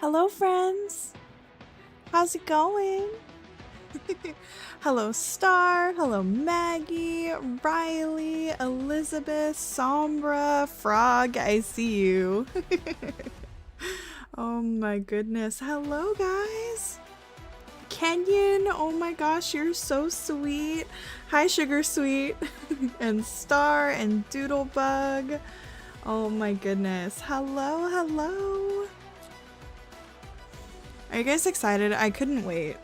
Hello, friends. How's it going? Hello, Star. Hello, Maggie, Riley, Elizabeth, Sombra, Frog. I see you. Oh my goodness. Hello, guys. Kenyon. Oh my gosh, you're so sweet. Hi, Sugar Sweet. And Star and Doodlebug. Oh my goodness. Hello, hello. Are you guys excited? I couldn't wait.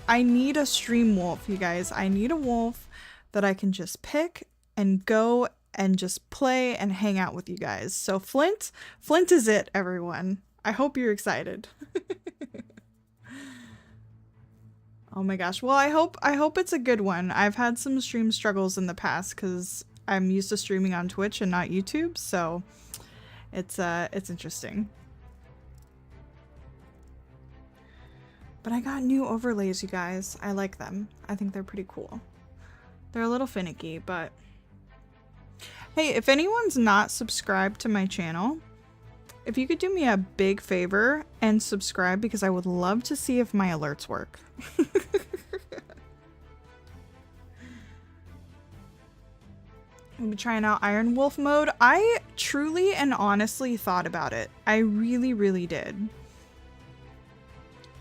I need a stream wolf, you guys. I need a wolf that I can just pick and go and just play and hang out with you guys. So Flint is it, everyone. I hope you're excited. Oh my gosh. Well, I hope it's a good one. I've had some stream struggles in the past cuz I'm used to streaming on Twitch and not YouTube, so it's interesting. But I got new overlays, you guys. I like them. I think they're pretty cool. They're a little finicky, but... Hey, if anyone's not subscribed to my channel, if you could do me a big favor and subscribe, because I would love to see if my alerts work. I'll be trying out Iron Wolf mode. I truly and honestly thought about it. I really, really did.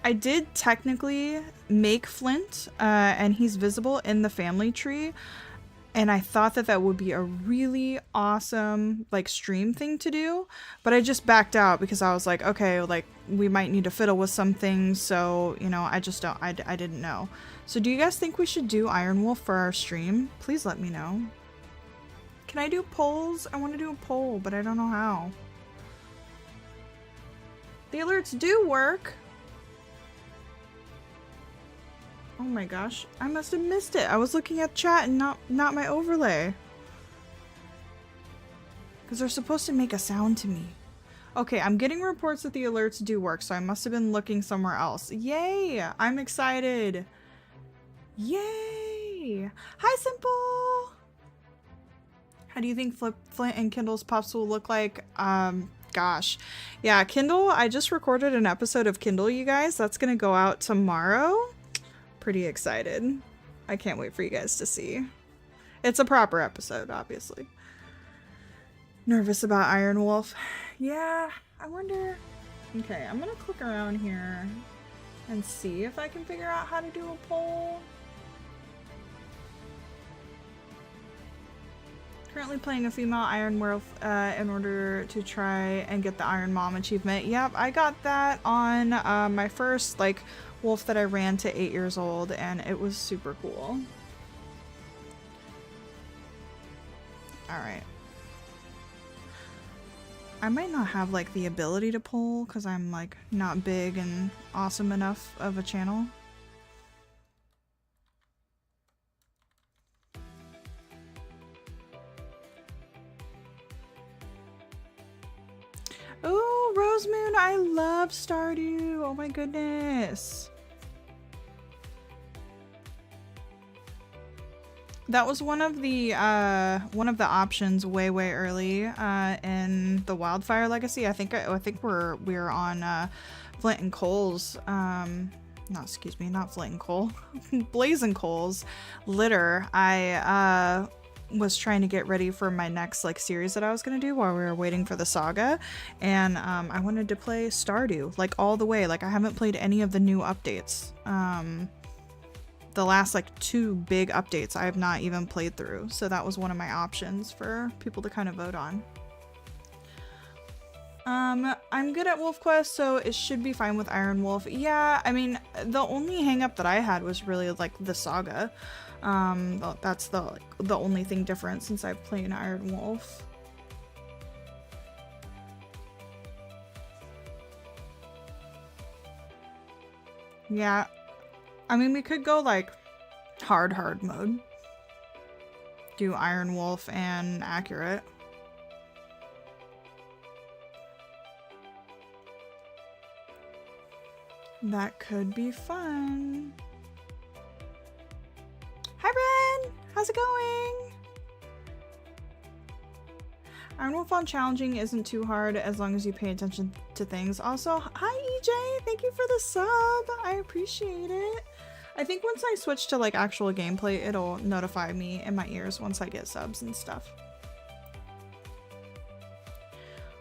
I did technically make Flint, and he's visible in the family tree, and I thought that that would be a really awesome, like, stream thing to do, but I just backed out because I was like, okay, like, we might need to fiddle with some things, so, you know, I didn't know. So do you guys think we should do Iron Wolf for our stream? Please let me know. Can I do polls? I want to do a poll, but I don't know how. The alerts do work. Oh my gosh, I must have missed it. I was looking at chat and not my overlay. Because they're supposed to make a sound to me. Okay, I'm getting reports that the alerts do work, so I must have been looking somewhere else. Yay! I'm excited. Yay! Hi, Simple! How do you think Flint and Kindle's pups will look like? Gosh. Yeah, Kindle, I just recorded an episode of Kindle, you guys. That's gonna go out tomorrow. Pretty excited. I can't wait for you guys to see. It's a proper episode, obviously. Nervous about Iron Wolf. Yeah, I wonder... Okay, I'm gonna click around here and see if I can figure out how to do a poll. Currently playing a female Iron Wolf in order to try and get the Iron Mom achievement. Yep, I got that on my first, like, wolf that I ran to 8 years old, and it was super cool. Alright. I might not have, like, the ability to poll because I'm, like, not big and awesome enough of a channel. Oh, Rosemoon, I love Stardew. Oh my goodness. That was one of the options way early in the Wildfire Legacy. I think we're on Flint and Coal's not Flint and Coal. Blazing Coal's litter. I was trying to get ready for my next, like, series that I was gonna do while we were waiting for the saga, and I wanted to play Stardew, like, all the way. Like, I haven't played any of the new updates. The last, like, 2 big updates I have not even played through, so that was one of my options for people to kind of vote on. I'm good at Wolf Quest, so it should be fine with Iron Wolf. Yeah, I mean, the only hang-up that I had was really, like, the saga. That's the only thing different since I've played Iron Wolf. Yeah, I mean, we could go, like, hard mode. Do Iron Wolf and accurate. That could be fun. Hi, Ren! How's it going? Iron Wolf on challenging isn't too hard as long as you pay attention to things. Also, hi EJ, thank you for the sub. I appreciate it. I think once I switch to like actual gameplay, it'll notify me in my ears once I get subs and stuff.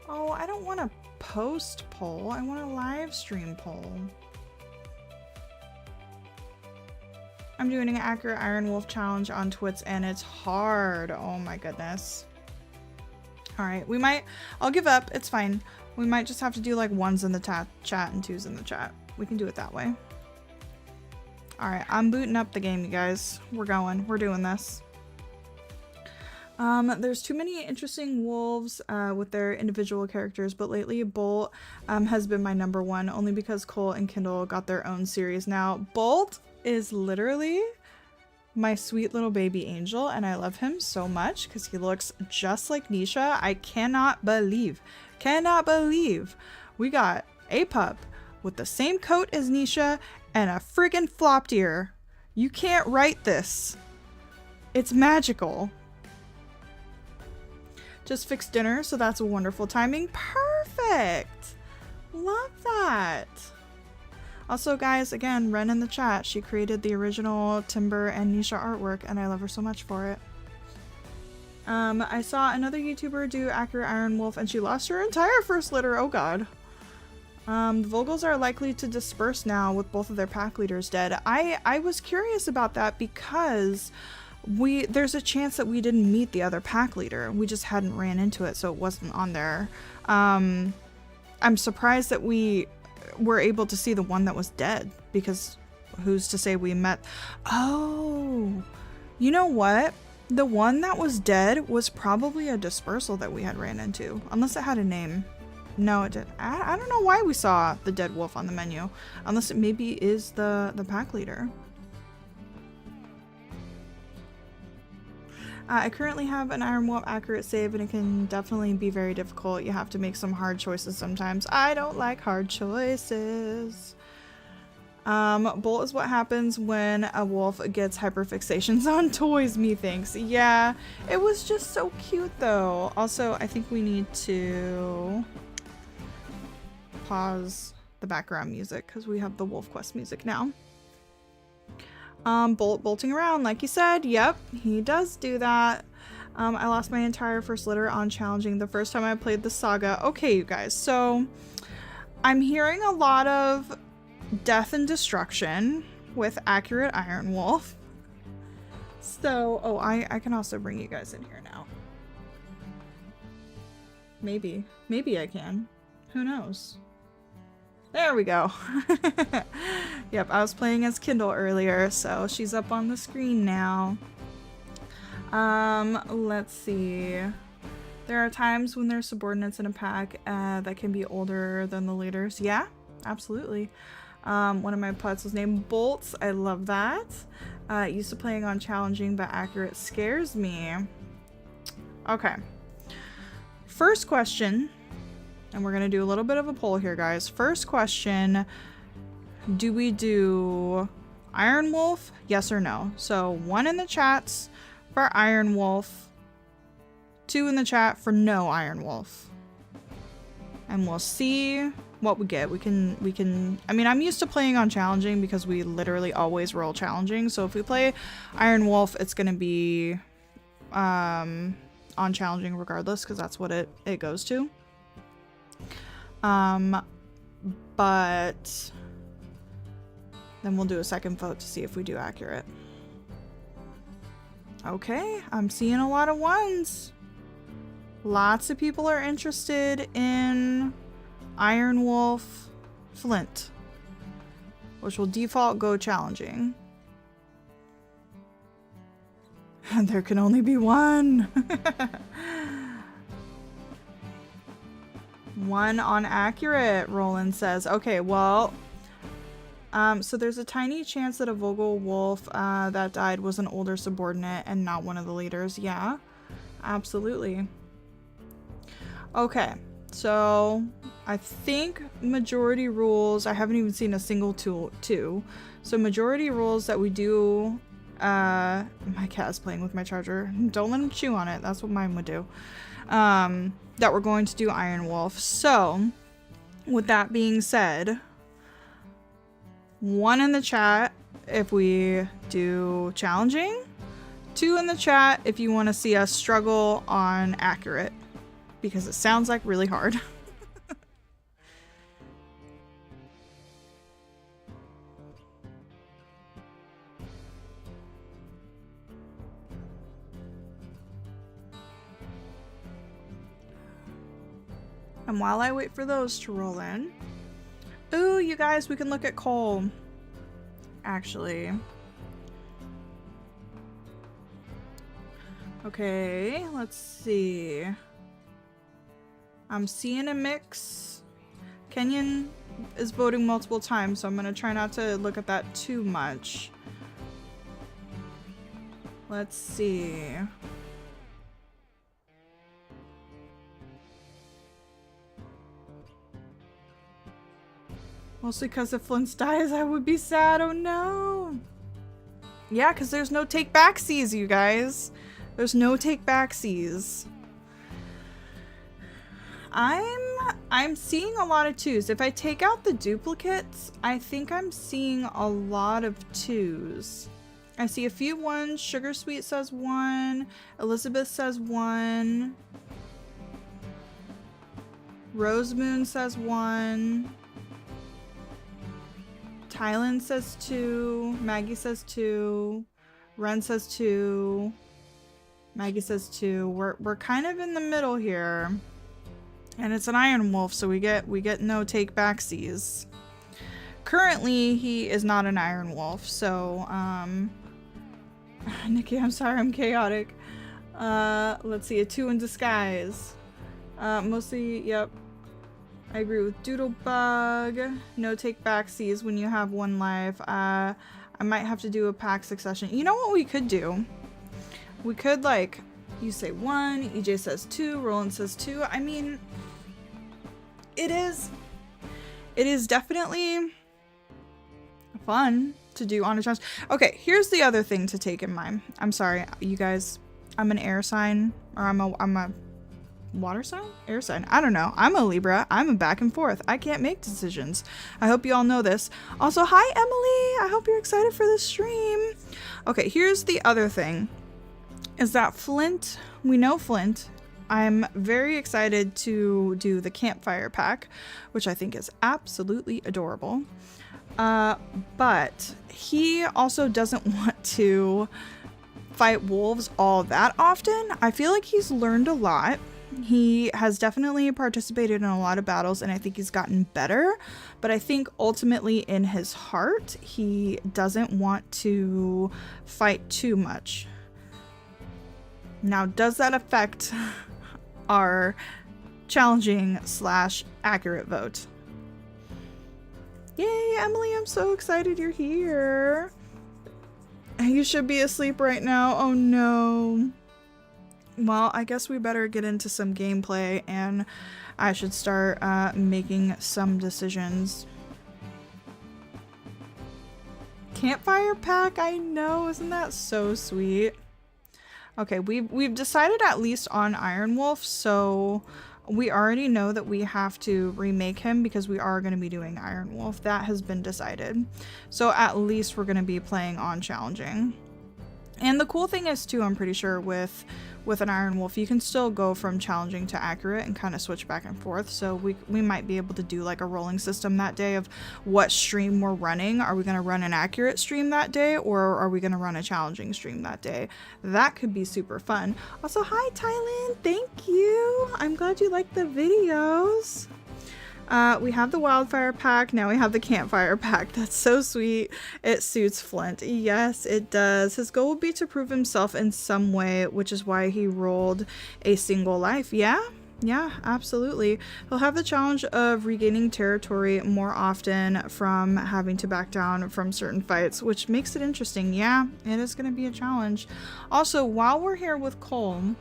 Oh, I don't want a post poll. I want a live stream poll. I'm doing an accurate Iron Wolf challenge on Twitch and it's hard. Oh my goodness. All right, I'll give up. It's fine. We might just have to do like 1s in the chat and 2s in the chat. We can do it that way. All right, I'm booting up the game, you guys. We're going. We're doing this. There's too many interesting wolves with their individual characters, but lately Bolt has been my #1 only because Cole and Kindle got their own series now. Bolt is literally my sweet little baby angel, and I love him so much because he looks just like Nisha. I cannot believe we got a pup with the same coat as Nisha and a friggin' flopped ear. You can't write this. It's magical. Just fixed dinner, so that's a wonderful timing. Perfect. Love that. Also, guys, again, Ren in the chat. She created the original Timber and Nisha artwork, and I love her so much for it. I saw another YouTuber do accurate Iron Wolf, and she lost her entire first litter. Oh god. The Vogels are likely to disperse now with both of their pack leaders dead. I was curious about that because there's a chance that we didn't meet the other pack leader. We just hadn't ran into it, so it wasn't on there. I'm surprised that we were able to see the one that was dead, because who's to say we met? Oh, you know what? The one that was dead was probably a dispersal that we had ran into, unless it had a name. No, it did. I don't know why we saw the dead wolf on the menu, unless it maybe is the pack leader. I currently have an Iron Wolf accurate save, and it can definitely be very difficult. You have to make some hard choices sometimes. I don't like hard choices. Bolt is what happens when a wolf gets hyperfixations on toys, methinks. Yeah, it was just so cute though. Also, I think we need to pause the background music because we have the Wolf Quest music now. Bolting around, like you said. Yep, he does do that. I lost my entire first litter on challenging the first time I played the saga. Okay, you guys, so I'm hearing a lot of death and destruction with accurate Iron Wolf. So, oh, I can also bring you guys in here now. Maybe I can. Who knows? There we go. Yep, I was playing as Kindle earlier, so she's up on the screen now. Let's see. There are times when there's subordinates in a pack that can be older than the leaders. Yeah, absolutely. One of my pets was named Bolts. I love that. Used to playing on challenging, but accurate scares me. Okay. First question. And we're going to do a little bit of a poll here, guys. First question, do we do Iron Wolf? Yes or no? So 1 in the chats for Iron Wolf, 2 in the chat for no Iron Wolf. And we'll see what we get. We can, I mean, I'm used to playing on challenging because we literally always roll challenging. So if we play Iron Wolf, it's going to be on challenging regardless, because that's what it goes to. But then we'll do a second vote to see if we do accurate. Okay, I'm seeing a lot of 1s. Lots of people are interested in Iron Wolf Flint, which will default go challenging. And there can only be 1. 1 on accurate, Roland says. Okay, well, so there's a tiny chance that a Vogel wolf that died was an older subordinate and not one of the leaders. Yeah, absolutely. Okay, so I think majority rules, I haven't even seen a single 2. So majority rules that we do, my cat is playing with my charger. Don't let him chew on it. That's what mine would do. that we're going to do Iron Wolf. So, with that being said, 1 in the chat if we do challenging, 2 in the chat if you want to see us struggle on accurate, because it sounds like really hard. And while I wait for those to roll in, ooh, you guys, we can look at Cole. Actually. Okay, let's see. I'm seeing a mix. Kenyon is voting multiple times, so I'm gonna try not to look at that too much. Let's see. Mostly because if Flint dies, I would be sad. Oh no. Yeah, because there's no take backsies, you guys. There's no take backsies. I'm seeing a lot of 2s. If I take out the duplicates, I think I'm seeing a lot of 2s. I see a few 1s. Sugar Sweet says 1. Elizabeth says 1. Rose Moon says 1. Tylen says 2. Maggie says 2. Ren says 2. Maggie says 2. We're kind of in the middle here. And it's an Iron Wolf, so we get no take backsies. Currently, he is not an Iron Wolf, so Nikki, I'm sorry, I'm chaotic. Let's see, a 2 in disguise. Mostly, yep. I agree with Doodlebug. No take backsies when you have 1 life. I might have to do a pack succession. You know what we could do? We could, like, you say 1, EJ says 2, Roland says 2. I mean, it is definitely fun to do on a challenge. Okay, here's the other thing to take in mind. I'm sorry, you guys. I'm an air sign, or I'm a water sign? Air sign. I don't know. I'm a Libra. I'm a back and forth. I can't make decisions. I hope you all know this. Also, hi, Emily. I hope you're excited for this stream. Okay, here's the other thing. Is that Flint, we know Flint. I'm very excited to do the campfire pack, which I think is absolutely adorable. But he also doesn't want to fight wolves all that often. I feel like he's learned a lot. He has definitely participated in a lot of battles, and I think he's gotten better. But I think ultimately in his heart, he doesn't want to fight too much. Now, does that affect our challenging / accurate vote? Yay, Emily, I'm so excited you're here. You should be asleep right now. Oh no. Well, I guess we better get into some gameplay, and I should start making some decisions. Campfire pack, I know, isn't that so sweet? Okay, we've decided at least on Iron Wolf, so we already know that we have to remake him because we are going to be doing Iron Wolf. That has been decided. So at least we're going to be playing on challenging. And the cool thing is too, I'm pretty sure with an Iron Wolf, you can still go from challenging to accurate and kind of switch back and forth. So we might be able to do like a rolling system that day of what stream we're running. Are we going to run an accurate stream that day, or are we going to run a challenging stream that day? That could be super fun. Also, hi Tylen, thank you. I'm glad you like the videos. We have the wildfire pack, now we have the campfire pack. That's so sweet. It suits Flint. Yes, it does. His goal would be to prove himself in some way, which is why he rolled a single life. Yeah, absolutely. He'll have the challenge of regaining territory more often from having to back down from certain fights, which makes it interesting. Yeah, it is going to be a challenge. Also, while we're here with Cole,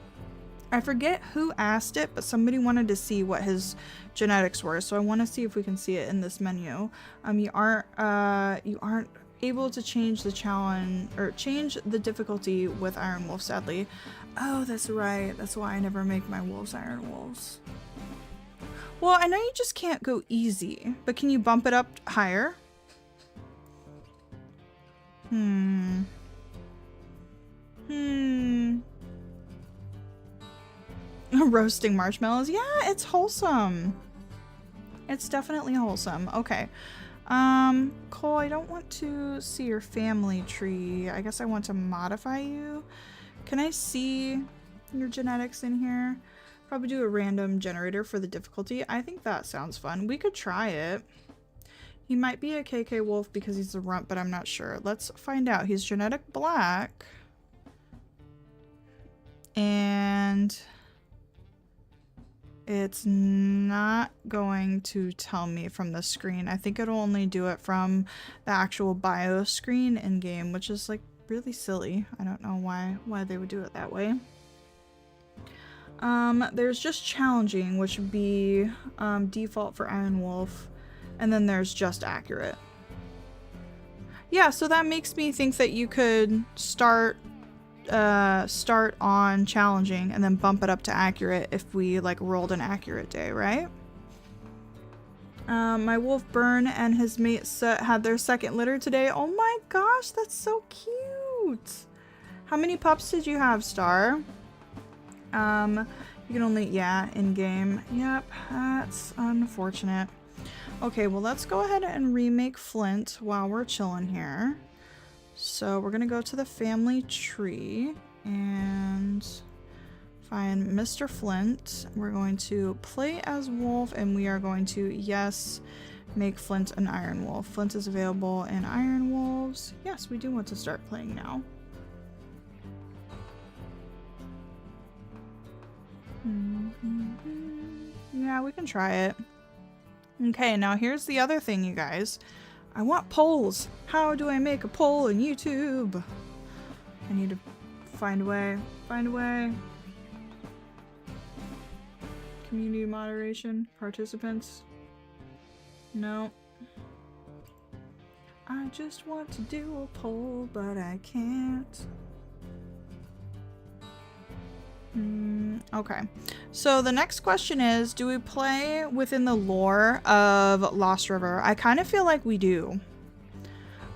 I forget who asked it, but somebody wanted to see what his genetics were, so I want to see if we can see it in this menu. You aren't able to change the challenge or change the difficulty with Iron Wolf, sadly. Oh, that's right. That's why I never make my wolves iron wolves. Well, I know you just can't go easy, but can you bump it up higher? Roasting marshmallows. Yeah, it's wholesome. It's definitely wholesome. Okay. Cole, I don't want to see your family tree. I guess I want to modify you. Can I see your genetics in here? Probably do a random generator for the difficulty. I think that sounds fun. We could try it. He might be a KK wolf because he's a runt, but I'm not sure. Let's find out. He's genetic black. And it's not going to tell me from the screen. I think it'll only do it from the actual bio screen in game, which is like really silly. I don't know why they would do it that way. There's just challenging, which would be default for Iron Wolf, and then there's just accurate. Yeah, so that makes me think that you could start on challenging and then bump it up to accurate if we like rolled an accurate day, right? My wolf Burn and his mate had their second litter today. Oh my gosh, that's so cute. How many pups did you have, Star? You can only, yeah, in game. Yep, that's unfortunate. Okay, well, let's go ahead and remake Flint while we're chilling here. So we're gonna go to the family tree and find Mr. Flint. We're going to play as Wolf, and we are going to, yes, make Flint an Iron Wolf. Flint is available in Iron Wolves. Yes, we do want to start playing now. Yeah, we can try it. Okay, now here's the other thing, you guys. I want polls. How do I make a poll in YouTube? I need to find a way. Find a way. Community moderation. Participants. No. I just want to do a poll, but I can't. Okay, so the next question is, do we play within the lore of Lost River? I kind of feel like we do.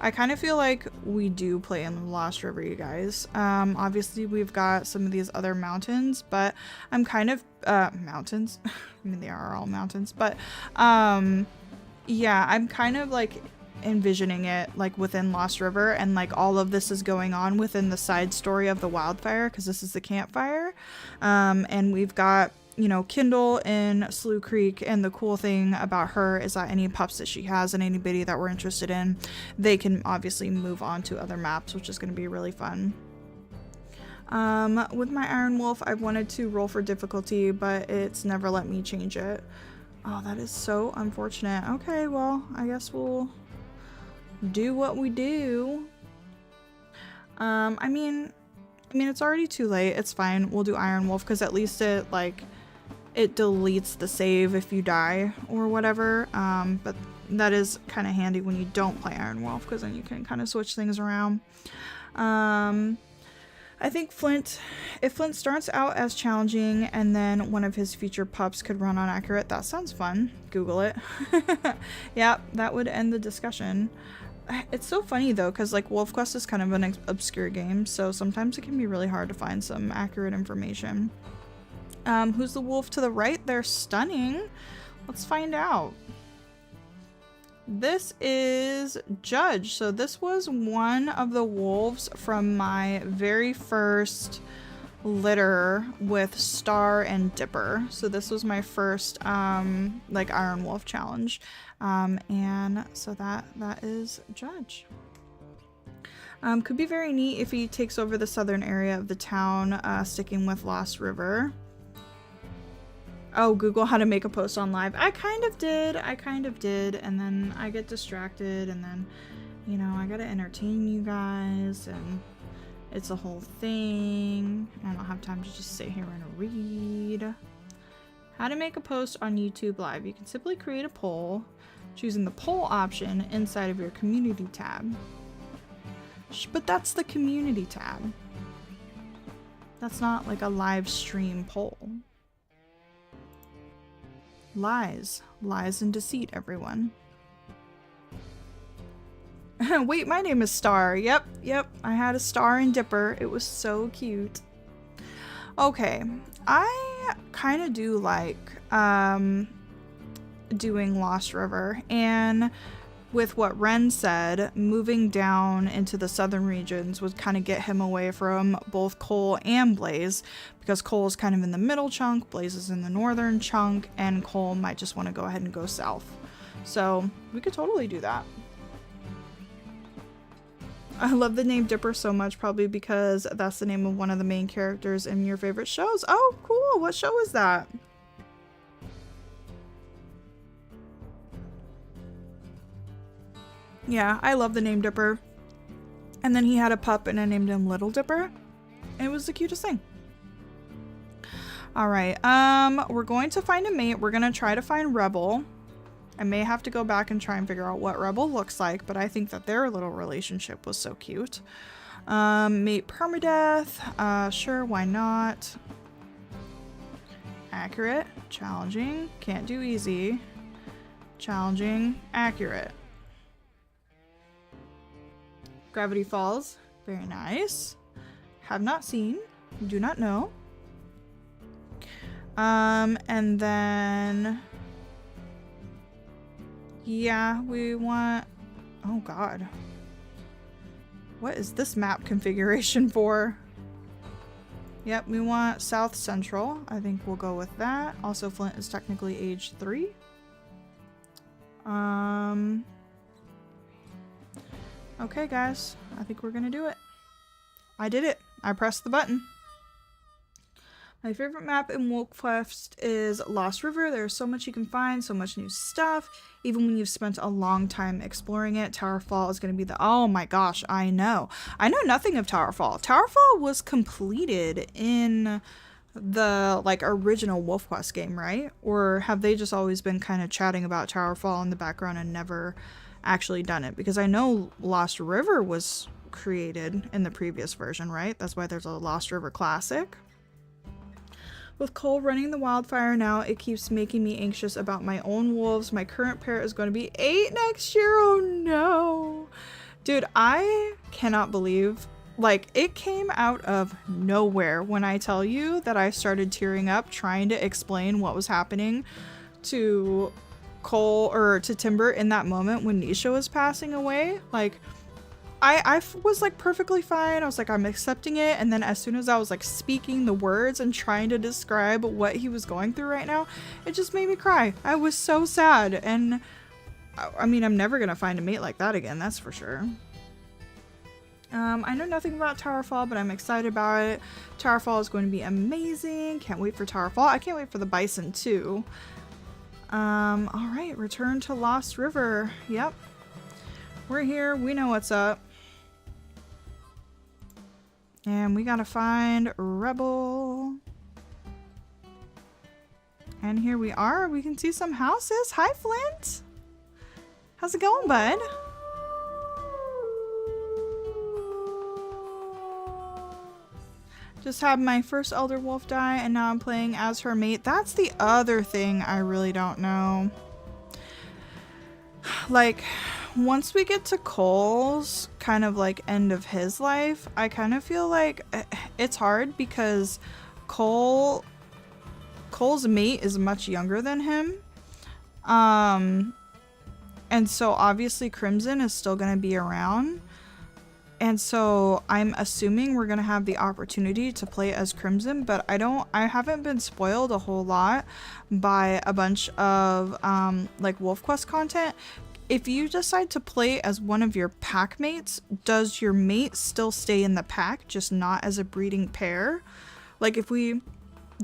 I kind of feel like we do play in Lost River, you guys. Obviously we've got some of these other mountains, but I'm kind of, mountains? I mean, they are all mountains, but, yeah, I'm kind of like envisioning it like within Lost River, and like all of this is going on within the side story of the wildfire, because this is the campfire, and we've got, you know, Kindle in Slough Creek, and the cool thing about her is that any pups that she has and anybody that we're interested in, they can obviously move on to other maps, which is going to be really fun. With my Iron Wolf, I've wanted to roll for difficulty, but it's never let me change it. Oh, that is so unfortunate. Okay, well, I guess we'll do what we do. I mean it's already too late. It's fine. We'll do Iron Wolf, because at least it like it deletes the save if you die or whatever. But that is kind of handy when you don't play Iron Wolf, because then you can kind of switch things around. I think Flint, if Flint starts out as challenging and then one of his future pups could run on accurate, that sounds fun. Google it. Yeah, that would end the discussion. It's so funny though, because like Wolf Quest is kind of an obscure game, so sometimes it can be really hard to find some accurate information. Who's the wolf to the right? They're stunning. Let's find out. This is Judge. So this was one of the wolves from my very first litter with Star and Dipper. So this was my first like Iron Wolf challenge. And so that is Judge. Could be very neat if he takes over the southern area of the town, sticking with Lost River. Oh, Google how to make a post on live. I kind of did, and then I get distracted, and then, you know, I gotta entertain you guys, and it's a whole thing. I don't have time to just sit here and read. How to make a post on YouTube Live. You can simply create a poll, choosing the poll option inside of your community tab. But that's the community tab. That's not like a live stream poll. Lies. Lies and deceit, everyone. Wait, my name is Star. Yep. I had a star and Dipper. It was so cute. Okay. I kind of do like doing Lost River, and with what Ren said, moving down into the southern regions would kind of get him away from both Cole and Blaze, because Cole is kind of in the middle chunk, Blaze is in the northern chunk, and Cole might just want to go ahead and go south. So we could totally do that. I love the name Dipper so much, probably because that's the name of one of the main characters in your favorite shows. Oh, cool. What show is that? Yeah, I love the name Dipper. And then he had a pup and I named him Little Dipper. It was the cutest thing. All right, we're going to find a mate. We're gonna try to find Rebel. I may have to go back and try and figure out what Rebel looks like, but I think that their little relationship was so cute. Mate permadeath. Sure, why not? Accurate. Challenging. Can't do easy. Challenging. Accurate. Gravity Falls. Very nice. Have not seen. Do not know. And then... yeah, we want... oh god. What is this map configuration for? Yep, we want South Central. I think we'll go with that. Also, Flint is technically age 3. Okay, guys. I think we're gonna do it. I did it. I pressed the button. My favorite map in WolfQuest is Lost River. There's so much you can find, so much new stuff. Even when you've spent a long time exploring it, Towerfall is going to be the... oh my gosh, I know. I know nothing of Towerfall. Towerfall was completed in the like original WolfQuest game, right? Or have they just always been kind of chatting about Towerfall in the background and never actually done it? Because I know Lost River was created in the previous version, right? That's why there's a Lost River Classic. With Cole running the wildfire now, it keeps making me anxious about my own wolves. My current pair is going to be 8 next year. Oh no. Dude, I cannot believe, like, it came out of nowhere when I tell you that I started tearing up trying to explain what was happening to Cole, or to Timber, in that moment when Nisha was passing away. Like, I was like perfectly fine. I was like, I'm accepting it. And then as soon as I was like speaking the words and trying to describe what he was going through right now, it just made me cry. I was so sad. And I mean, I'm never going to find a mate like that again. That's for sure. I know nothing about Towerfall, but I'm excited about it. Towerfall is going to be amazing. Can't wait for Towerfall. I can't wait for the Bison too. All right. Return to Lost River. Yep. We're here. We know what's up. And we gotta find Rebel. And here we are. We can see some houses. Hi, Flint. How's it going, bud? Just had my first Elder Wolf die, and now I'm playing as her mate. That's the other thing I really don't know. Like... once we get to Cole's kind of like end of his life, I kind of feel like it's hard because Cole's mate is much younger than him. And so obviously Crimson is still going to be around. And so I'm assuming we're going to have the opportunity to play as Crimson, but I haven't been spoiled a whole lot by a bunch of like WolfQuest content. If you decide to play as one of your pack mates, does your mate still stay in the pack, just not as a breeding pair? Like if we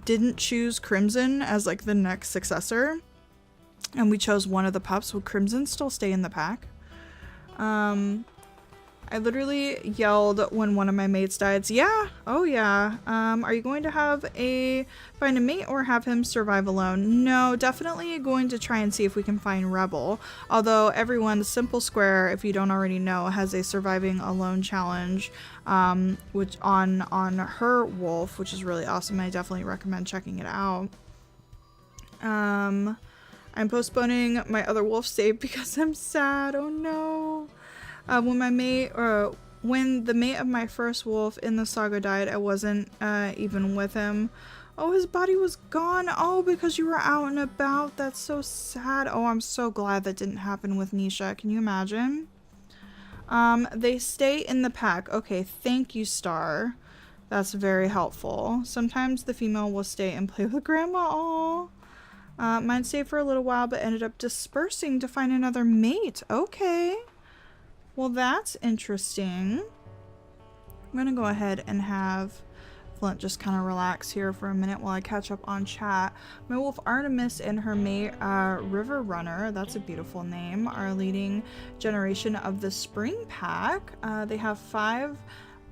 didn't choose Crimson as like the next successor and we chose one of the pups, would Crimson still stay in the pack? I literally yelled when one of my mates died. Yeah. Oh yeah. Are you going to find a mate or have him survive alone? No, definitely going to try and see if we can find Rebel. Although everyone, Simple Square, if you don't already know, has a surviving alone challenge, which on her wolf, which is really awesome. I definitely recommend checking it out. I'm postponing my other wolf save because I'm sad. Oh no. When the mate of my first wolf in the saga died, I wasn't even with him. Oh, his body was gone. Oh, because you were out and about. That's so sad. Oh, I'm so glad that didn't happen with Nisha. Can you imagine? They stay in the pack. Okay, thank you, Star. That's very helpful. Sometimes the female will stay and play with grandma. Oh. Mine stayed for a little while, but ended up dispersing to find another mate. Okay. Well, that's interesting. I'm gonna go ahead and have Flint just kind of relax here for a minute while I catch up on chat. My wolf Artemis and her mate River Runner, that's a beautiful name, are leading generation of the spring pack. They have 5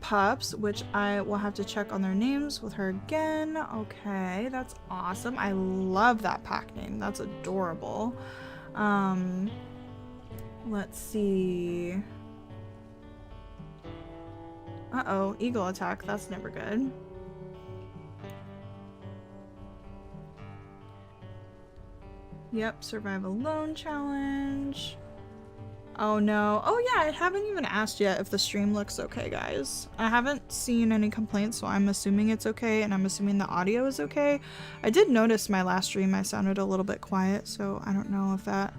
pups, which I will have to check on their names with her again. Okay, that's awesome. I love that pack name. That's adorable. Let's see. Uh-oh, eagle attack. That's never good. Yep, survive alone challenge. Oh no. Oh yeah, I haven't even asked yet if the stream looks okay, guys. I haven't seen any complaints, so I'm assuming it's okay, and I'm assuming the audio is okay. I did notice my last stream I sounded a little bit quiet, so I don't know if that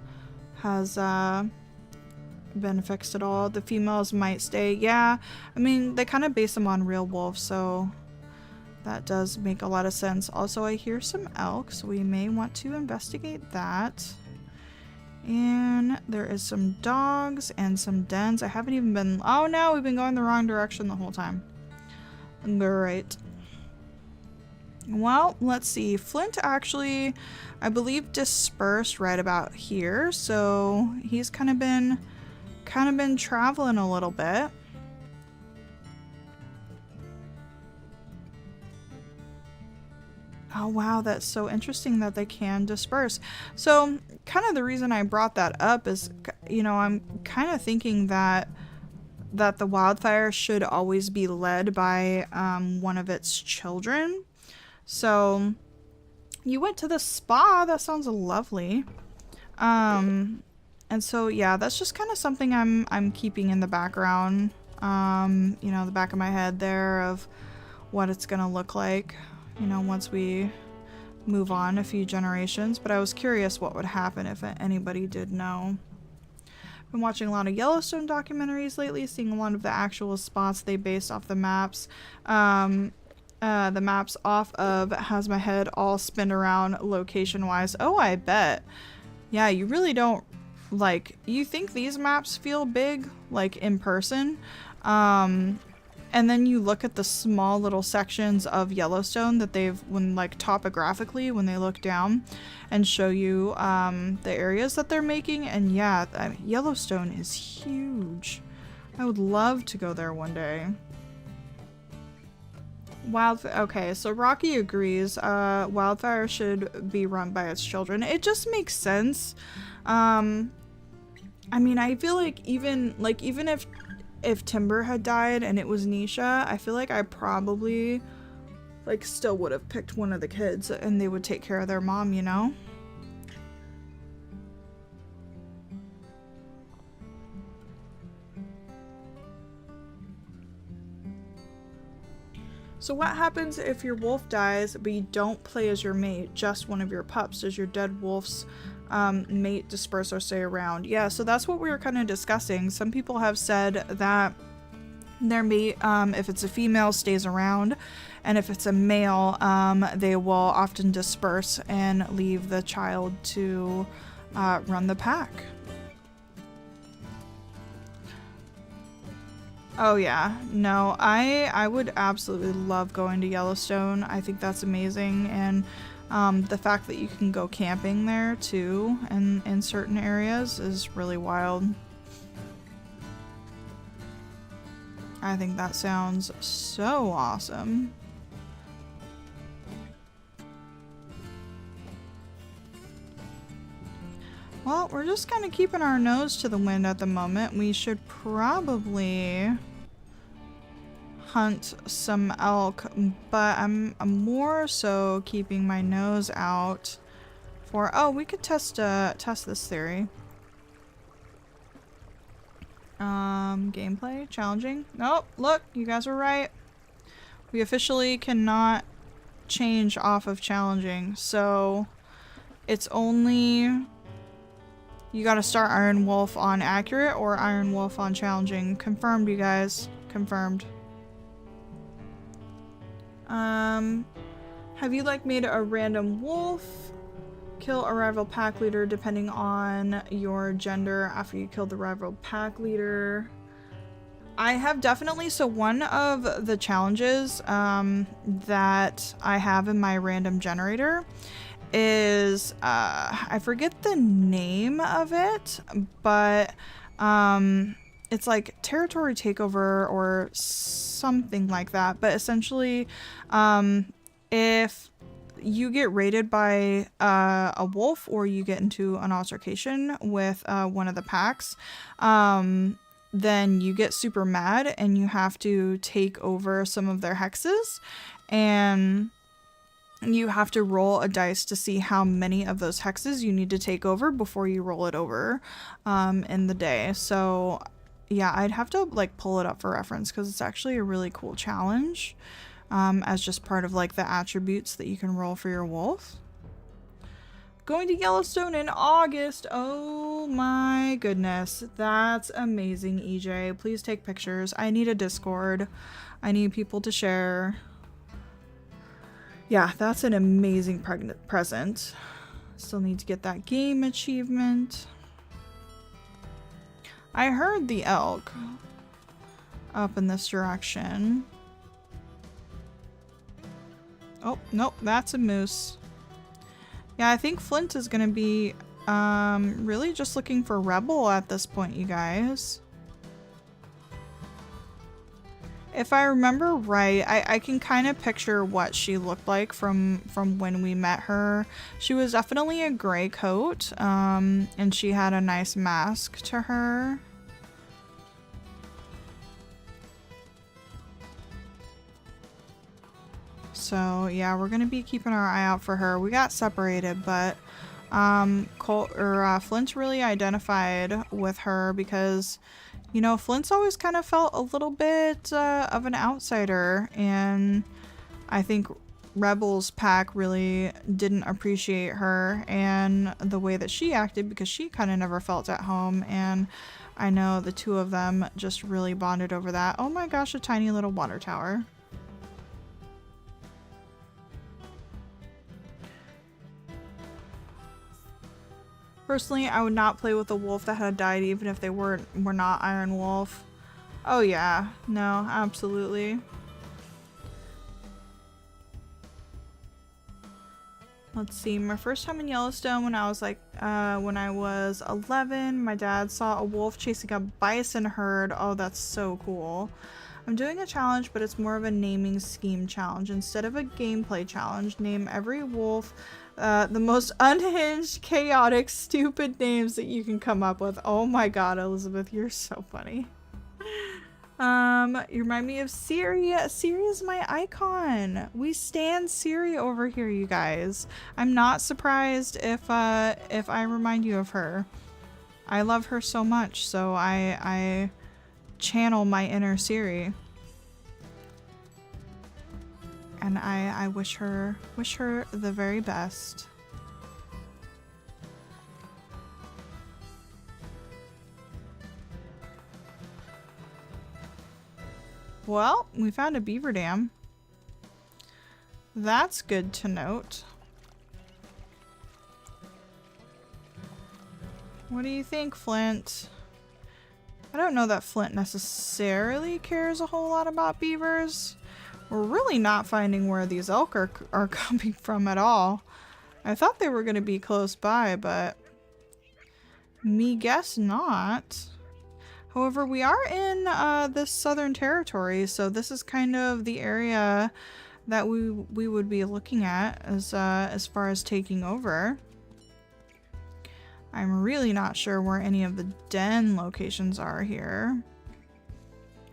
has been fixed at all. The females might stay. Yeah, I mean, they kind of base them on real wolves, so that does make a lot of sense. Also, I hear some elk, so we may want to investigate that. And there is some dogs and some dens. I haven't even been... Oh no, we've been going the wrong direction the whole time. Great. Well, let's see. Flint actually, I believe, dispersed right about here, so he's kind of been traveling a little bit. Oh wow, that's so interesting that they can disperse. So kind of the reason I brought that up is, you know, I'm kind of thinking that the wildfire should always be led by one of its children. So you went to the spa. That sounds lovely. And so, yeah, that's just kind of something I'm keeping in the background, you know, the back of my head there of what it's going to look like, you know, once we move on a few generations. But I was curious what would happen if anybody did know. Been watching a lot of Yellowstone documentaries lately, seeing a lot of the actual spots they based off the maps. The maps off of has my head all spinned around location-wise. Oh, I bet. Yeah, you really don't... Like, you think these maps feel big, like, in person, and then you look at the small little sections of Yellowstone that they've, when, like, topographically, when they look down and show you, the areas that they're making, and yeah, I mean, Yellowstone is huge. I would love to go there one day. Okay, so Rocky agrees, wildfire should be run by its children. It just makes sense. I mean, I feel like even if Timber had died and it was Nisha, I feel like I probably, like, still would have picked one of the kids and they would take care of their mom, you know? So what happens if your wolf dies, but you don't play as your mate, just one of your pups? Does your dead wolf's mate disperse or stay around? Yeah, so that's what we were kind of discussing. Some people have said that their mate, if it's a female, stays around, and if it's a male, they will often disperse and leave the child to run the pack. Oh yeah, no, I would absolutely love going to Yellowstone. I think that's amazing, and the fact that you can go camping there too, and in certain areas, is really wild. I think that sounds so awesome. Well, we're just kind of keeping our nose to the wind at the moment. We should probably hunt some elk, but I'm more so keeping my nose out for... Oh, we could test this theory. Gameplay? Challenging? Nope, look, you guys were right. We officially cannot change off of challenging, so it's only... You gotta start Iron Wolf on accurate or Iron Wolf on challenging. Confirmed, you guys. Confirmed. Have you like made a random wolf? Kill a rival pack leader depending on your gender after you kill the rival pack leader. I have definitely, so one of the challenges that I have in my random generator is, I forget the name of it, but it's like territory takeover or something like that. But essentially, if you get raided by a wolf or you get into an altercation with one of the packs, then you get super mad and you have to take over some of their hexes, and you have to roll a dice to see how many of those hexes you need to take over before you roll it over in the day. So yeah, I'd have to like pull it up for reference because it's actually a really cool challenge as just part of like the attributes that you can roll for your wolf. Going to Yellowstone in August. Oh my goodness. That's amazing, EJ. Please take pictures. I need a Discord. I need people to share. Yeah, that's an amazing present. Still need to get that game achievement. I heard the elk up in this direction. Oh, nope, that's a moose. Yeah, I think Flint is gonna be really just looking for Rebel at this point, you guys. If I remember right, I can kind of picture what she looked like from when we met her. She was definitely a gray coat, and she had a nice mask to her. So yeah, we're gonna be keeping our eye out for her. We got separated, but Flint really identified with her because, you know, Flint's always kind of felt a little bit of an outsider, and I think Rebel's pack really didn't appreciate her and the way that she acted because she kind of never felt at home, and I know the two of them just really bonded over that. Oh my gosh, a tiny little water tower. Personally, I would not play with a wolf that had died even if they were not Iron Wolf. Oh yeah, no, absolutely. Let's see, my first time in Yellowstone when I was like, when I was 11, my dad saw a wolf chasing a bison herd. Oh, that's so cool. I'm doing a challenge, but it's more of a naming scheme challenge. Instead of a gameplay challenge, name every wolf the most unhinged, chaotic, stupid names that you can come up with. Oh my god, Elizabeth, you're so funny. You remind me of Siri. Siri is my icon. We stan Siri over here, you guys. I'm not surprised if I remind you of her. I love her so much, so I channel my inner Siri. And I wish her the very best. Well, we found a beaver dam. That's good to note. What do you think, Flint? I don't know that Flint necessarily cares a whole lot about beavers. We're really not finding where these elk are coming from at all. I thought they were going to be close by, but me guess not. However, we are in this southern territory, so this is kind of the area that we would be looking at as far as taking over. I'm really not sure where any of the den locations are here.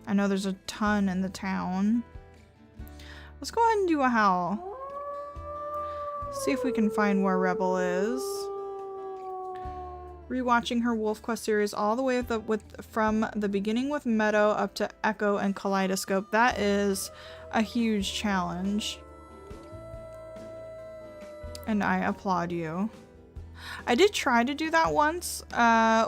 I know there's a ton in the town. Let's go ahead and do a howl. See if we can find where Rebel is. Rewatching her WolfQuest series all the way from the beginning with Meadow up to Echo and Kaleidoscope. That is a huge challenge. And I applaud you. I did try to do that once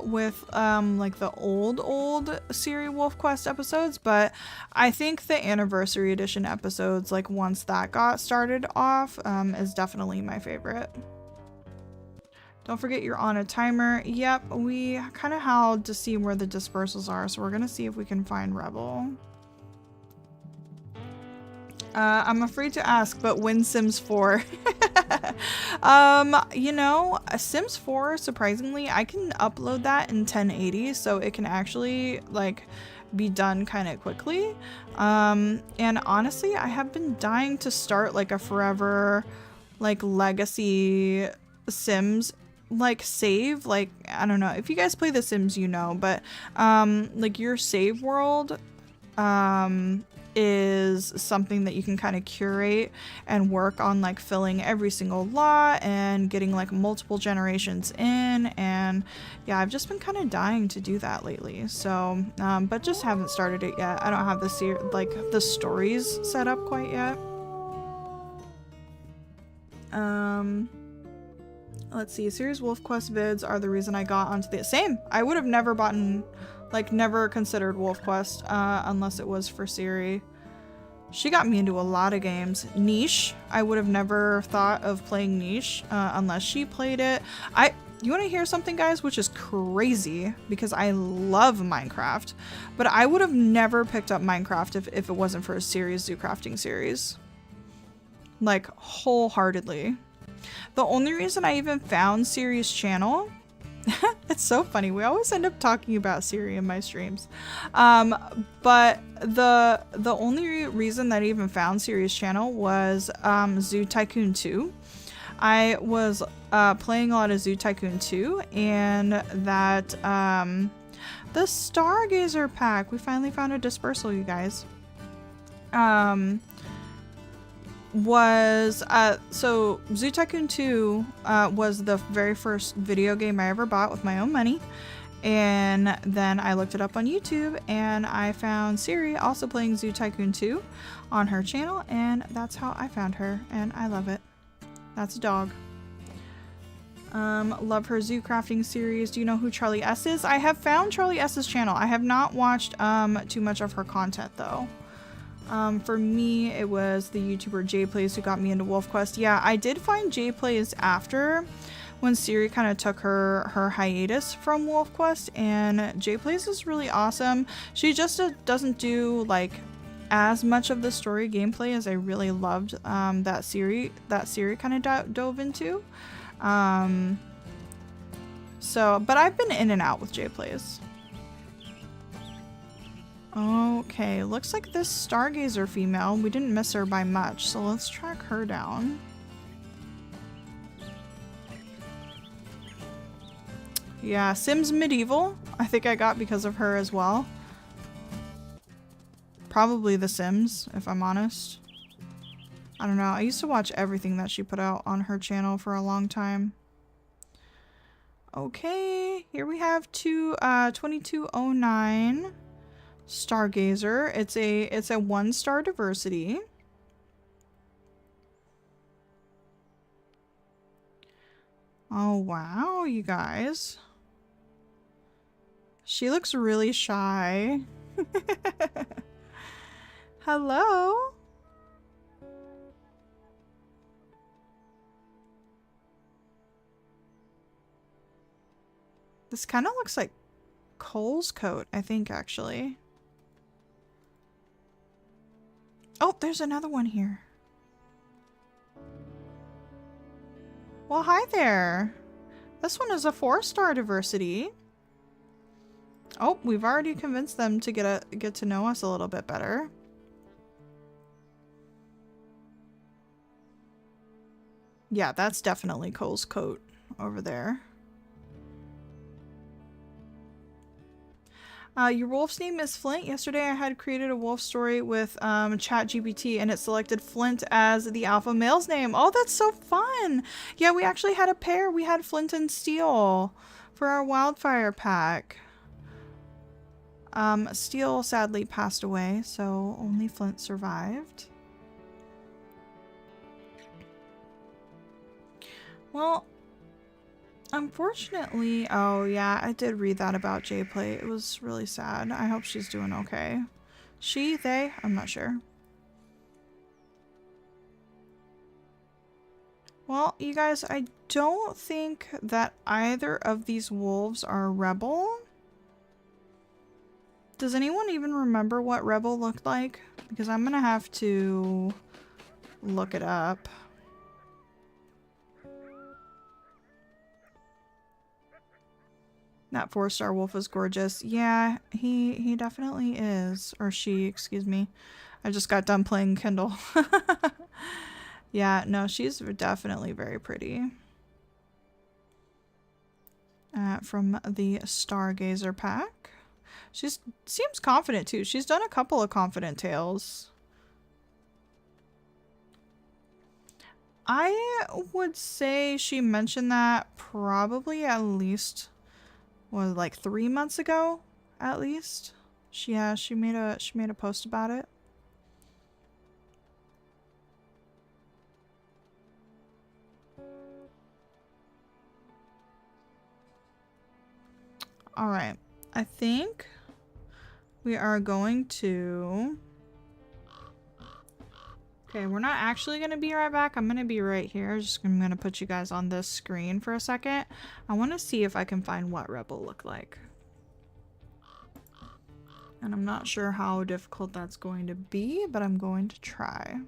with like the old Siri WolfQuest episodes, but I think the anniversary edition episodes, like once that got started off, is definitely my favorite. Don't forget you're on a timer. Yep, we kind of howled to see where the dispersals are, so we're gonna see if we can find Rebel. I'm afraid to ask, but when Sims 4? You know, Sims 4, surprisingly, I can upload that in 1080, so it can actually, like, be done kind of quickly. And honestly, I have been dying to start, like, a forever, like, legacy Sims, like, save. Like, I don't know. If you guys play The Sims, you know, but, like, your save world, is something that you can kind of curate and work on, like filling every single lot and getting like multiple generations in. And yeah, I've just been kind of dying to do that lately, so but just haven't started it yet. I don't have the stories set up quite yet. Let's see, Siri's WolfQuest vids are the reason I got onto the same. I would have never never considered WolfQuest unless it was for Siri. She got me into a lot of games. Niche, I would have never thought of playing Niche unless she played it. You want to hear something, guys, which is crazy because I love Minecraft, but I would have never picked up Minecraft if it wasn't for a Siri's ZooCrafting series. Like, wholeheartly. The only reason I even found Siri's channel, it's so funny, we always end up talking about Siri in my streams, but the only reason that I even found Siri's channel was Zoo Tycoon 2. I was playing a lot of Zoo Tycoon 2, and that the Stargazer pack, we finally found a dispersal, you guys, was so Zoo Tycoon 2 was the very first video game I ever bought with my own money, and then I looked it up on YouTube and I found Siri also playing Zoo Tycoon 2 on her channel, and that's how I found her, and I love it. That's a dog. Love her ZooCrafting series. Do you know who Charlie S is? I have found Charlie S's channel. I have not watched too much of her content though. For me, it was the YouTuber JPlays who got me into WolfQuest. Yeah, I did find JPlays after when Siri kind of took her hiatus from WolfQuest, and JPlays is really awesome. She just doesn't do like as much of the story gameplay as I really loved that Siri kind of dove into. So, but I've been in and out with JPlays. Okay, looks like this Stargazer female, we didn't miss her by much, so let's track her down. Yeah, Sims Medieval, I think I got because of her as well. Probably The Sims, if I'm honest. I don't know, I used to watch everything that she put out on her channel for a long time. Okay, here we have 2209. Stargazer. It's a 1-star diversity. Oh wow, you guys. She looks really shy. Hello? This kind of looks like Cole's coat, I think, actually. Oh, there's another one here. Well, hi there. This one is a 4-star diversity. Oh, we've already convinced them to get to know us a little bit better. Yeah, that's definitely Cole's coat over there. Your wolf's name is Flint. Yesterday I had created a wolf story with ChatGPT and it selected Flint as the alpha male's name. Oh, that's so fun! Yeah, we actually had a pair. We had Flint and Steel for our wildfire pack. Steel sadly passed away, so only Flint survived. Well, unfortunately, oh yeah, I did read that about J-Play. It was really sad. I hope she's doing okay. She, they, I'm not sure. Well, you guys, I don't think that either of these wolves are Rebel. Does anyone even remember what Rebel looked like? Because I'm gonna have to look it up. That 4-star wolf is gorgeous. Yeah, he definitely is. Or she, excuse me. I just got done playing Kindle. Yeah, no, she's definitely very pretty. From the Stargazer pack. She seems confident too. She's done a couple of confident tales. I would say she mentioned that probably at least, what, like 3 months ago, at least. She made a post about it. All right, I think we are going to. Okay, we're not actually going to be right back. I'm going to be right here. I'm going to put you guys on this screen for a second. I want to see if I can find what Rebel looked like. And I'm not sure how difficult that's going to be, but I'm going to try.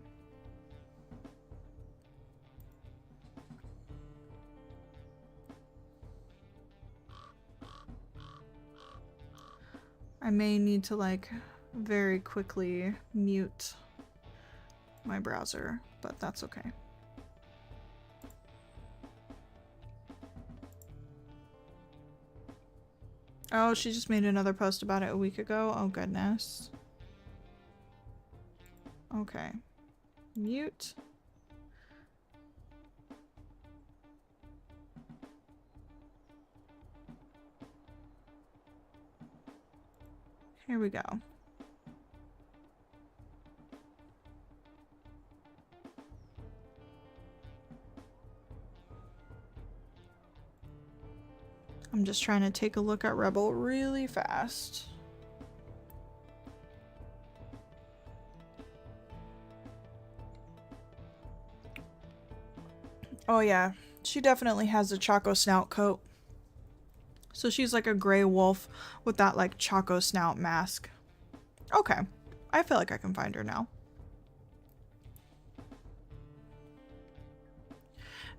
I may need to like very quickly mute my browser, but that's okay. Oh, she just made another post about it a week ago. Oh goodness. Okay. Mute. Here we go. I'm just trying to take a look at Rebel really fast. Oh yeah, she definitely has a Choco Snout coat. So she's like a gray wolf with that like Choco Snout mask. Okay, I feel like I can find her now.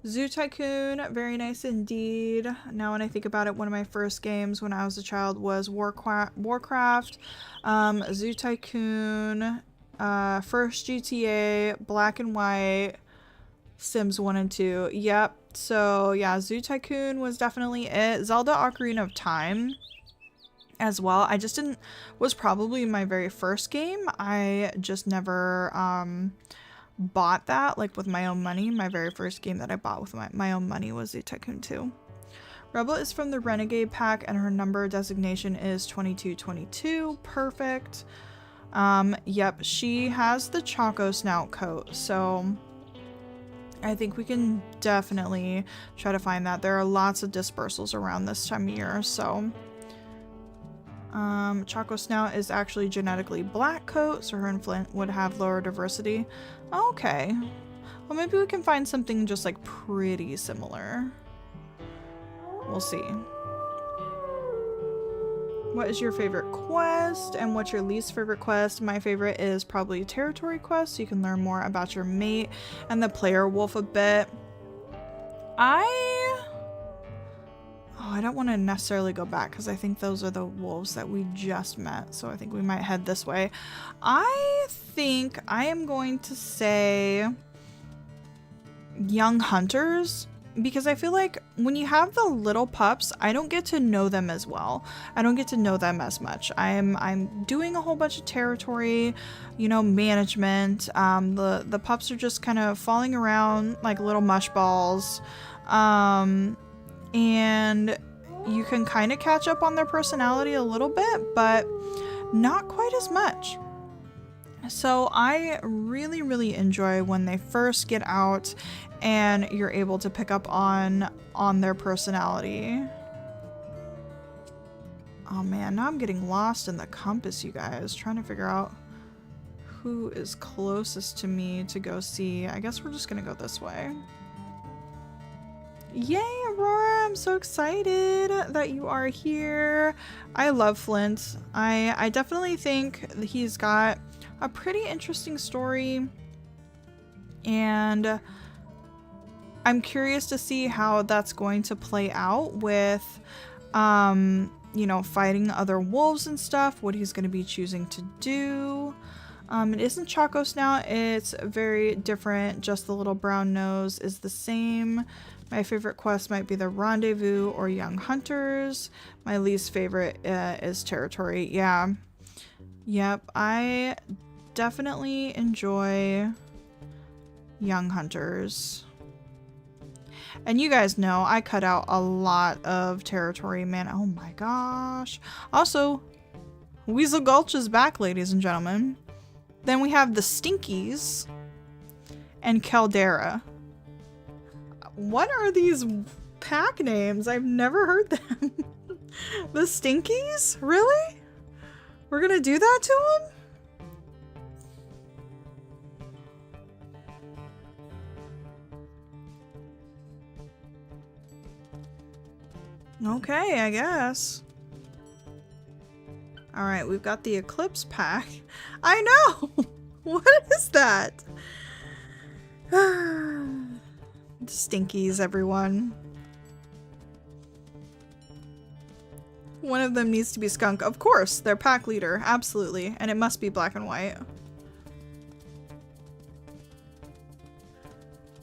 Zoo Tycoon, very nice indeed. Now when I think about it, one of my first games when I was a child was Warcraft, Zoo Tycoon, first GTA, Black and White, Sims 1 and 2. Yep, so yeah, Zoo Tycoon was definitely it. Zelda Ocarina of Time as well. I just didn't, was probably my very first game. I just never, bought that like with my own money. My very first game that I bought with my own money was Zoo Tycoon 2. Rebel is from the Renegade pack and her number designation is 2222. Perfect. Yep, she has the Choco Snout coat, so I think we can definitely try to find that. There are lots of dispersals around this time of year, so Choco Snout is actually genetically black coat, so her and Flint would have lower diversity. Okay. Well, maybe we can find something just like pretty similar. We'll see. What is your favorite quest and what's your least favorite quest? My favorite is probably Territory Quest, so you can learn more about your mate and the player wolf a bit. Oh, I don't want to necessarily go back because I think those are the wolves that we just met. So I think we might head this way. I think I am going to say young hunters, because I feel like when you have the little pups, I don't get to know them as well. I don't get to know them as much. I'm doing a whole bunch of territory, you know, management. The pups are just kind of falling around like little mush balls. And you can kind of catch up on their personality a little bit, but not quite as much. So I really, really enjoy when they first get out and you're able to pick up on their personality. Oh man, now I'm getting lost in the compass, you guys, trying to figure out who is closest to me to go see. I guess we're just gonna go this way. Yay, Aurora! I'm so excited that you are here. I love Flint. I definitely think that he's got a pretty interesting story, and I'm curious to see how that's going to play out with, you know, fighting other wolves and stuff, what he's going to be choosing to do. It isn't Chaco Snout, it's very different, just the little brown nose is the same. My favorite quest might be the Rendezvous or Young Hunters. My least favorite is Territory. Yeah. Yep, I definitely enjoy Young Hunters. And you guys know I cut out a lot of Territory, man. Oh my gosh. Also, Weasel Gulch is back, ladies and gentlemen. Then we have the Stinkies and Caldera. What are these pack names? I've never heard them. The Stinkies? Really? We're gonna do that to them? Okay, I guess. Alright, we've got the Eclipse pack. I know! What is that? Stinkies, everyone. One of them needs to be Skunk. Of course, they're pack leader. Absolutely. And it must be black and white.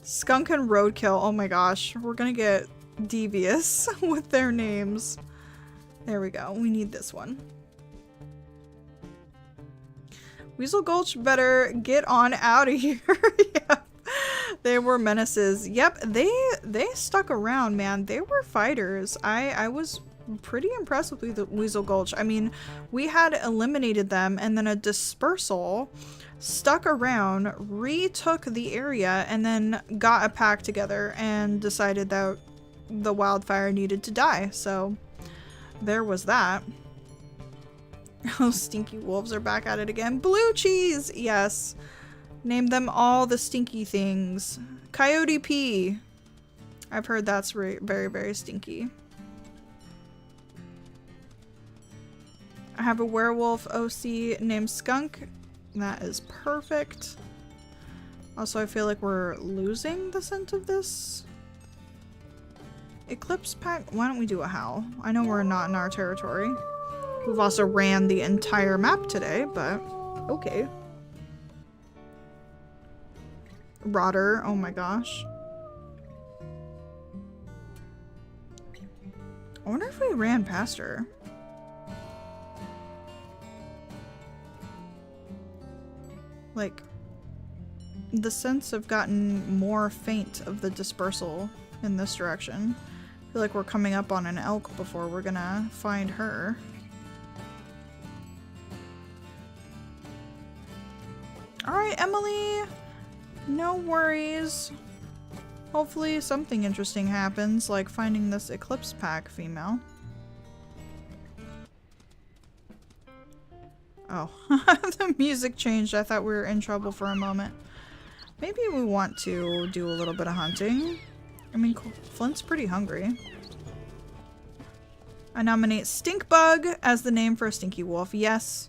Skunk and Roadkill. Oh my gosh. We're gonna get devious with their names. There we go. We need this one. Weasel Gulch better get on out of here. Yep. They were menaces. Yep, they stuck around, man. They were fighters. I was pretty impressed with the Weasel Gulch. I mean, we had eliminated them, and then a dispersal stuck around, retook the area, and then got a pack together and decided that the wildfire needed to die. So there was that. Oh, stinky wolves are back at it again. Blue cheese! Yes. Name them all the stinky things. Coyote P. I've heard that's very, very stinky. I have a werewolf OC named Skunk. That is perfect. Also, I feel like we're losing the scent of this Eclipse pack. Why don't we do a howl? I know we're not in our territory. We've also ran the entire map today, but okay. Rotter, oh my gosh. I wonder if we ran past her. Like, the scents have gotten more faint of the dispersal in this direction. I feel like we're coming up on an elk before we're gonna find her. Alright, Emily! No worries. Hopefully something interesting happens, like finding this Eclipse pack female. Oh, the music changed. I thought we were in trouble for a moment. Maybe we want to do a little bit of hunting. I mean, Flint's pretty hungry. I nominate Stinkbug as the name for a stinky wolf. Yes.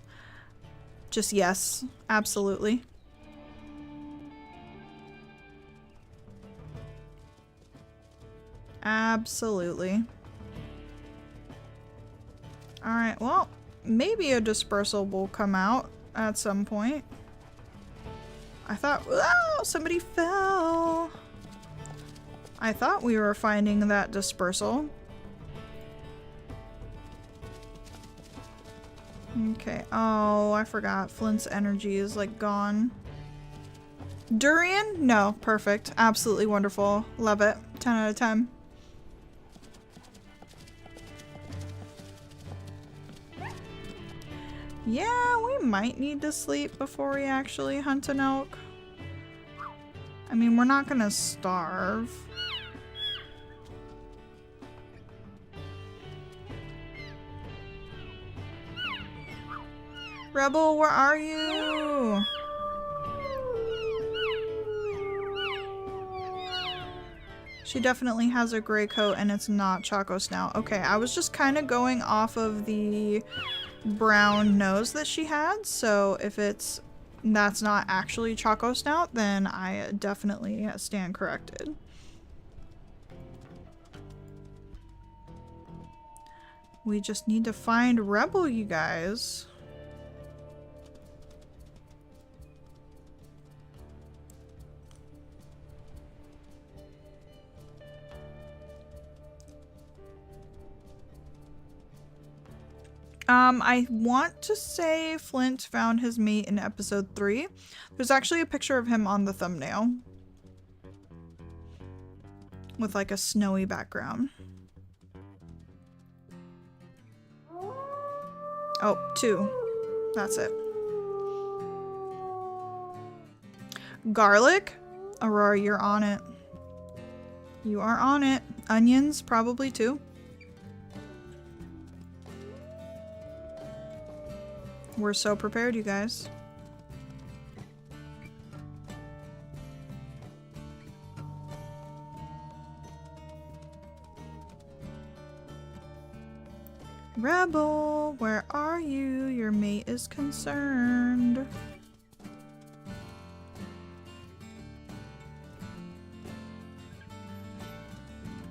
Just yes. Absolutely. Absolutely. Alright, well, maybe a dispersal will come out at some point. I thought, oh, somebody fell. I thought we were finding that dispersal. Okay, oh, I forgot. Flint's energy is like gone. Durian? No, perfect. Absolutely wonderful. Love it. 10 out of 10. Yeah, we might need to sleep before we actually hunt an elk. I mean, we're not gonna starve. Rebel, where are you? She definitely has a gray coat and it's not Choco Snout. Okay, I was just kind of going off of the brown nose that she had, so if that's not actually Choco Snout, then I definitely stand corrected. We just need to find Rebel, you guys. I want to say Flint found his mate in episode 3. There's actually a picture of him on the thumbnail. With like a snowy background. Oh, 2. That's it. Garlic? Aurora, you're on it. You are on it. Onions, probably too. We're so prepared, you guys. Rebel, where are you? Your mate is concerned.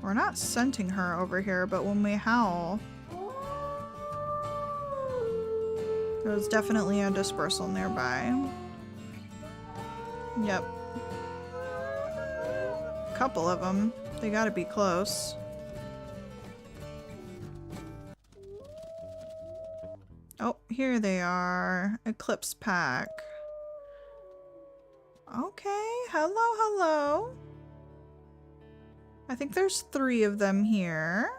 We're not scenting her over here, but when we howl... There's definitely a dispersal nearby. Yep. Couple of them. They gotta be close. Oh, here they are. Eclipse pack. Okay, hello, hello. I think there's 3 of them here.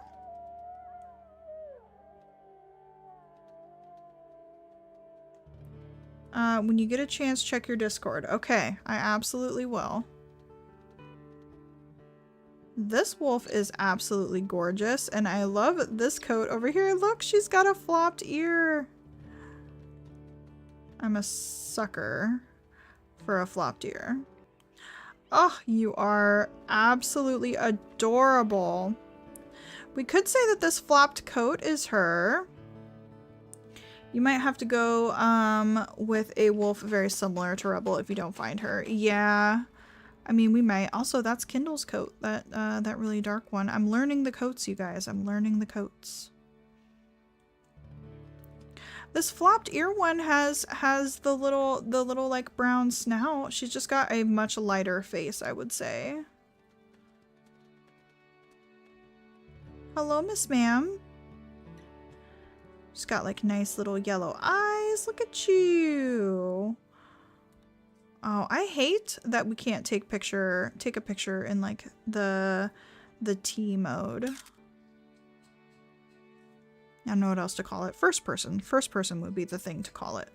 When you get a chance, check your Discord. Okay, I absolutely will. This wolf is absolutely gorgeous, and I love this coat over here. Look, she's got a flopped ear. I'm a sucker for a flopped ear. Oh, you are absolutely adorable. We could say that this flopped coat is her. You might have to go with a wolf very similar to Rebel if you don't find her. Yeah, I mean, we might. Also, that's Kindle's coat, that really dark one. I'm learning the coats, you guys. I'm learning the coats. This flopped ear one has the little like brown snout. She's just got a much lighter face, I would say. Hello, Miss Ma'am. She's got like nice little yellow eyes. Look at you. Oh, I hate that we can't take a picture in like the T mode. I don't know what else to call it. First person. First person would be the thing to call it.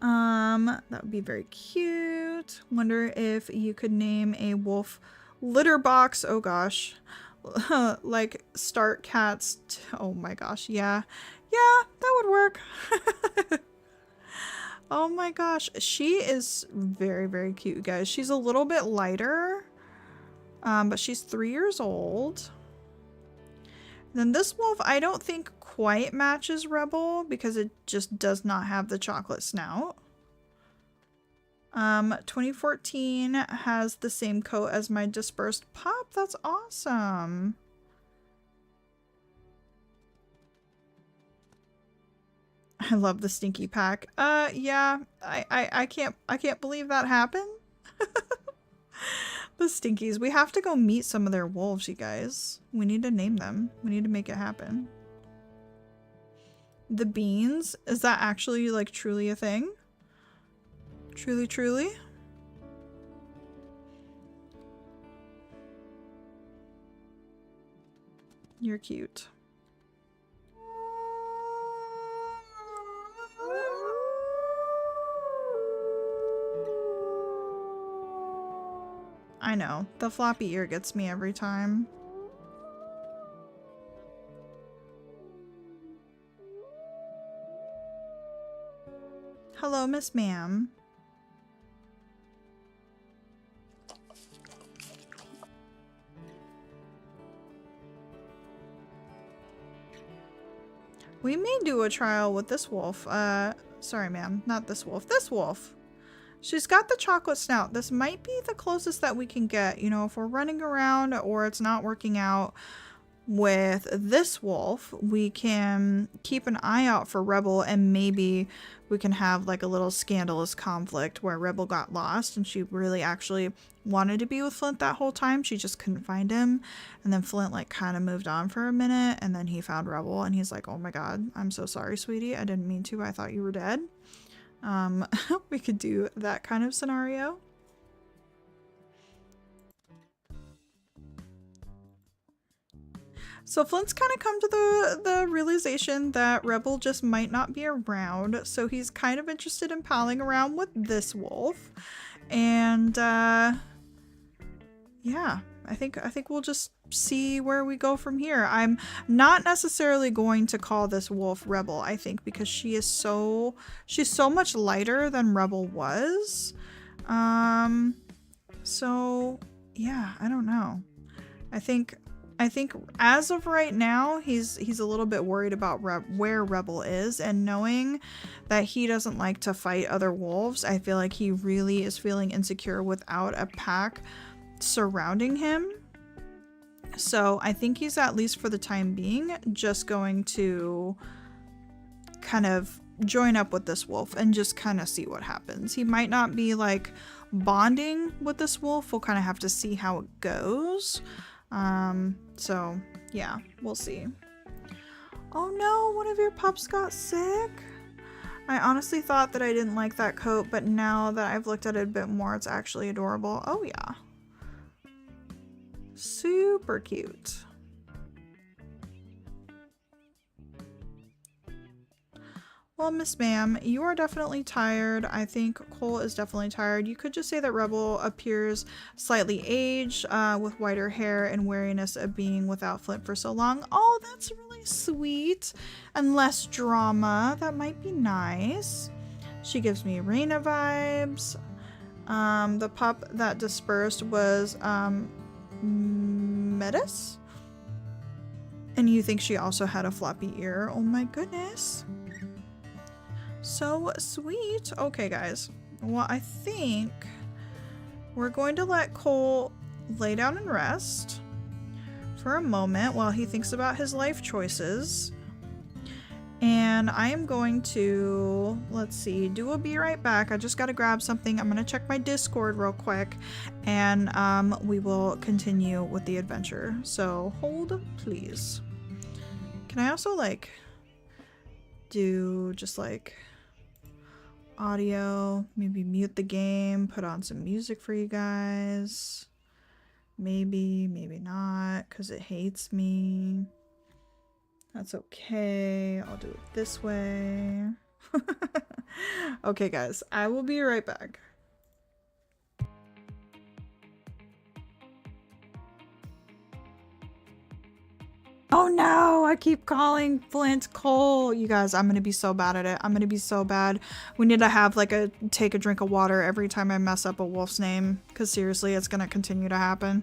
That would be very cute. Wonder if you could name a wolf litter box. Oh gosh. Like start cats. Oh my gosh. Yeah. Yeah, that would work. Oh my gosh. She is very, very cute, guys. She's a little bit lighter. But she's 3 years old. Then this wolf, I don't think quite matches Rebel because it just does not have the chocolate snout. 2014 has the same coat as my dispersed pup. That's awesome. I love the stinky pack. Yeah, I can't believe that happened. The stinkies. We have to go meet some of their wolves, you guys. We need to name them. We need to make it happen. The beans? Is that actually like truly a thing? Truly, truly? You're cute. I know. The floppy ear gets me every time. Hello, Miss Ma'am. We may do a trial with this wolf. Sorry, ma'am. Not this wolf. This wolf. She's got the chocolate snout. This might be the closest that we can get. You know, if we're running around or it's not working out with this wolf, we can keep an eye out for Rebel, and maybe we can have like a little scandalous conflict where Rebel got lost and she really actually wanted to be with Flint that whole time. She just couldn't find him. And then Flint like kind of moved on for a minute, and then he found Rebel and he's like, oh my god, I'm so sorry, sweetie. I didn't mean to. I thought you were dead. We could do that kind of scenario. So Flint's kind of come to the realization that Rebel just might not be around, so he's kind of interested in palling around with this wolf. And yeah, I think we'll just see where we go from here. I'm not necessarily going to call this wolf Rebel, I think, because she's so much lighter than Rebel was. So yeah, I don't know. I think as of right now, he's a little bit worried about where Rebel is, and knowing that he doesn't like to fight other wolves, I feel like he really is feeling insecure without a pack surrounding him. So I think he's, at least for the time being, just going to kind of join up with this wolf and just kind of see what happens. He might not be like bonding with this wolf. We'll kind of have to see how it goes. So yeah, we'll see. Oh no, one of your pups got sick. I honestly thought that I didn't like that coat, but now that I've looked at it a bit more, it's actually adorable. Oh yeah. Super cute. Well, Miss Ma'am, you are definitely tired. I think Cole is definitely tired. You could just say that Rebel appears slightly aged, with whiter hair and weariness of being without Flint for so long. Oh, that's really sweet. And less drama. That might be nice. She gives me Reina vibes. The pup that dispersed was, Metis? And you think she also had a floppy ear? Oh my goodness. So sweet. Okay, guys. Well, I think we're going to let Cole lay down and rest for a moment while he thinks about his life choices. And I am going to, let's see, do a be right back. I just got to grab something. I'm going to check my Discord real quick, and we will continue with the adventure. So hold, please. Can I also like do just like audio, maybe mute the game, put on some music for you guys? Maybe not, because it hates me. That's okay. I'll do it this way. Okay, guys, I will be right back. Oh no, I keep calling Flint Cole. You guys, I'm gonna be so bad at it. I'm gonna be so bad. We need to have like take a drink of water every time I mess up a wolf's name, because seriously, it's gonna continue to happen.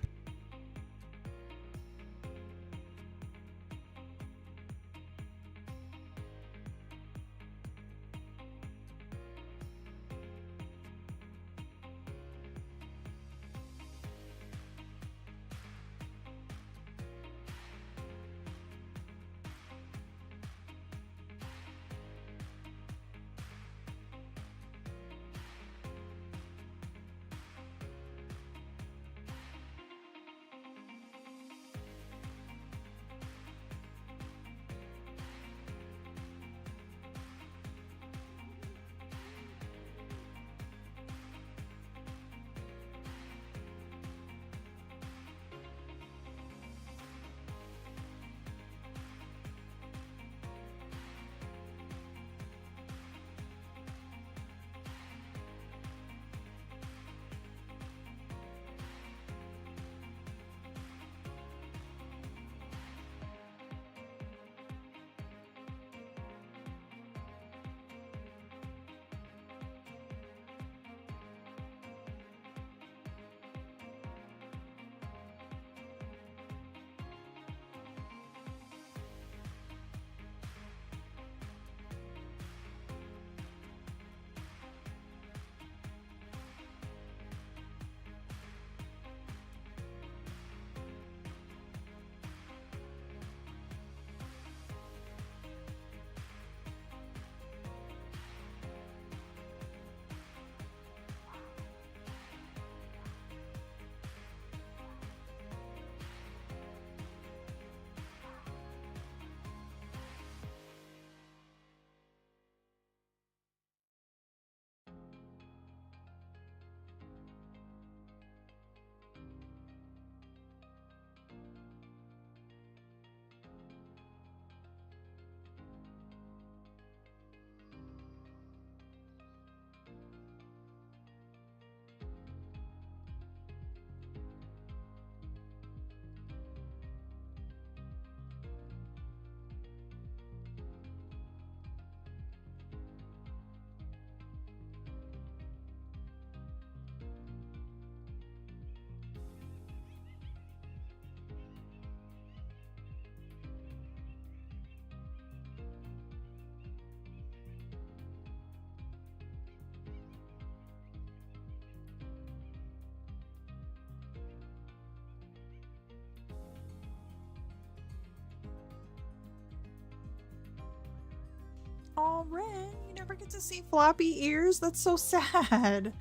Oh, Ren, you never get to see floppy ears? That's so sad.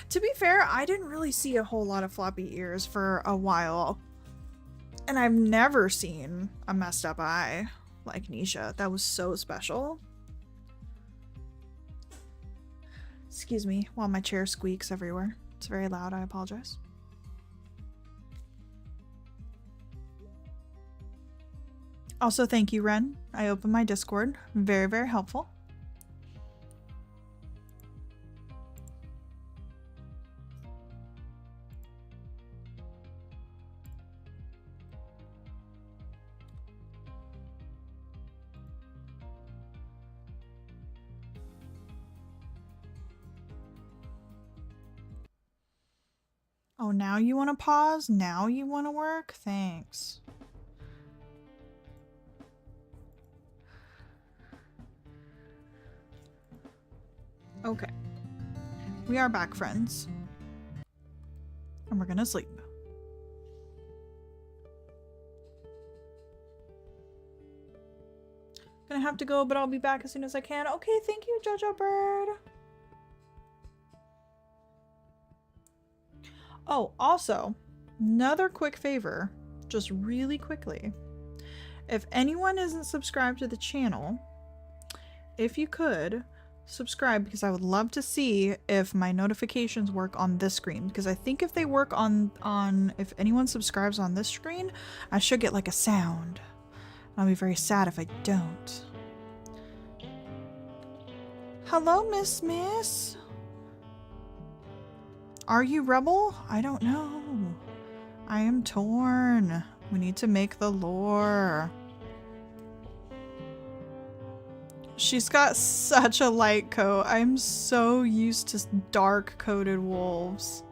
To be fair, I didn't really see a whole lot of floppy ears for a while. And I've never seen a messed up eye like Nisha. That was so special. Excuse me while my chair squeaks everywhere. It's very loud, I apologize. Also, thank you, Ren. I opened my Discord. Very, very helpful. Oh, now you want to pause? Now you want to work? Thanks. Okay. We are back, friends. And we're gonna sleep. Gonna have to go, but I'll be back as soon as I can. Okay, thank you, Jojo Bird. Oh, also, another quick favor, just really quickly. If anyone isn't subscribed to the channel, if you could, subscribe, because I would love to see if my notifications work on this screen, because I think if they work on if anyone subscribes on this screen, I should get like a sound. I'll be very sad if I don't. Hello, Miss. Are you rebel? I don't know. I am torn. We need to make the lore. She's got such a light coat. I'm so used to dark coated wolves.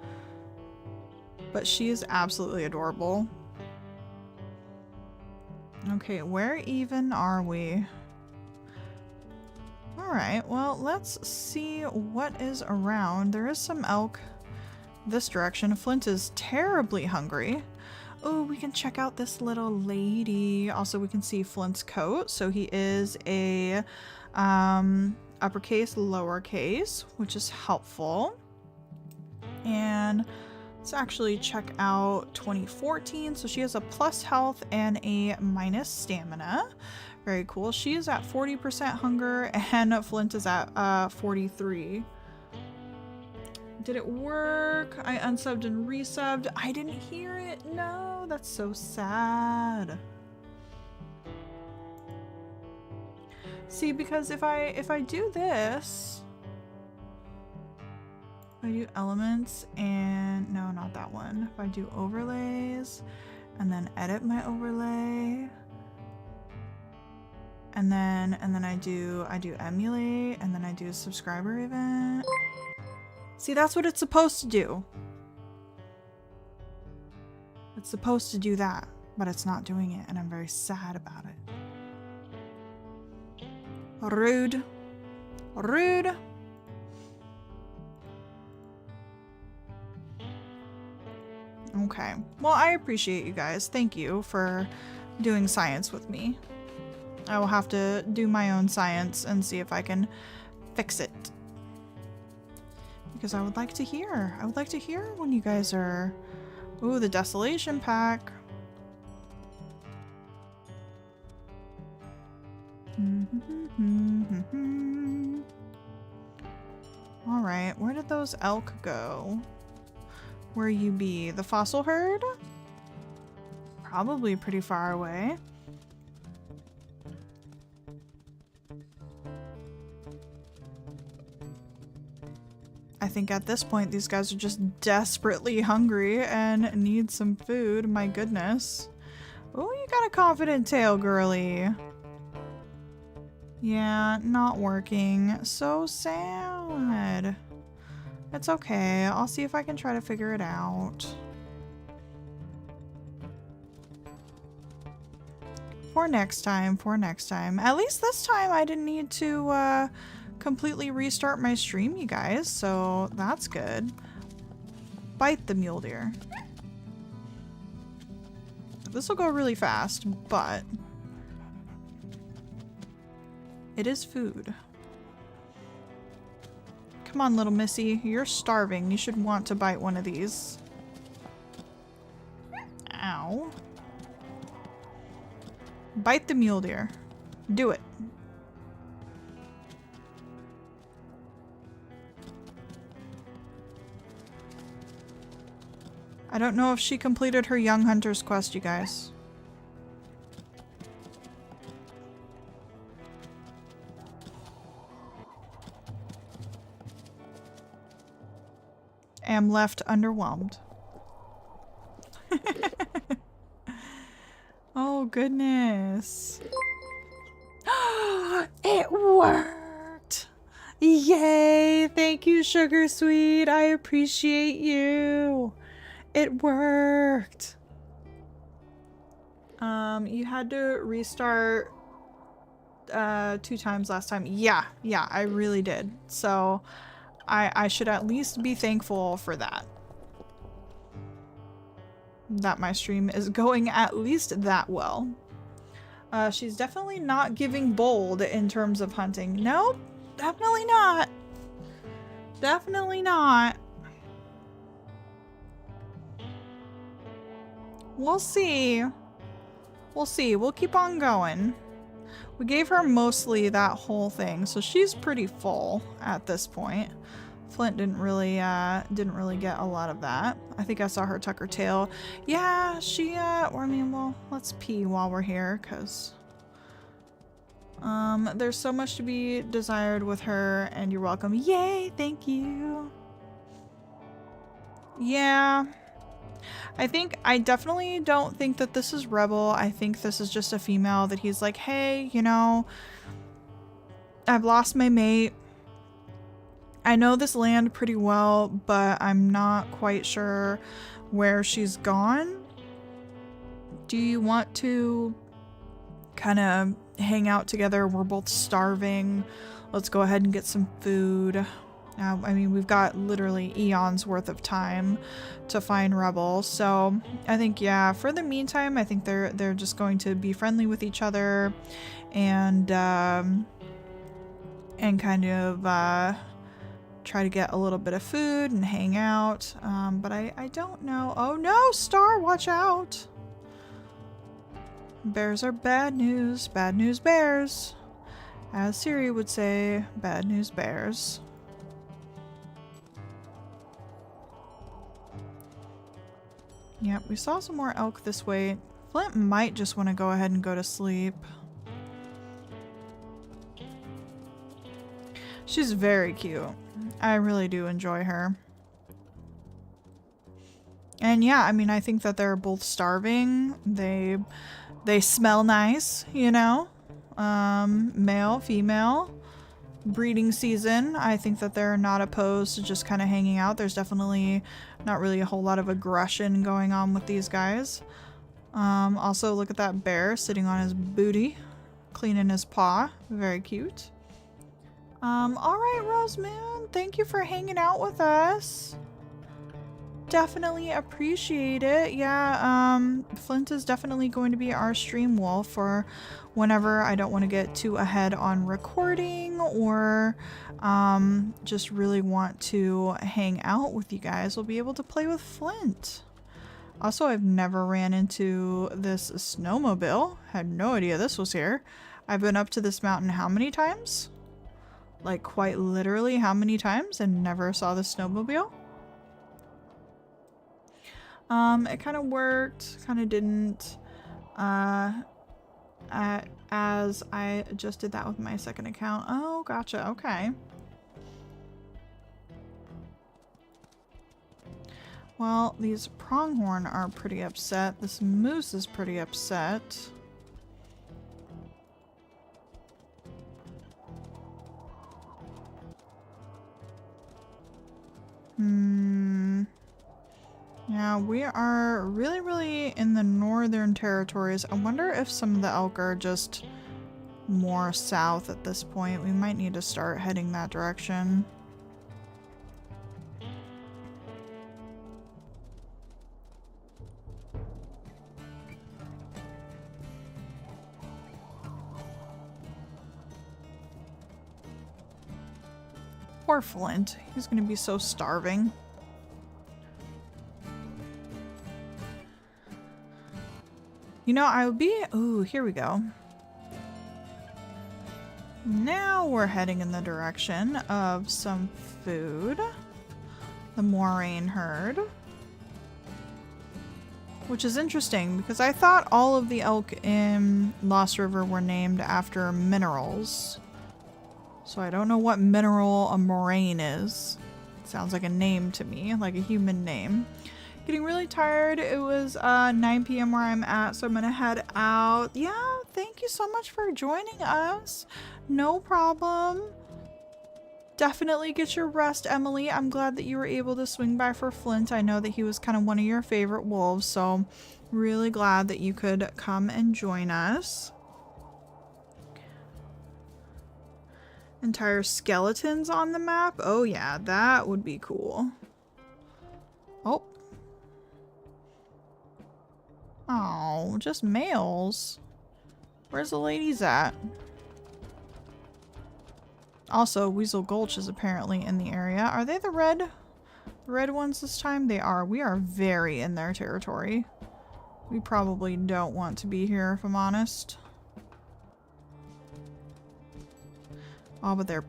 But she is absolutely adorable. Okay, where even are we? Alright, well, let's see what is around. There is some elk this direction. Flint is terribly hungry. Oh, we can check out this little lady. Also, we can see Flint's coat. So he is a uppercase, lowercase, which is helpful. And let's actually check out 2014. So she has a plus health and a minus stamina. Very cool. She is at 40% hunger and Flint is at 43. Did it work? I unsubbed and resubbed. I didn't hear it. No, that's so sad. See, because if I do this, if I do elements and no, not that one. If I do overlays and then edit my overlay and then I do emulate and then I do a subscriber event. See, that's what it's supposed to do. It's supposed to do that, but it's not doing it, and I'm very sad about it. Rude. Rude. Okay. Well, I appreciate you guys. Thank you for doing science with me. I will have to do my own science and see if I can fix it. Because I would like to hear. I would like to hear when you guys are... Ooh, the Desolation pack. Alright, where did those elk go? Where you be? The fossil herd? Probably pretty far away. I think at this point these guys are just desperately hungry and need some food. My goodness. Oh, you got a confident tail, girly. Yeah, not working. So sad. It's okay. I'll see if I can try to figure it out. For next time, for next time. At least this time I didn't need to, completely restart my stream, you guys, so that's good. Bite the mule deer. This will go really fast, but it is food. Come on, little missy. You're starving. You should want to bite one of these. Ow. Bite the mule deer. Do it. I don't know if she completed her young hunter's quest, you guys. Am left underwhelmed. Oh goodness. It worked! Yay! Thank you, Sugar Sweet. I appreciate you. It worked. You had to restart 2 times last time. Yeah, I really did. So I should at least be thankful for that. That my stream is going at least that well. She's definitely not giving bold in terms of hunting. Nope, definitely not. Definitely not. We'll see. We'll see. We'll keep on going. We gave her mostly that whole thing, so she's pretty full at this point. Flint didn't really get a lot of that. I think I saw her tuck her tail. Yeah, she I mean, well, let's pee while we're here, cause there's so much to be desired with her, and you're welcome. Yay, thank you. Yeah. I definitely don't think that this is Rebel. I think this is just a female that he's like, hey, you know, I've lost my mate. I know this land pretty well, but I'm not quite sure where she's gone. Do you want to kind of hang out together? We're both starving. Let's go ahead and get some food. I mean, we've got literally eons worth of time to find Rebel. So I think, yeah, for the meantime, I think they're just going to be friendly with each other and kind of try to get a little bit of food and hang out. But I don't know. Oh no, Star, watch out. Bears are bad news. Bad news bears. As Siri would say, bad news bears. Yep, we saw some more elk this way. Flint might just want to go ahead and go to sleep. She's very cute. I really do enjoy her. And yeah, I mean, I think that they're both starving. They smell nice, you know? Male, female. Breeding season. I think that they're not opposed to just kind of hanging out. There's definitely not really a whole lot of aggression going on with these guys. Also, look at that bear sitting on his booty, cleaning his paw. Very cute. Alright, Rosemoon, thank you for hanging out with us. Definitely appreciate it. Yeah, Flint is definitely going to be our stream wolf for whenever I don't want to get too ahead on recording or just really want to hang out with you guys. We'll be able to play with Flint. Also, I've never ran into this snowmobile. Had no idea this was here. I've been up to this mountain how many times? Like quite literally how many times and never saw the snowmobile? It kind of worked, kind of didn't, as I just did that with my second account. Oh, gotcha, okay. Well, these pronghorn are pretty upset. This moose is pretty upset. Yeah, we are really in the northern territories. I wonder if some of the elk are just more south at this point. We might need to start heading that direction. Poor Flint. He's gonna be so starving. You know, I would be... Ooh, here we go. Now we're heading in the direction of some food. The Moraine herd. Which is interesting because I thought all of the elk in Lost River were named after minerals. So I don't know what mineral a moraine is. Sounds like a name to me, like a human name. Getting really tired. It was 9 p.m. where I'm at, so I'm gonna head out. Yeah, thank you so much for joining us. No problem. Definitely get your rest, Emily. I'm glad that you were able to swing by for Flint. I know that he was kind of one of your favorite wolves, so really glad that you could come and join us. Entire skeletons on the map? Oh yeah, that would be cool. Oh. Oh, just males. Where's the ladies at? Also, Weasel Gulch is apparently in the area. Are they the red ones this time? They are. We are very in their territory. We probably don't want to be here, if I'm honest. Oh, but their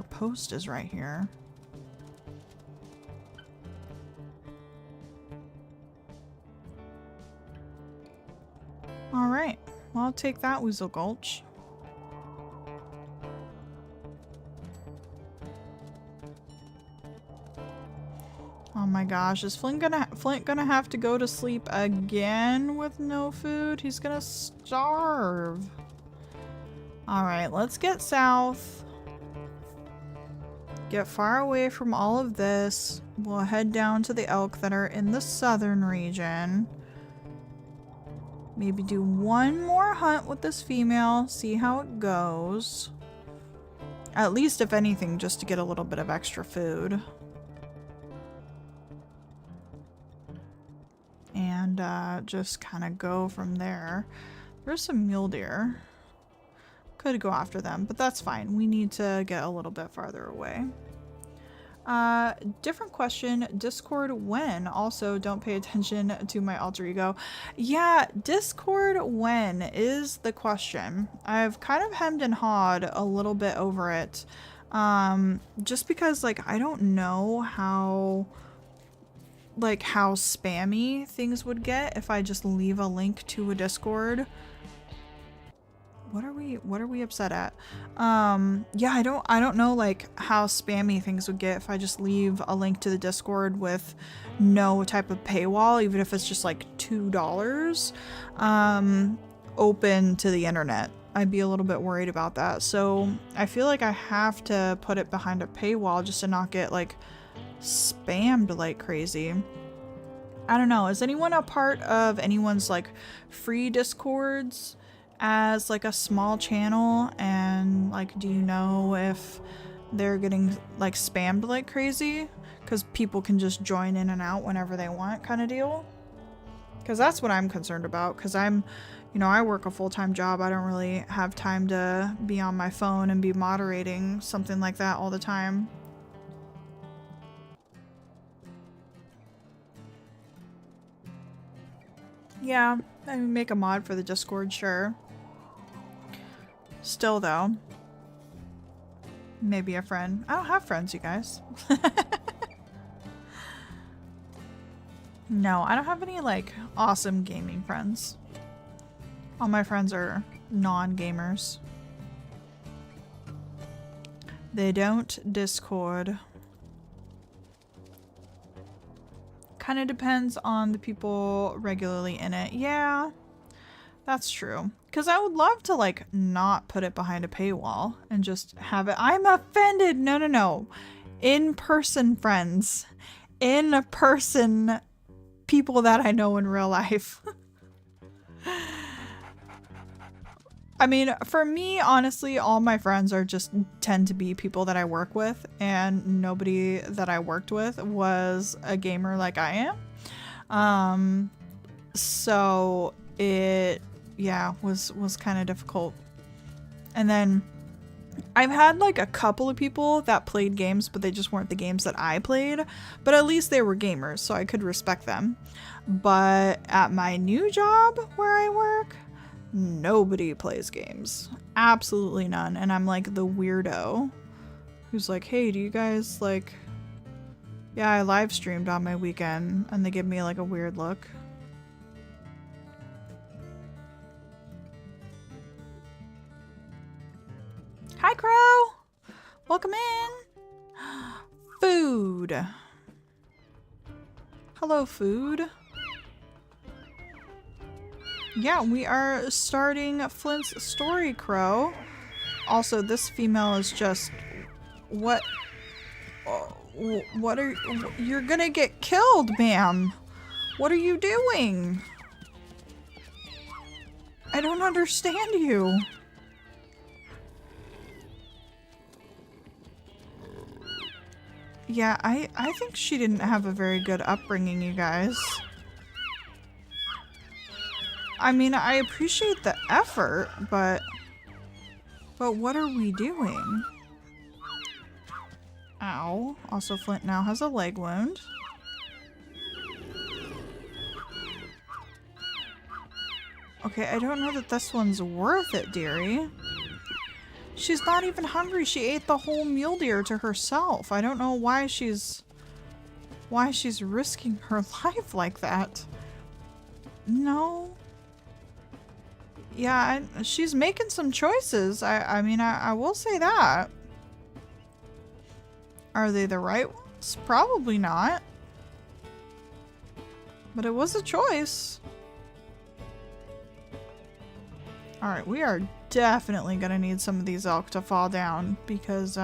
post is right here. Alright. Well, I'll take that, Weasel Gulch. Oh my gosh, is Flint gonna have to go to sleep again with no food? He's gonna starve. Alright, let's get south. Get far away from all of this. We'll head down to the elk that are in the southern region. Maybe do one more hunt with this female, see how it goes. At least, if anything, just to get a little bit of extra food. And just kind of go from there. There's some mule deer. Could go after them, but that's fine. We need to get a little bit farther away. Different question. Discord when? Also, don't pay attention to my alter ego. Yeah, Discord when is the question. I've kind of hemmed and hawed a little bit over it. Just because, like, I don't know how spammy things would get if I just leave a link to a Discord. What are we upset at? Yeah, I don't know like how spammy things would get if I just leave a link to the Discord with no type of paywall, even if it's just like $2 open to the internet. I'd be a little bit worried about that. So I feel like I have to put it behind a paywall just to not get like spammed like crazy. I don't know. Is anyone a part of anyone's like free Discords as like a small channel, and like do you know if they're getting like spammed like crazy because people can just join in and out whenever they want kind of deal? Because that's what I'm concerned about, because I'm, you know, I work a full-time job. I don't really have time to be on my phone and be moderating something like that all the time. Yeah, I mean, make a mod for the Discord, sure. Still, though. Maybe a friend. I don't have friends, you guys. No, I don't have any, like, awesome gaming friends. All my friends are non-gamers. They don't Discord. Kind of depends on the people regularly in it. Yeah, that's true. Because I would love to, like, not put it behind a paywall and just have it. I'm offended. No, no, no. In-person friends. In-person people that I know in real life. I mean, for me, honestly, all my friends are just tend to be people that I work with, and nobody that I worked with was a gamer like I am. So it, yeah, was kind of difficult. And then I've had like a couple of people that played games, but they just weren't the games that I played. But at least they were gamers, so I could respect them. But at my new job where I work, nobody plays games. Absolutely none. And I'm like the weirdo who's like, hey, do you guys like... Yeah, I live streamed on my weekend, and they give me like a weird look. Hi, Crow! Welcome in! Food. Hello, food. Yeah, we are starting Flint's story, Crow. Also, this female is just... What? What are... You're gonna get killed, ma'am! What are you doing? I don't understand you. Yeah, I think she didn't have a very good upbringing, you guys. I mean, I appreciate the effort, but what are we doing? Ow. Also, Flint now has a leg wound. Okay, I don't know that this one's worth it, dearie. She's not even hungry. She ate the whole mule deer to herself. I don't know why she's risking her life like that. No. Yeah, she's making some choices. I mean, I will say that. Are they the right ones? Probably not. But it was a choice. Alright, we are definitely gonna need some of these elk to fall down because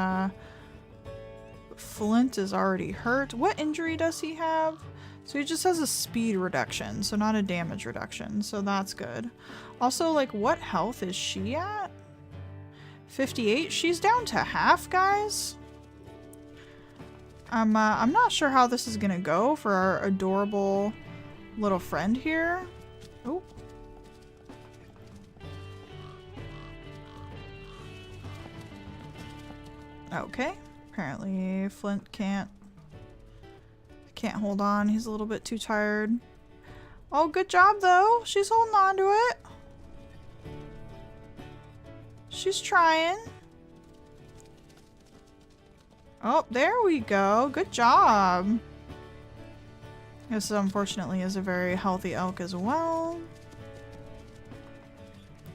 Flint is already hurt. What injury does he have? So he just has a speed reduction, so not a damage reduction, so that's good. Also, like, what health is she at? 58? She's down to half, guys. I'm not sure how this is gonna go for our adorable little friend here. Oh. Okay. Apparently Flint can't hold on. He's a little bit too tired. Oh, good job though. She's holding on to it. She's trying. Oh, there we go. Good job. This unfortunately is a very healthy elk as well.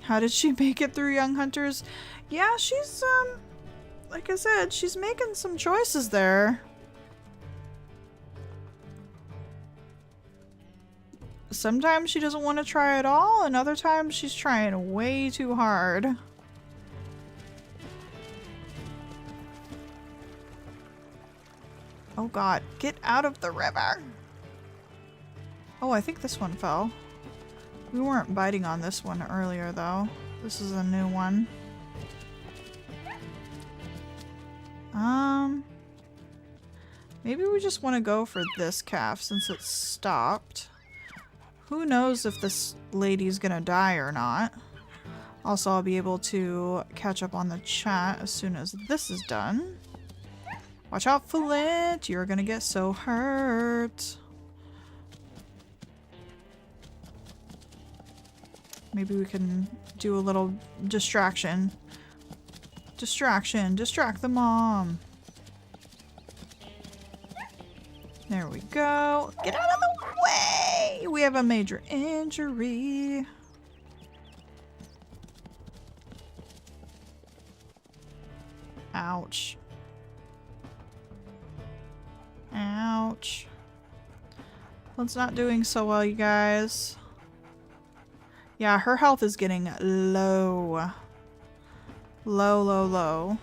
How did she make it through Young Hunters? Yeah, she's like I said, she's making some choices there. Sometimes she doesn't want to try at all, and other times she's trying way too hard. Oh god, get out of the river! Oh, I think this one fell. We weren't biting on this one earlier though. This is a new one. Maybe we just want to go for this calf since it stopped. Who knows if this lady's gonna die or not. Also, I'll be able to catch up on the chat as soon as this is done. Watch out, Flint! You're gonna get so hurt. Maybe we can do a little distraction. Distract the mom. There we go. Get out of the way! We have a major injury. Ouch. Ouch. Flint's not doing so well, you guys. Yeah, her health is getting low. Low.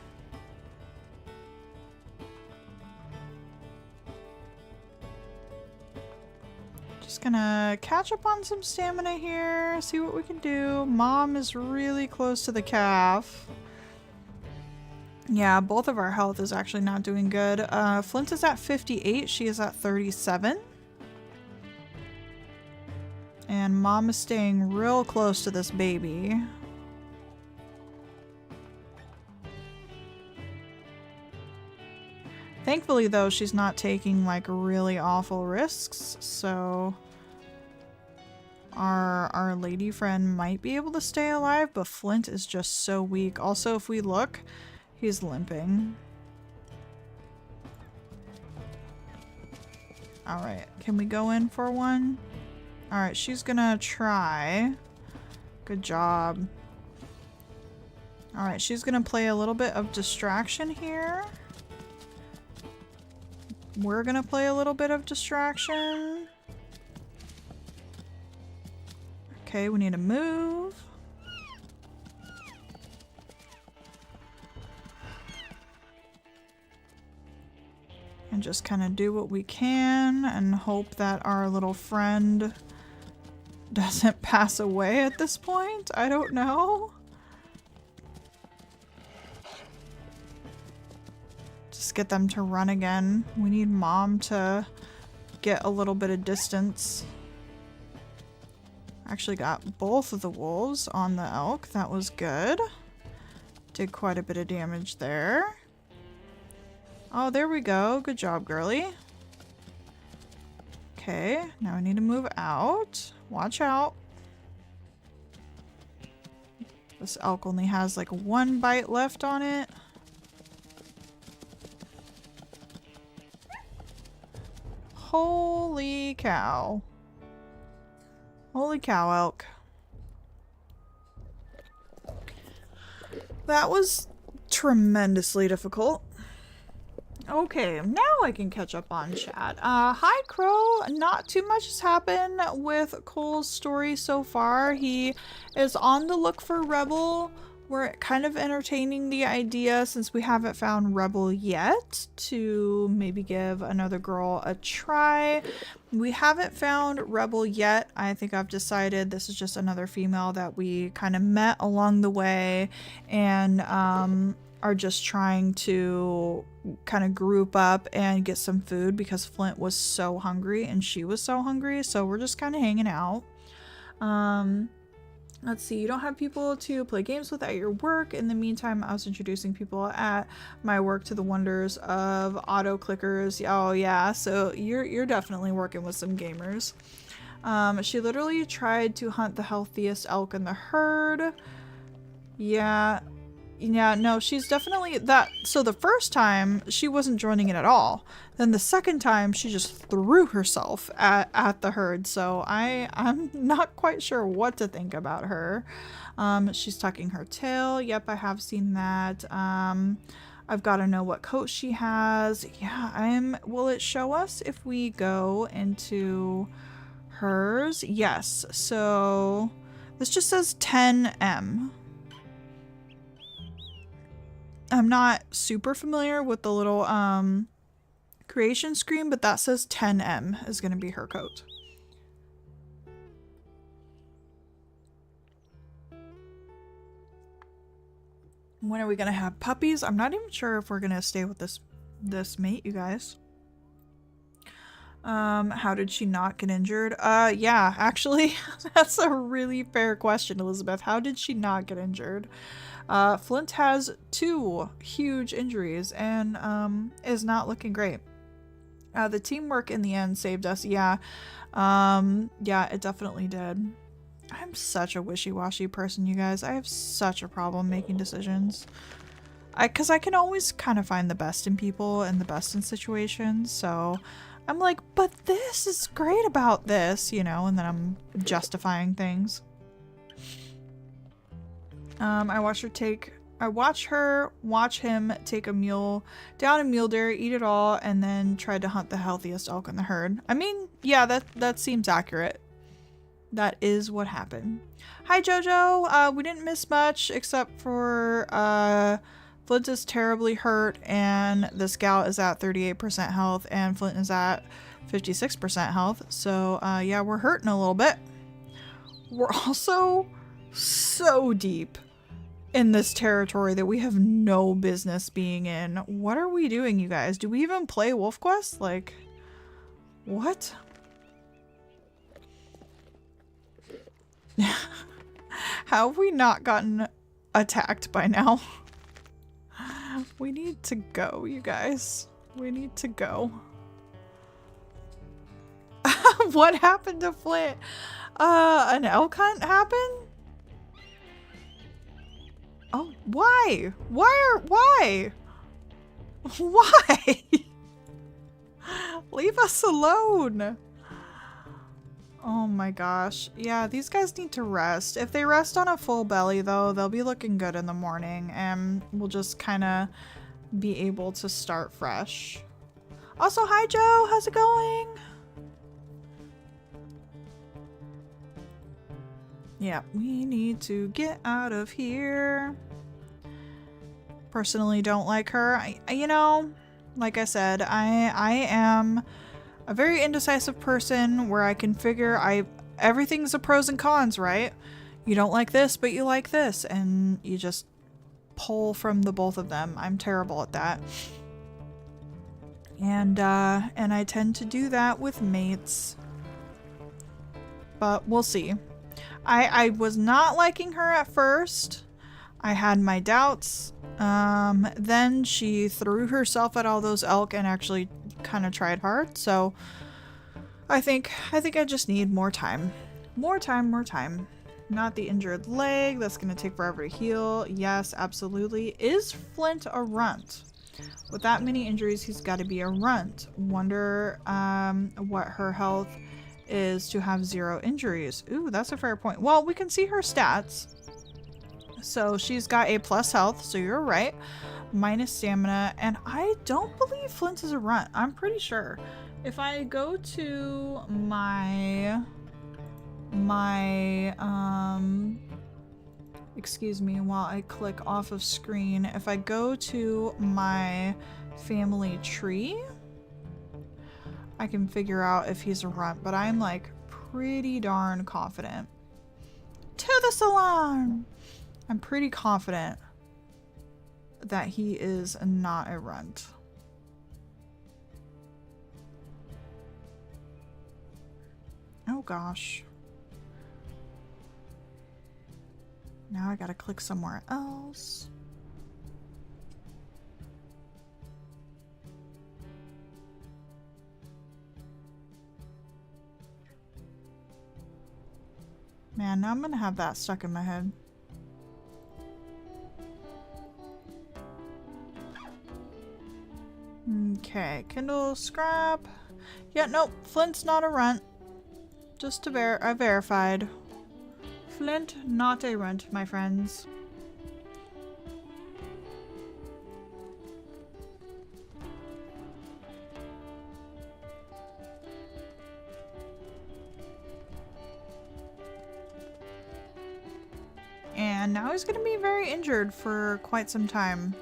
Just gonna catch up on some stamina here, see what we can do. Mom is really close to the calf. Yeah, both of our health is actually not doing good. Flint is at 58, she is at 37. And Mom is staying real close to this baby. Thankfully, though, she's not taking like really awful risks, so our lady friend might be able to stay alive, but Flint is just so weak. Also, if we look, he's limping. Alright, can we go in for one? Alright, she's gonna try. Good job. Alright, she's gonna play a little bit of distraction here. We're gonna play a little bit of distraction. Okay, we need to move. And just kind of do what we can and hope that our little friend doesn't pass away at this point. I don't know. Just get them to run again. We need Mom to get a little bit of distance. Actually got both of the wolves on the elk. That was good. Did quite a bit of damage there. Oh, there we go. Good job, girly. Okay, now I need to move out. Watch out. This elk only has like one bite left on it. Holy cow. Holy cow, elk. That was tremendously difficult. Okay, now I can catch up on chat. Hi, Crow. Not too much has happened with Cole's story so far. He is on the look for Rebel. We're kind of entertaining the idea, since we haven't found Rebel yet, to maybe give another girl a try. We haven't found Rebel yet. I think I've decided this is just another female that we kind of met along the way and are just trying to kind of group up and get some food, because Flint was so hungry and she was so hungry, so we're just kind of hanging out. Let's see, you don't have people to play games with at your work. In the meantime, I was introducing people at my work to the wonders of auto clickers. Oh yeah, so you're definitely working with some gamers. She literally tried to hunt the healthiest elk in the herd. Yeah, no, she's definitely that. So the first time she wasn't joining it at all. Then the second time she just threw herself at the herd. So I'm not quite sure what to think about her. She's tucking her tail. Yep, I have seen that. I've got to know what coat she has. Yeah, will it show us if we go into hers? Yes. So this just says 10M. I'm not super familiar with the little creation screen, but that says 10M is going to be her coat. When are we going to have puppies? I'm not even sure if we're going to stay with this mate, you guys. How did she not get injured? Yeah, actually, that's a really fair question, Elizabeth. How did she not get injured? Flint has 2 huge injuries and is not looking great. The teamwork in the end saved us. Yeah, it definitely did. I'm such a wishy-washy person, you guys. I have such a problem making decisions. Because I can always kind of find the best in people and the best in situations, so I'm like, but this is great about this, you know, and then I'm justifying things. I watch him take a mule down a mule deer, eat it all, and then try to hunt the healthiest elk in the herd. I mean, yeah, that seems accurate. That is what happened. Hi, Jojo. We didn't miss much except for Flint is terribly hurt, and the scout is at 38% health, and Flint is at 56% health. So yeah, we're hurting a little bit. We're also so deep in this territory that we have no business being in. What are we doing, you guys? Do we even play Wolf Quest? Like, what? How have we not gotten attacked by now? We need to go, you guys. We need to go. What happened to Flint? An elk hunt happened? Oh, why? Why? Why? Leave us alone. Oh my gosh. Yeah, these guys need to rest. If they rest on a full belly though, they'll be looking good in the morning and we'll just kind of be able to start fresh. Also, hi Joe, how's it going? Yeah, we need to get out of here. Personally don't like her. You know, like I said, I am a very indecisive person where I can figure everything's a pros and cons, right? You don't like this, but you like this, and you just pull from the both of them. I'm terrible at that. And I tend to do that with mates. But we'll see. I was not liking her at first. I had my doubts. Then she threw herself at all those elk and actually kind of tried hard. So I think I just need more time. More time. Not the injured leg. That's going to take forever to heal. Yes, absolutely. Is Flint a runt? With that many injuries, he's got to be a runt. Wonder what her health is to have 0 injuries. Ooh, that's a fair point. Well, we can see her stats. So she's got a plus health, so you're right. Minus stamina, and I don't believe Flint is a runt. I'm pretty sure. If I go to my excuse me while I click off of screen. If I go to my family tree, I can figure out if he's a runt, but I'm like pretty darn confident. To the salon! I'm pretty confident that he is not a runt. Oh gosh. Now I gotta click somewhere else. Man, now I'm gonna have that stuck in my head. Okay, Kindle scrap. Yeah, nope, Flint's not a runt. Just to I verified. Flint, not a runt, my friends. And now he's going to be very injured for quite some time.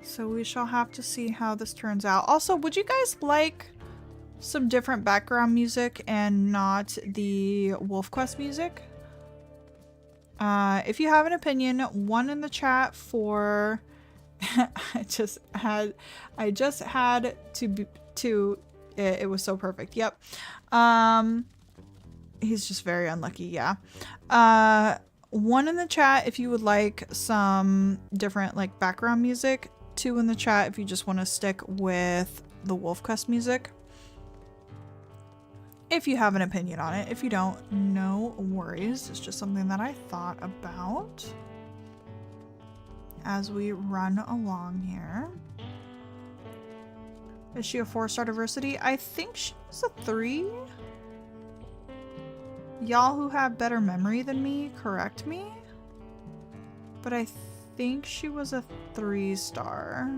So we shall have to see how this turns out. Also, would you guys like some different background music and not the WolfQuest music? If you have an opinion, one in the chat for I just had to it was so perfect. Yep. He's just very unlucky, yeah. One in the chat if you would like some different like background music. 2 in the chat if you just want to stick with the WolfQuest music. If you have an opinion on it. If you don't, no worries. It's just something that I thought about as we run along here. Is she a 4-star diversity? I think she was a 3. Y'all who have better memory than me, correct me. But I think she was a 3-star.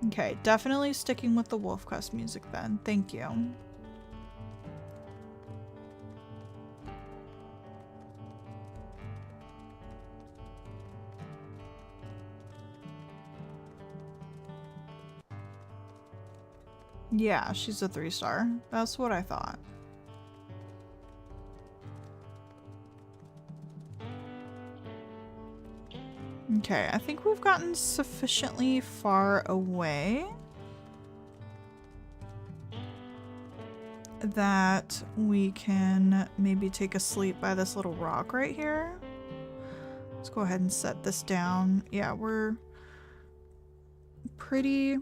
Okay, definitely sticking with the WolfQuest music then. Thank you. Yeah, she's a 3-star. That's what I thought. Okay, I think we've gotten sufficiently far away that we can maybe take a sleep by this little rock right here. Let's go ahead and set this down. Yeah, we're pretty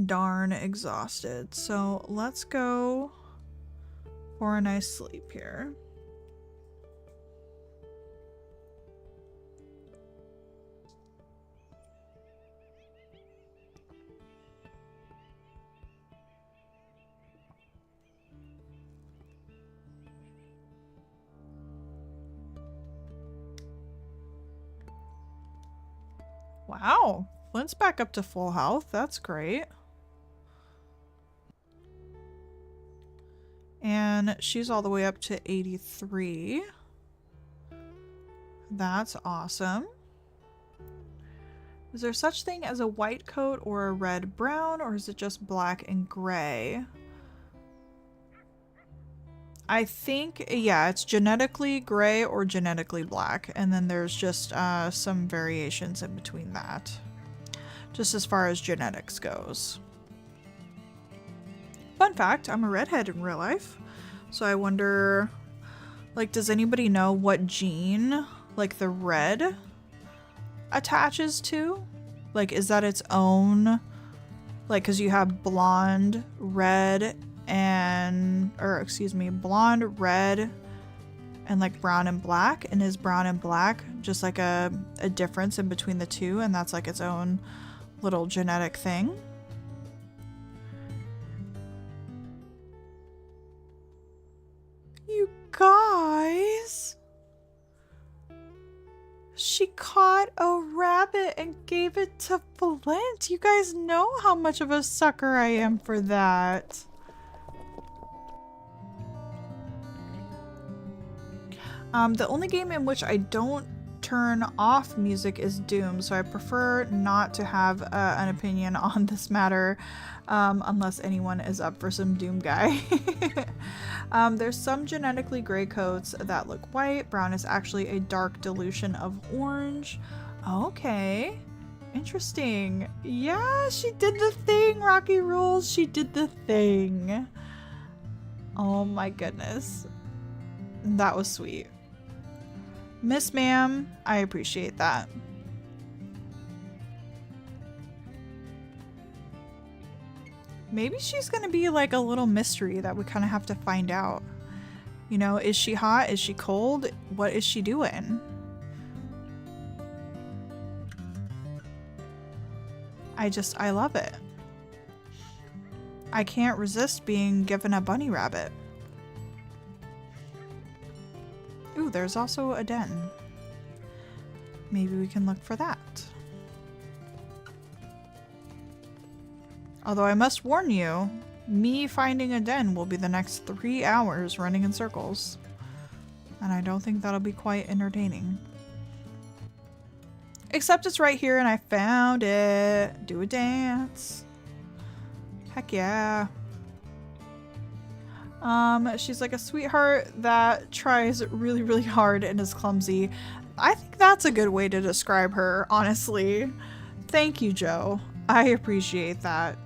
darn exhausted. So let's go for a nice sleep here. Wow, Flint's back up to full health. That's great. And she's all the way up to 83. That's awesome. Is there such thing as a white coat or a red brown, or is it just black and gray? I think, yeah, it's genetically gray or genetically black, and then there's just some variations in between that, just as far as genetics goes. Fun fact, I'm a redhead in real life, so I wonder, like, does anybody know what gene, like, the red attaches to? Like, is that its own, like, because you have blonde, red, and, or excuse me, blonde, red, and like brown and black, and is brown and black just like a difference in between the two, and that's like its own little genetic thing? You guys, she caught a rabbit and gave it to Flint. You guys know how much of a sucker I am for that. The only game in which I don't turn off music is Doom, so I prefer not to have an opinion on this matter unless anyone is up for some Doom guy. There's some genetically gray coats that look white. Brown is actually a dark dilution of orange. Okay, interesting. Yeah, she did the thing, Rocky Rules. She did the thing. Oh my goodness. That was sweet. Miss Ma'am, I appreciate that. Maybe she's gonna be like a little mystery that we kind of have to find out. You know, is she hot? Is she cold? What is she doing? I love it. I can't resist being given a bunny rabbit. Ooh, there's also a den. Maybe we can look for that. Although I must warn you, me finding a den will be the next 3 hours running in circles. And I don't think that'll be quite entertaining. Except it's right here and I found it. Do a dance. Heck yeah. She's like a sweetheart that tries really, really hard and is clumsy. I think that's a good way to describe her, honestly. Thank you, Joe. I appreciate that.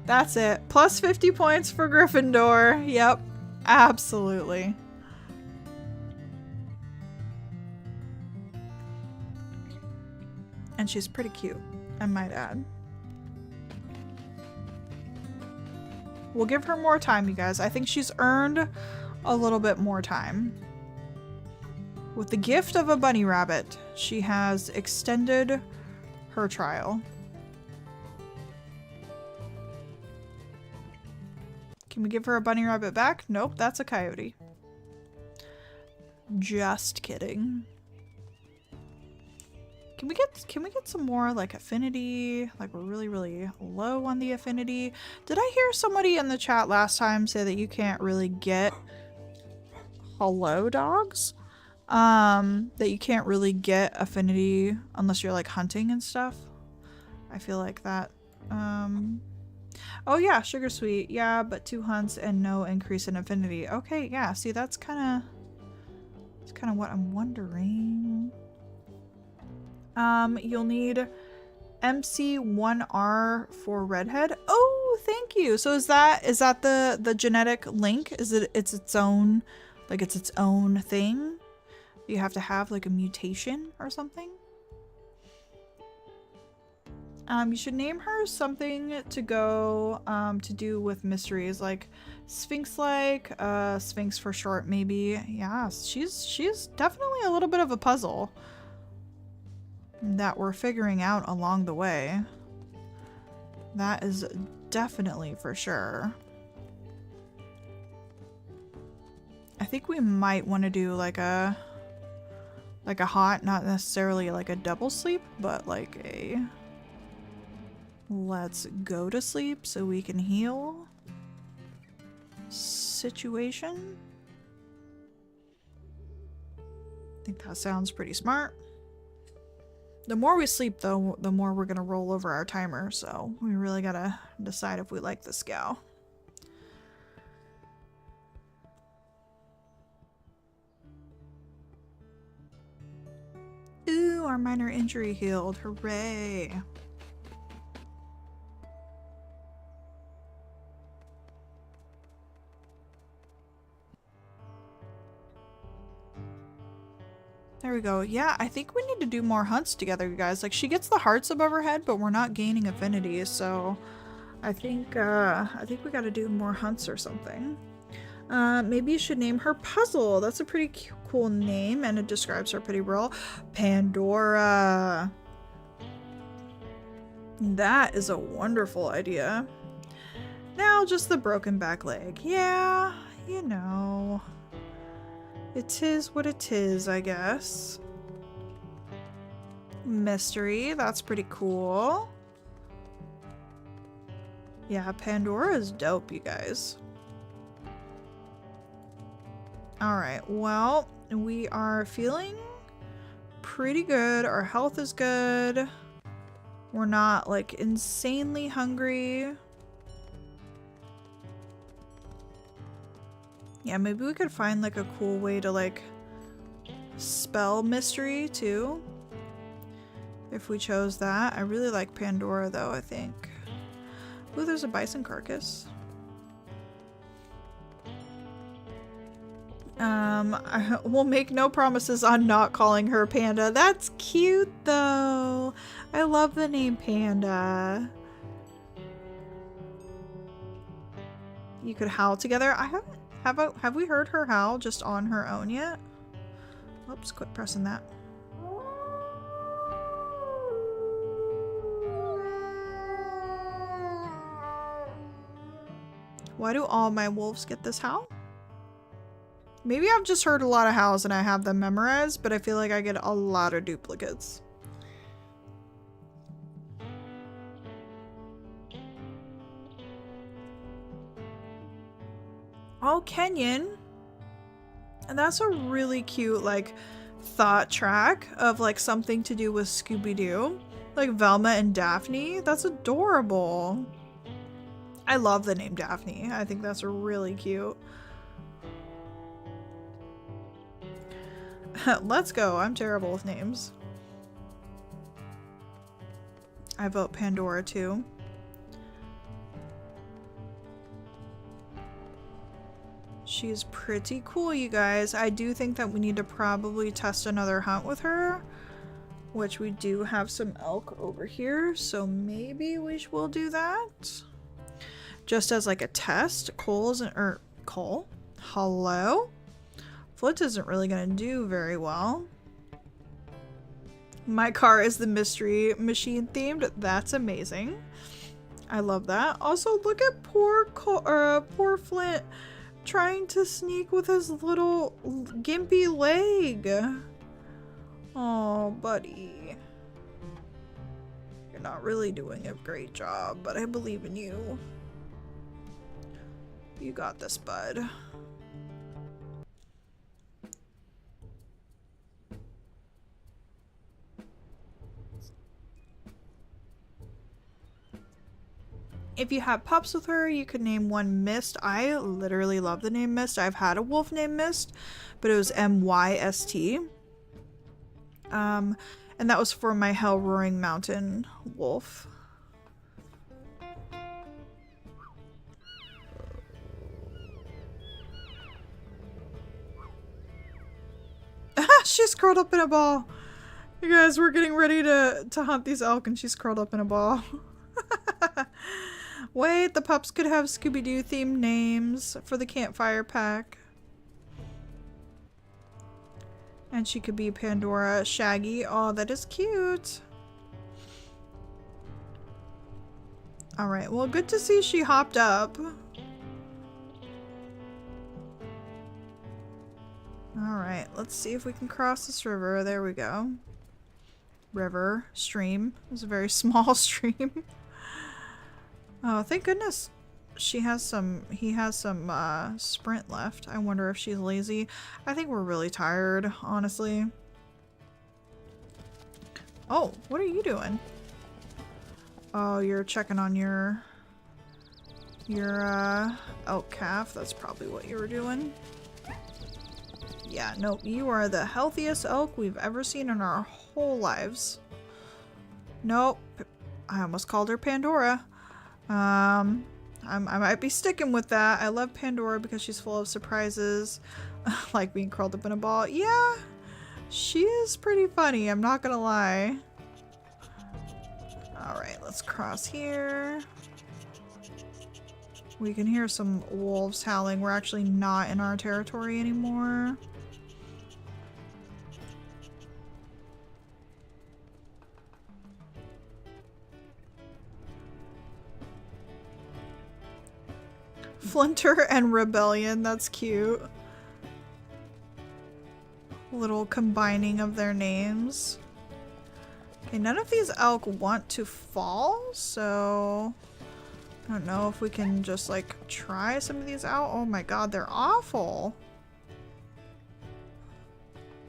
That's it. Plus 50 points for Gryffindor. Yep, absolutely. And she's pretty cute, I might add. We'll give her more time, you guys. I think she's earned a little bit more time. With the gift of a bunny rabbit, she has extended her trial. Can we give her a bunny rabbit back? Nope, that's a coyote. Just kidding. Can we get some more like affinity? Like we're really, really low on the affinity. Did I hear somebody in the chat last time say that you can't really get hello dogs? That you can't really get affinity unless you're like hunting and stuff. I feel like that. Oh yeah, sugar sweet. Yeah, but 2 hunts and no increase in affinity. Okay, yeah. See, that's kind of what I'm wondering. You'll need MC1R for redhead. Oh, Oh, thank you. So is that the genetic link? Is it's its own, like it's its own thing? You have to have like a mutation or something? You should name her something to go to do with mysteries, like Sphinx-like, Sphinx for short maybe. Yeah, she's definitely a little bit of a puzzle that we're figuring out along the way. That is definitely for sure. I think we might want to do like a hot, not necessarily like a double sleep, but like a let's go to sleep so we can heal situation. I think that sounds pretty smart. The more we sleep though, the more we're gonna roll over our timer, so we really gotta decide if we like this gal. Ooh, our minor injury healed. Hooray. There we go. Yeah, I think we need to do more hunts together, you guys. Like, she gets the hearts above her head, but we're not gaining affinity, so I think we gotta do more hunts or something. Maybe you should name her Puzzle. That's a pretty cool name, and it describes her pretty well. Pandora. That is a wonderful idea. Now, just the broken back leg. Yeah, you know. It is what it is, I guess. Mystery, that's pretty cool. Yeah, Pandora is dope, you guys. Alright, well, we are feeling pretty good. Our health is good. We're not, like, insanely hungry. Yeah, maybe we could find like a cool way to like spell mystery too. If we chose that. I really like Pandora though, I think. Ooh, there's a bison carcass. We'll make no promises on not calling her Panda. That's cute though. I love the name Panda. You could howl together. I haven't. Have we heard her howl just on her own yet? Oops, quit pressing that. Why do all my wolves get this howl? Maybe I've just heard a lot of howls and I have them memorized, but I feel like I get a lot of duplicates. Oh, Kenyon. And that's a really cute, like, thought track of, like, something to do with Scooby-Doo. Like, Velma and Daphne. That's adorable. I love the name Daphne. I think that's really cute. Let's go. I'm terrible with names. I vote Pandora, too. She's pretty cool, you guys. I do think that we need to probably test another hunt with her, which we do have some elk over here, so maybe we will do that. Just as like a test. Cole isn't, or Cole? Hello? Flit isn't really gonna do very well. My car is the mystery machine themed. That's amazing. I love that. Also, look at poor Flint trying to sneak with his little gimpy leg. Oh, buddy. You're not really doing a great job, but I believe in you. You got this, bud. If you have pups with her, you could name one Mist. I literally love the name Mist. I've had a wolf named Mist, but it was M-Y-S-T. And that was for my Hell Roaring Mountain wolf. She's curled up in a ball. You guys, we're getting ready to hunt these elk and she's curled up in a ball. Wait, the pups could have Scooby-Doo themed names for the campfire pack. And she could be Pandora, Shaggy. Oh, that is cute. Alright, well, good to see she hopped up. Alright, let's see if we can cross this river. There we go. River. Stream. It was a very small stream. Oh, thank goodness. He has some sprint left. I wonder if she's lazy. I think we're really tired, honestly. Oh, what are you doing? Oh, you're checking on your elk calf. That's probably what you were doing. Yeah, nope. You are the healthiest elk we've ever seen in our whole lives. Nope. I almost called her Pandora. I might be sticking with that. I love Pandora because she's full of surprises. Like being curled up in a ball. Yeah, she is pretty funny. I'm not gonna lie. Alright, let's cross here. We can hear some wolves howling. We're actually not in our territory anymore. Flinter and Rebellion, that's cute. Little combining of their names. Okay, none of these elk want to fall, so I don't know if we can just like try some of these out. Oh my god, they're awful.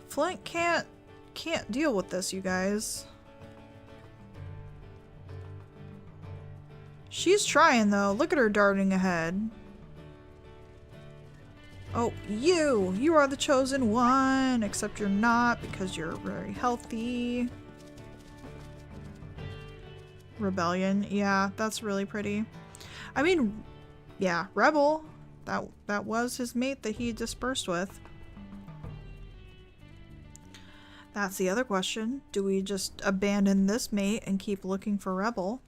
Flint can't deal with this, you guys. She's trying though. Look at her darting ahead. Oh, you are the chosen one, except you're not because you're very healthy. Rebellion, yeah, that's really pretty. I mean, yeah, Rebel, that was his mate that he dispersed with. That's the other question. Do we just abandon this mate and keep looking for Rebel?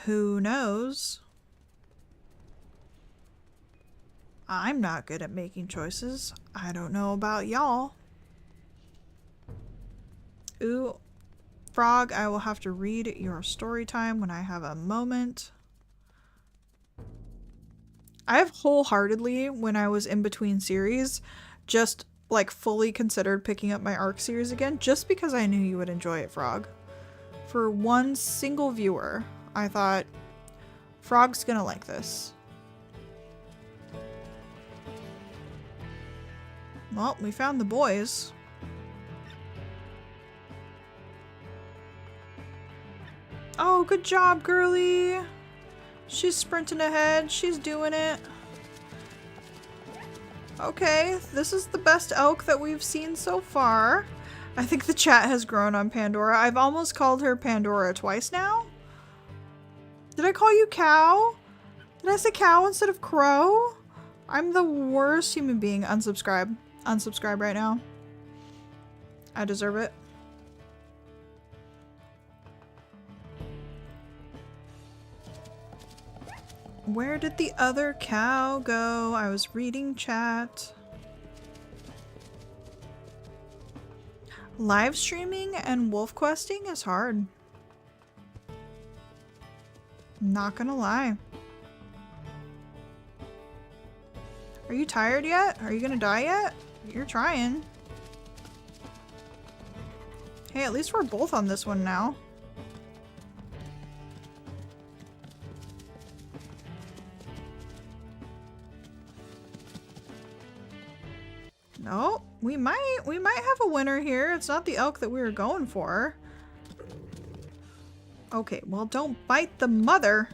Who knows? I'm not good at making choices. I don't know about y'all. Ooh, Frog, I will have to read your story time when I have a moment. I have wholeheartedly, when I was in between series, just like fully considered picking up my ARC series again just because I knew you would enjoy it, Frog. For one single viewer, I thought, Frog's gonna like this. Well, we found the boys. Oh, good job, girly. She's sprinting ahead. She's doing it. Okay, this is the best elk that we've seen so far. I think the chat has grown on Pandora. I've almost called her Pandora twice now. Did I call you cow? Did I say cow instead of crow? I'm the worst human being. Unsubscribe. Unsubscribe right now. I deserve it. Where did the other cow go? I was reading chat. Live streaming and wolf questing is hard. Not gonna lie. Are you tired yet? Are you gonna die yet? You're trying. Hey, at least we're both on this one now. No, we might have a winner here. It's not the elk that we were going for. Okay, well, don't bite the mother.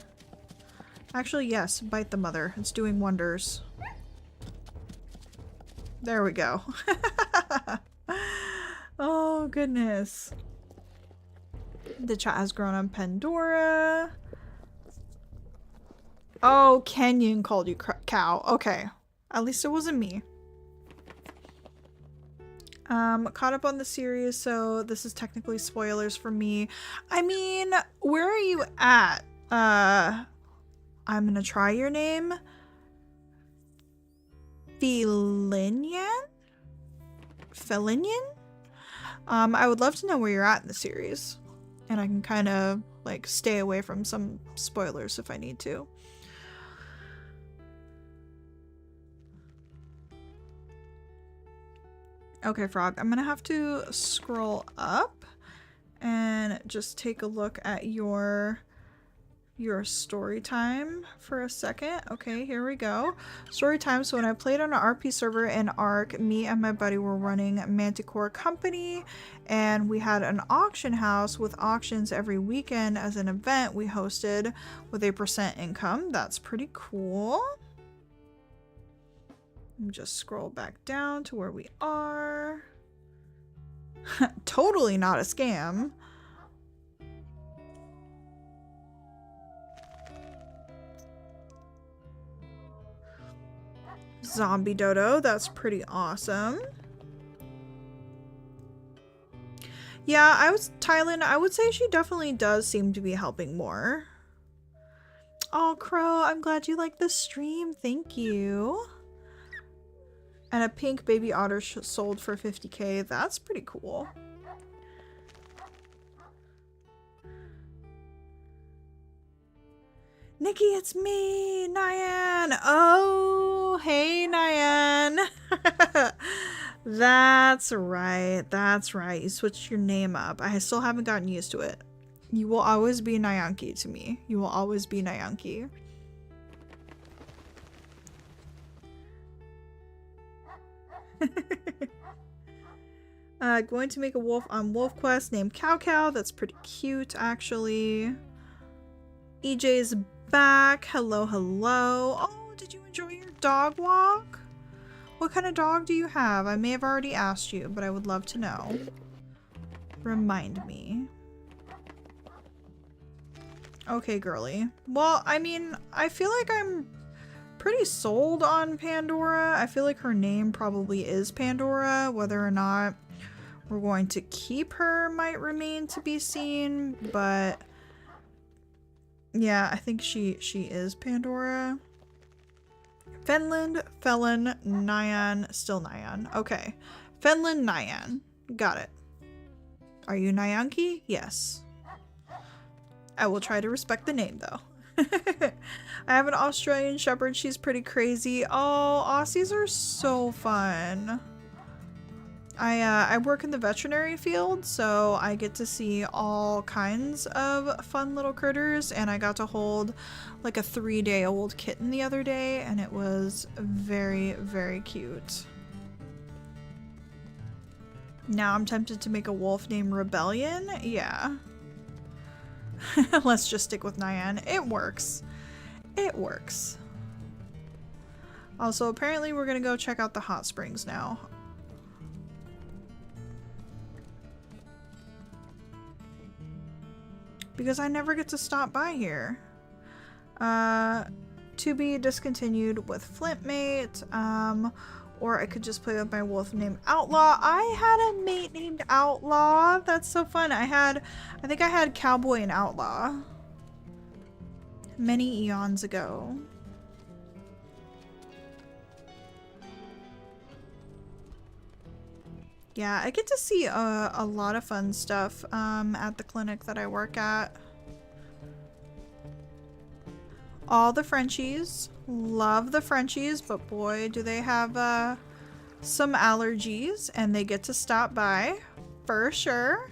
Actually, yes, bite the mother. It's doing wonders. There we go. Oh, goodness. The chat has grown on Pandora. Oh, Kenyon called you cow. Okay. At least it wasn't me. Caught up on the series, so this is technically spoilers for me. I mean, where are you at? I'm gonna try your name. Felinian? I would love to know where you're at in the series. And I can kind of, like, stay away from some spoilers if I need to. Okay, Frog, I'm gonna have to scroll up and just take a look at your story time for a second. Okay, here we go. Story time. So when I played on an RP server in ARK, me and my buddy were running Manticore Company, and we had an auction house with auctions every weekend as an event we hosted with a % income. That's pretty cool. Just scroll back down to where we are. Totally not a scam. Zombie Dodo, that's pretty awesome. Yeah, Thailand, I would say she definitely does seem to be helping more. Oh, Crow, I'm glad you like the stream. Thank you. And a pink baby otter sold for 50k. That's pretty cool. Nikki, it's me, Nyan. Oh, hey, Nyan. That's right. That's right. You switched your name up. I still haven't gotten used to it. You will always be Nyanki to me. You will always be Nyanki. Going to make a wolf on Wolf Quest named Cow Cow. That's pretty cute, actually. EJ's back. Hello, hello. Oh, did you enjoy your dog walk? What kind of dog do you have? I may have already asked you, but I would love to know. Remind me. Okay, girly. Well, I mean, I feel like I'm pretty sold on Pandora. I feel like her name probably is Pandora. Whether or not we're going to keep her might remain to be seen, but yeah, I think she is Pandora. Fenland, Felon, Nyan, still Nyan. Okay. Fenland, Nyan. Got it. Are you Nyanki? Yes. I will try to respect the name, though. I have an Australian Shepherd. She's pretty crazy. Oh, Aussies are so fun. I work in the veterinary field, so I get to see all kinds of fun little critters, and I got to hold like a 3-day-old kitten the other day, and it was very, very cute. Now I'm tempted to make a wolf named Rebellion. Yeah. Let's just stick with Nyan. It works. It works. Also, apparently we're gonna go check out the hot springs now. Because I never get to stop by here. To be discontinued with Flintmate. Or I could just play with my wolf named Outlaw. I had a mate named Outlaw. That's so fun. I think I had Cowboy and Outlaw. Many eons ago. Yeah, I get to see a lot of fun stuff at the clinic that I work at. All the Frenchies. Love the Frenchies, but boy, do they have some allergies, and they get to stop by for sure.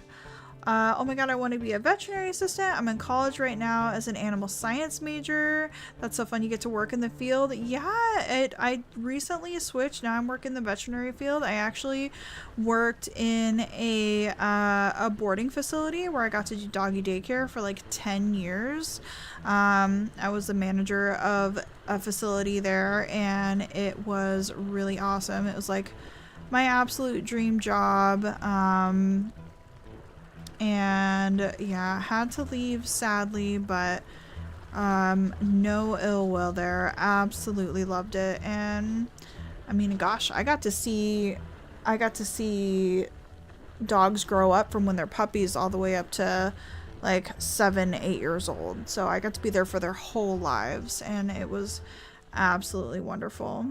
Oh my god, I want to be a veterinary assistant. I'm in college right now as an animal science major. That's so fun. You get to work in the field. Yeah, I recently switched. Now I'm working in the veterinary field. I actually worked in a boarding facility where I got to do doggy daycare for like 10 years. I was the manager of a facility there, and it was really awesome. It was like my absolute dream job. And yeah, had to leave sadly, but No ill will there. Absolutely loved it. And I mean, gosh, I got to see dogs grow up from when they're puppies all the way up to like 7, 8 years old. So I got to be there for their whole lives, and it was absolutely wonderful.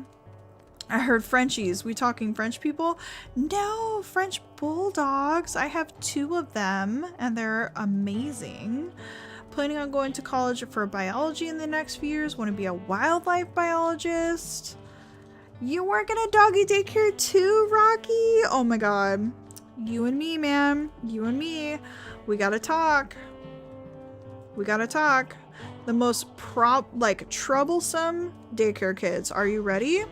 I heard Frenchies. We talking French people? No, French bulldogs. I have 2 of them, and they're amazing. Planning on going to college for biology in the next few years. Want to be a wildlife biologist. You work in a doggy daycare too, Rocky? Oh my god. You and me, man. You and me. We gotta talk. We gotta talk. The most troublesome daycare kids. Are you ready?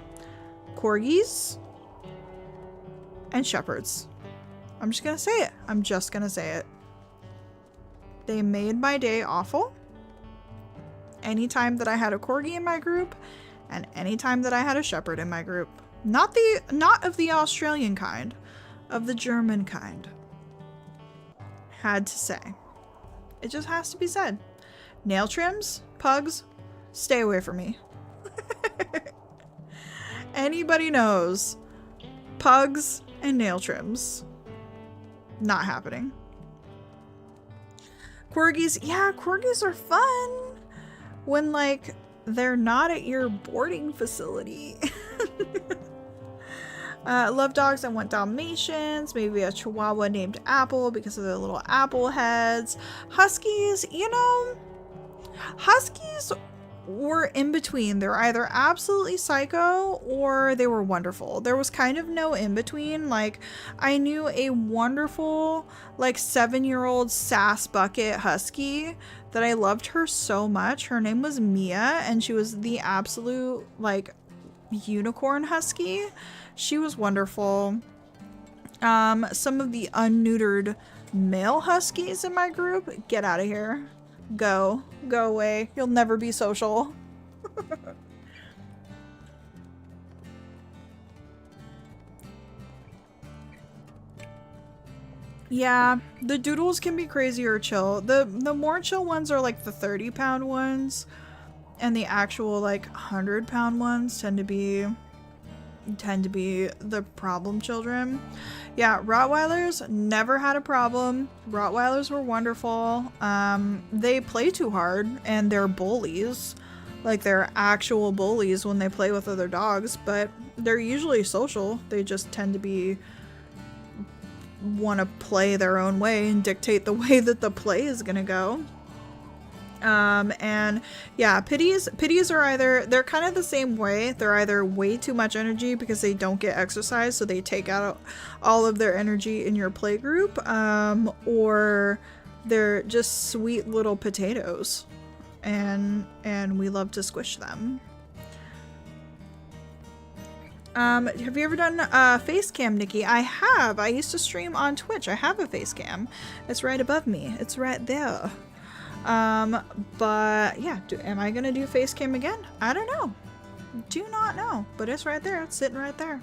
Corgis and shepherds. I'm just gonna say it. I'm just gonna say it. They made my day awful. Anytime that I had a corgi in my group, and anytime that I had a shepherd in my group. Not of the Australian kind, of the German kind. Had to say. It just has to be said. Nail trims, pugs, stay away from me. Anybody knows. Pugs and nail trims. Not happening. Corgis, yeah, corgis are fun when like they're not at your boarding facility. Love dogs. I want Dalmatians, maybe a Chihuahua named Apple because of their little apple heads. Huskies, you know, Huskies were in between. They're either absolutely psycho or they were wonderful. There was kind of no in between. Like, I knew a wonderful, like 7-year-old sass bucket husky that I loved her so much. Her name was Mia, and she was the absolute like unicorn husky. She was wonderful. Some of the unneutered male huskies in my group, get out of here. Go away. You'll never be social. Yeah, the doodles can be crazy or chill. The more chill ones are like the 30-pound ones, and the actual like 100-pound ones tend to be the problem children. Yeah, Rottweilers never had a problem. Rottweilers were wonderful. They play too hard and they're bullies. Like, they're actual bullies when they play with other dogs, but they're usually social. They just tend to want to play their own way and dictate the way that the play is gonna go. And yeah, pitties are they're kind of the same way. They're either way too much energy because they don't get exercise, so they take out all of their energy in your play group, or they're just sweet little potatoes, and we love to squish them. Have you ever done a face cam, Nikki? I have. I used to stream on Twitch. I have a face cam. It's right above me. It's right there. But yeah, am I gonna do face cam again? I don't know. Do not know, but it's right there. It's sitting right there.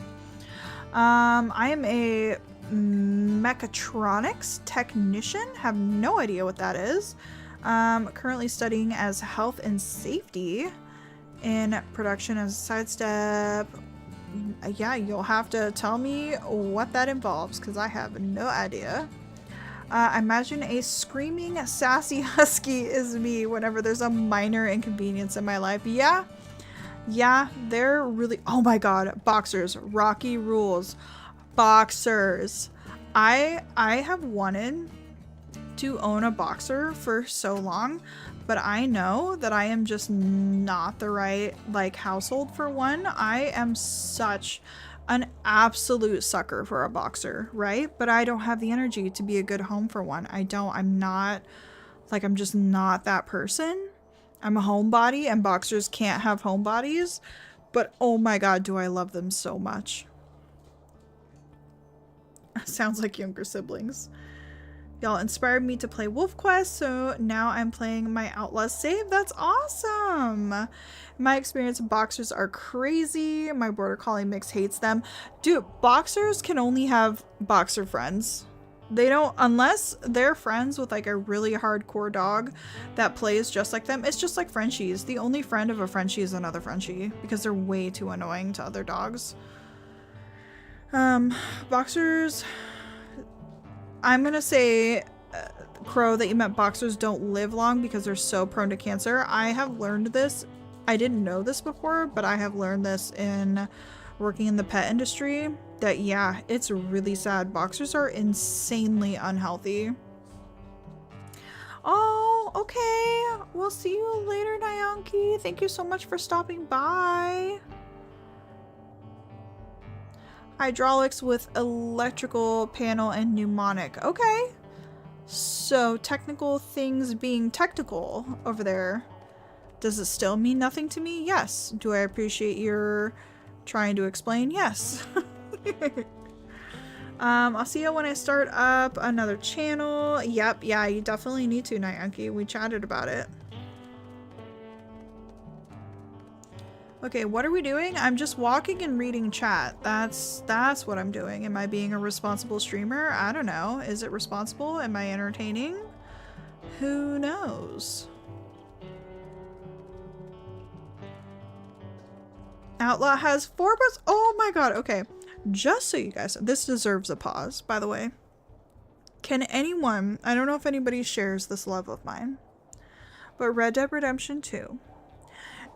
I am a mechatronics technician. Have no idea what that is. Currently studying as health and safety in production as a sidestep. Yeah, you'll have to tell me what that involves because I have no idea. Imagine a screaming, sassy husky is me whenever there's a minor inconvenience in my life. Yeah, they're really... Oh my god, boxers. Rocky rules. Boxers. I have wanted to own a boxer for so long, but I know that I am just not the right, like, household for one. I am such an absolute sucker for a boxer, right? But I don't have the energy to be a good home for one. I'm just not that person. I'm a homebody, and boxers can't have homebodies, but oh my god, do I love them so much. Sounds like younger siblings. Y'all inspired me to play Wolf Quest, so now I'm playing my Outlaw save. That's awesome! In my experience, boxers are crazy. My border collie mix hates them. Dude, boxers can only have boxer friends. They don't, unless they're friends with like a really hardcore dog that plays just like them. It's just like Frenchies. The only friend of a Frenchie is another Frenchie because they're way too annoying to other dogs. Boxers, I'm gonna say, Crow, that you meant boxers don't live long because they're so prone to cancer. I have learned this. I didn't know this before, but I have learned this in working in the pet industry. That, yeah, it's really sad. Boxers are insanely unhealthy. Oh, okay. We'll see you later, Nyanki. Thank you so much for stopping by. Hydraulics with electrical panel and pneumonic. Okay. So, technical things being technical over there. Does it still mean nothing to me? Yes. Do I appreciate your trying to explain? Yes. I'll see you when I start up another channel. Yep, yeah, you definitely need to, Nyanki. We chatted about it. Okay, what are we doing? I'm just walking and reading chat. That's what I'm doing. Am I being a responsible streamer? I don't know. Is it responsible? Am I entertaining? Who knows? Outlaw has 4 bus. Oh my god, okay. Just so you guys, this deserves a pause, by the way. Can anyone, I don't know if anybody shares this love of mine, but Red Dead Redemption 2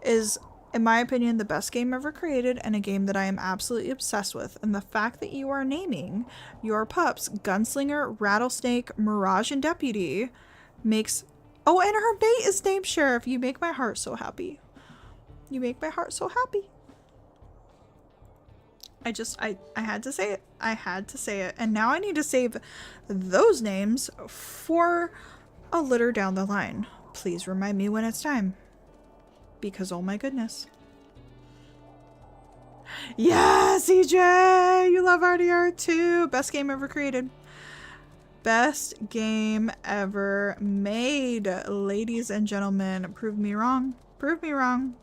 is, in my opinion, the best game ever created and a game that I am absolutely obsessed with. And the fact that you are naming your pups Gunslinger, Rattlesnake, Mirage, and Deputy makes... Oh, and her bait is named Sheriff. You make my heart so happy. You make my heart so happy. I had to say it. I had to say it. And now I need to save those names for a litter down the line. Please remind me when it's time. Because oh my goodness. Yes, EJ! You love RDR2! Best game ever created. Best game ever made. Ladies and gentlemen, prove me wrong. Prove me wrong.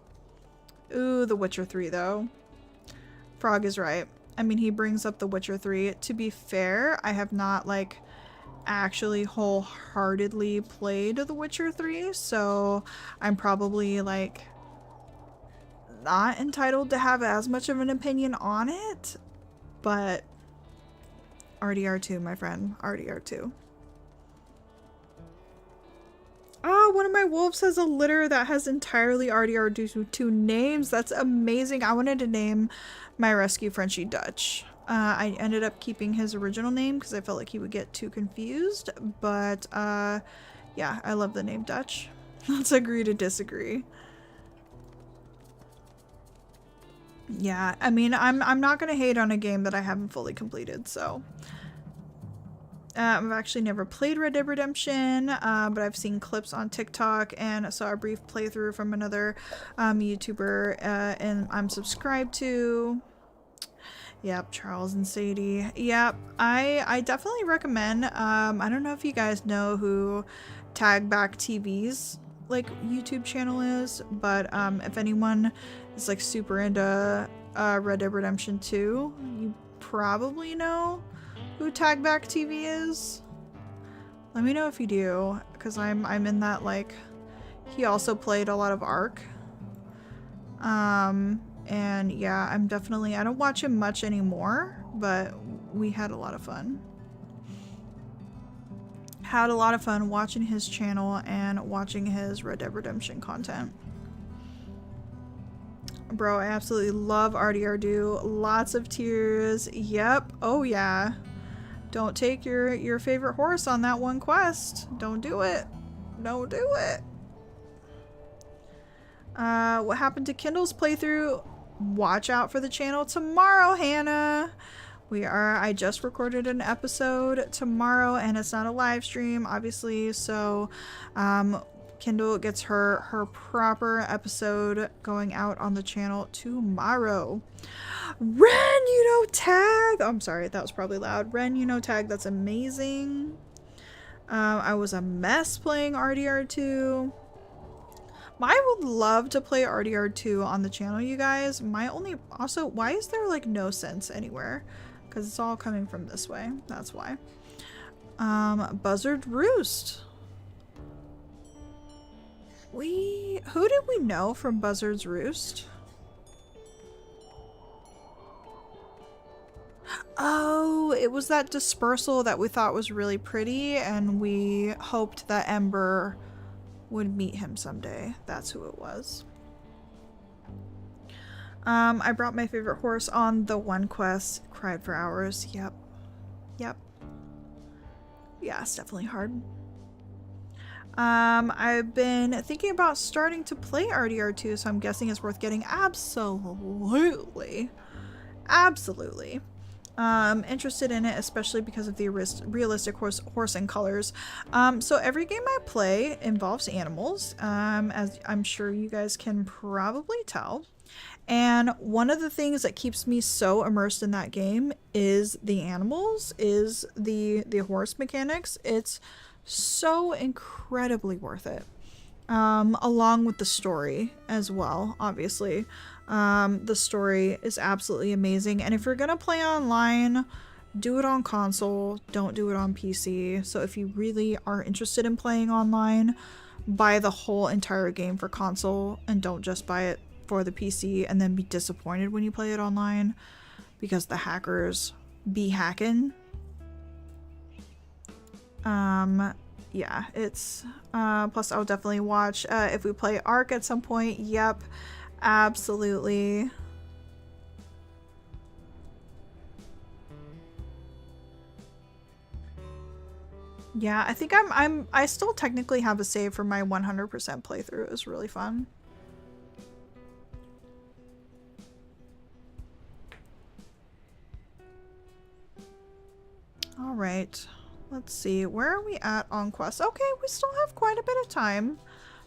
Ooh, The Witcher 3 though. Frog is right. I mean, he brings up The Witcher 3. To be fair, I have not, like, actually wholeheartedly played The Witcher 3, so I'm probably, like, not entitled to have as much of an opinion on it, but RDR2, my friend. RDR2. Oh, one of my wolves has a litter that has entirely RDR2 names. That's amazing. I wanted to name my rescue Frenchie Dutch. I ended up keeping his original name because I felt like he would get too confused. But yeah, I love the name Dutch. Let's agree to disagree. Yeah, I mean, I'm not gonna hate on a game that I haven't fully completed, so. I've actually never played Red Dead Redemption, but I've seen clips on TikTok and saw a brief playthrough from another YouTuber, and I'm subscribed to. Yep, Charles and Sadie. Yep, I definitely recommend. I don't know if you guys know who Tag Back TV's like YouTube channel is, but if anyone is like super into Red Dead Redemption 2, you probably know who Tag Back TV is. Let me know if you do, because I'm in that, like, he also played a lot of Ark. And yeah, I'm definitely, I don't watch him much anymore, but we had a lot of fun. Had a lot of fun watching his channel and watching his Red Dead Redemption content. Bro, I absolutely love RDR2. Lots of tears. Yep. Oh yeah. Don't take your favorite horse on that one quest. Don't do it. Don't do it. What happened to Kindle's playthrough? Watch out for the channel tomorrow, Hannah. I just recorded an episode tomorrow, and it's not a live stream, obviously, so Kindle gets her proper episode going out on the channel tomorrow. Ren, you know tag! I'm sorry, that was probably loud. Ren, you know tag, that's amazing. I was a mess playing RDR2. I would love to play RDR2 on the channel, you guys. Also, why is there like no sense anywhere? Because it's all coming from this way. That's why. Buzzard Roost. Who did we know from Buzzard's Roost? Oh, it was that dispersal that we thought was really pretty, and we hoped that Ember would meet him someday. That's who it was. I brought my favorite horse on the one quest. Cried for hours. Yep. Yep. Yeah, it's definitely hard. I've been thinking about starting to play RDR2, so I'm guessing it's worth getting. Absolutely. Absolutely. Interested in it, especially because of the realistic horse and colors. So every game I play involves animals, as I'm sure you guys can probably tell. And one of the things that keeps me so immersed in that game is the animals, is the horse mechanics. It's so incredibly worth it. Along with the story as well, obviously. The story is absolutely amazing. And if you're gonna play online, do it on console, don't do it on PC. So if you really are interested in playing online, buy the whole entire game for console and don't just buy it for the PC and then be disappointed when you play it online, because the hackers be hacking. Yeah, it's plus I'll definitely watch if we play Ark at some point. Yep, absolutely. Yeah, I think I still technically have a save for my 100% playthrough. It was really fun. All right, let's see, where are we at on quest? Okay, we still have quite a bit of time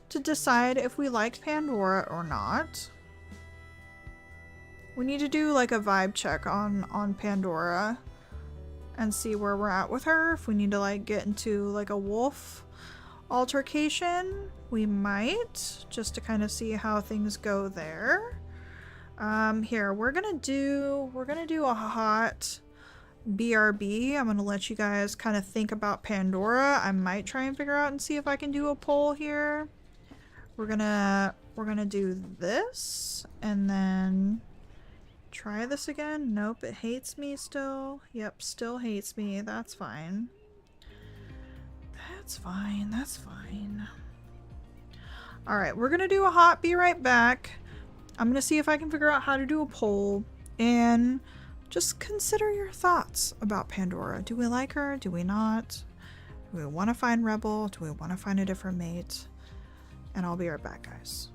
to decide if we liked Pandora or not. We need to do like a vibe check on Pandora and see where we're at with her. If we need to like get into like a wolf altercation, we might, just to kind of see how things go there. Here, we're gonna do a hot BRB. I'm gonna let you guys kind of think about Pandora. I might try and figure out and see if I can do a poll here. We're gonna do this and then try this again. Nope, it hates me still. Yep, still hates me. That's fine. That's fine. That's fine. All right, we're gonna do a hot be right back. I'm gonna see if I can figure out how to do a poll and just consider your thoughts about Pandora. Do we like her? Do we not? Do we want to find Rebel? Do we want to find a different mate? And I'll be right back, guys.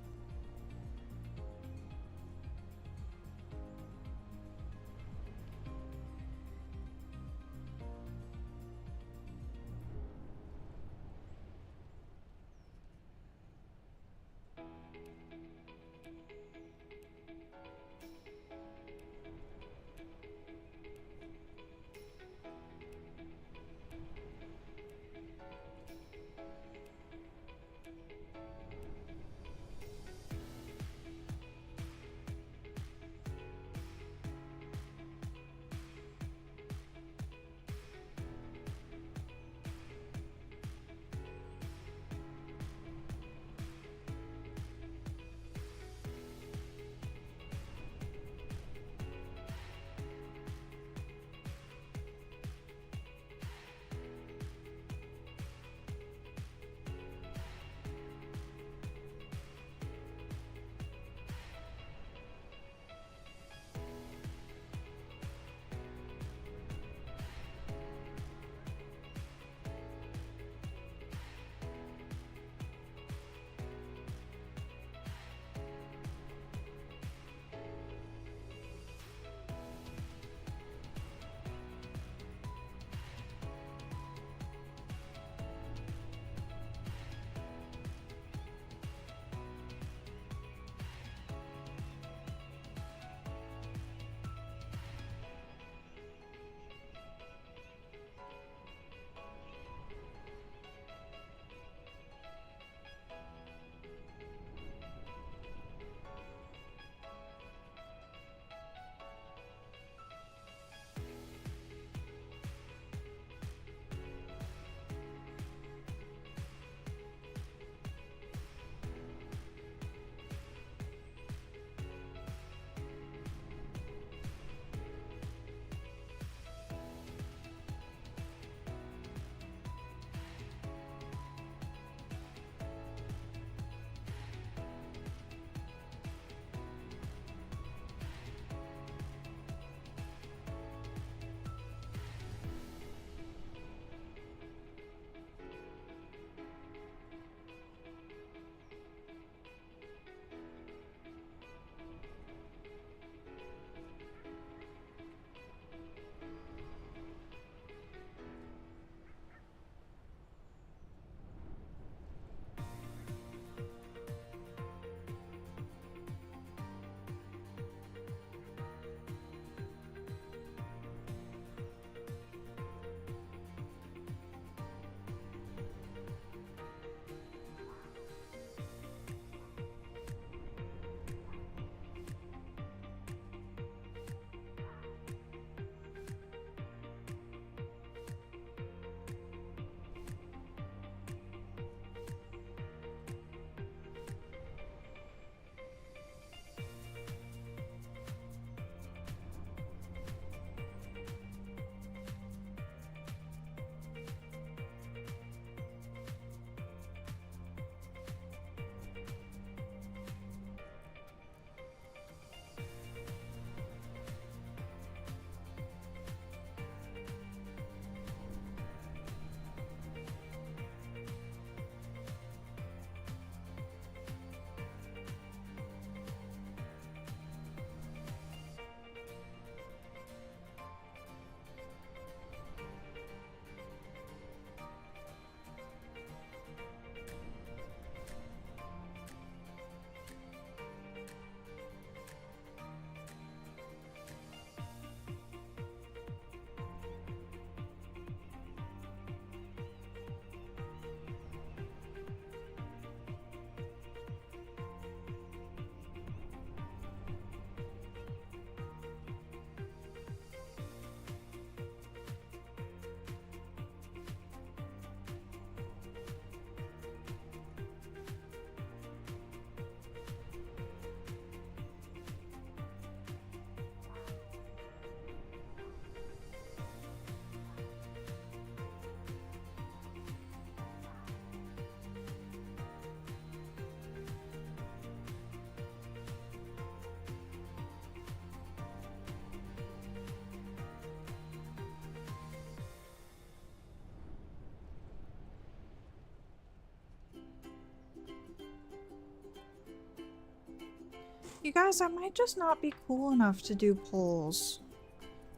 You guys, I might just not be cool enough to do polls.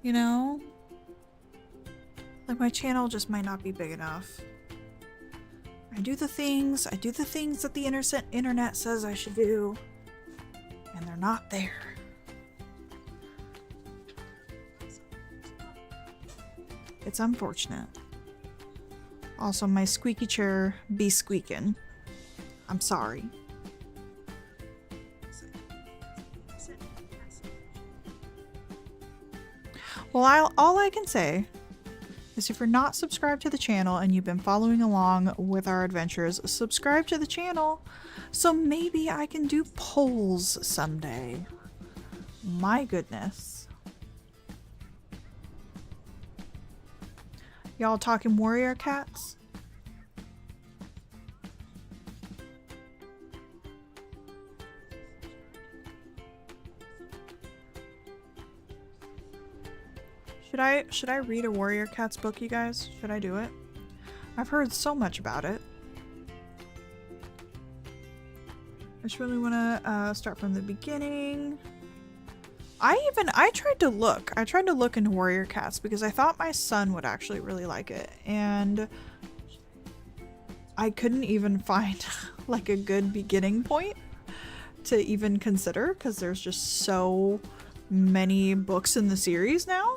You know? Like, my channel just might not be big enough. I do the things that the internet says I should do, and they're not there. It's unfortunate. Also, my squeaky chair be squeaking. I'm sorry. Well, all I can say is if you're not subscribed to the channel and you've been following along with our adventures, subscribe to the channel so maybe I can do polls someday. My goodness. Y'all talking warrior cats? Should I read a warrior cats book, you guys? Should I do it? I've heard so much about it. I just really want to start from the beginning. I tried to look into warrior cats because I thought my son would actually really like it, and I couldn't even find like a good beginning point to even consider because there's just so many books in the series now.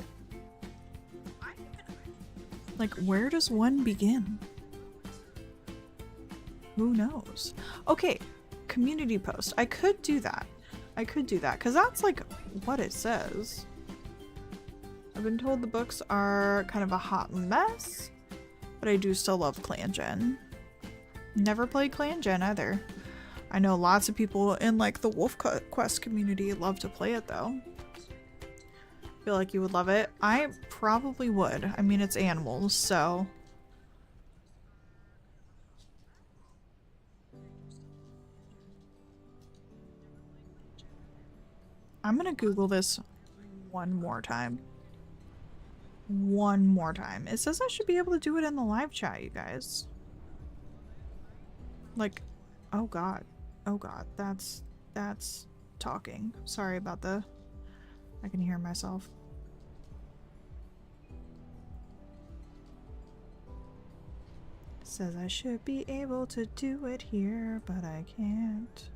Like, where does one begin? Who knows? Okay, community post. I could do that. Because that's like what it says. I've been told the books are kind of a hot mess, but I do still love Clan Gen. Never played Clan Gen either. I know lots of people in like the Wolf Quest community love to play it though. Feel like you would love it. I probably would. I mean, it's animals, so. I'm gonna Google this one more time. It says I should be able to do it in the live chat, you guys. Like, oh god. That's talking. Sorry about the... I can hear myself. Says I should be able to do it here, but I can't.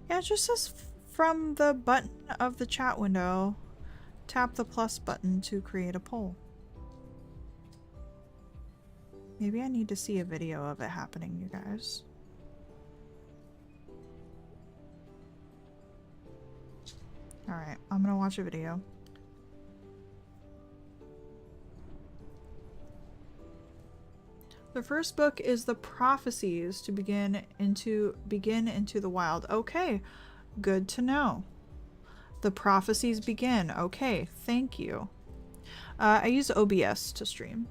Yeah, it just says from the button of the chat window, tap the plus button to create a poll. Maybe I need to see a video of it happening, you guys. Alright, I'm gonna watch a video. The first book is The Prophecies to begin into the Wild. Okay, good to know. The Prophecies begin. Okay, thank you. I use OBS to stream.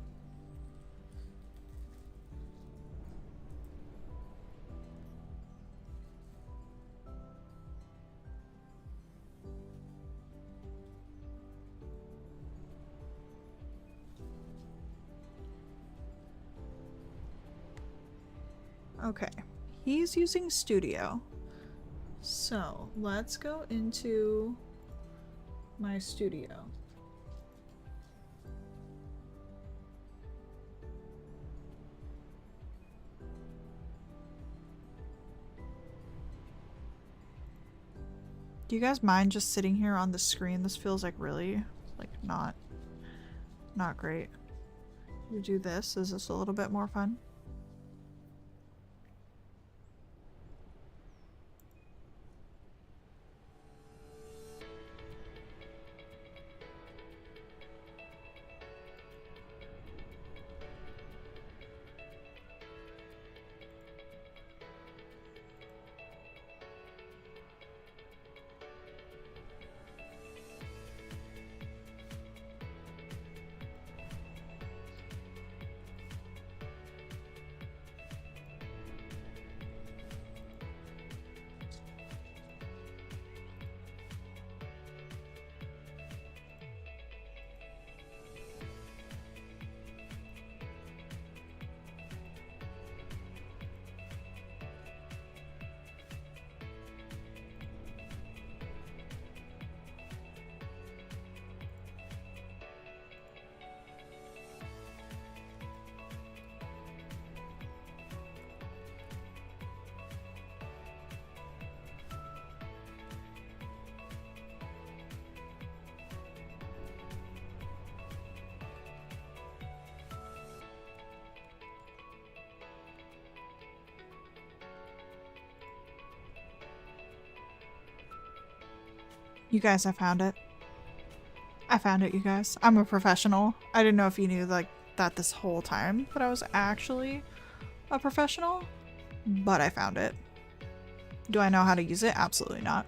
Okay, he's using Studio. So let's go into my Studio. Do you guys mind just sitting here on the screen? This feels like really, like, not great. You do this. Is this a little bit more fun? You guys, I found it. I found it, you guys. I'm a professional. I didn't know if you knew like that this whole time, that I was actually a professional, but I found it. Do I know how to use it? Absolutely not.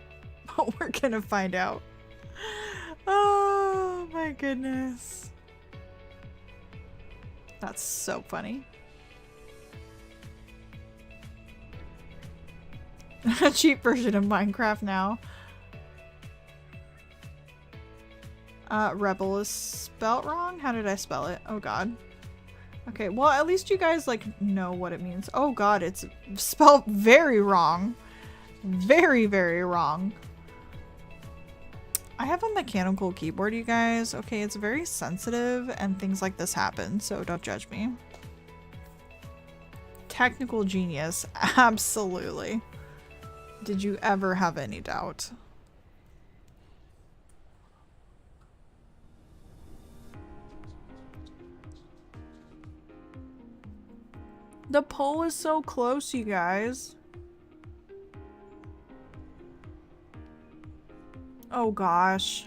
But we're gonna find out. Oh my goodness. That's so funny. A cheap version of Minecraft now. Rebel is spelt wrong? How did I spell it? Oh god. Okay, well at least you guys like know what it means. Oh god, it's spelled very wrong. Very, very wrong. I have a mechanical keyboard, you guys. Okay, it's very sensitive and things like this happen, so don't judge me. Technical genius, absolutely. Did you ever have any doubt? The poll is so close, you guys. Oh gosh.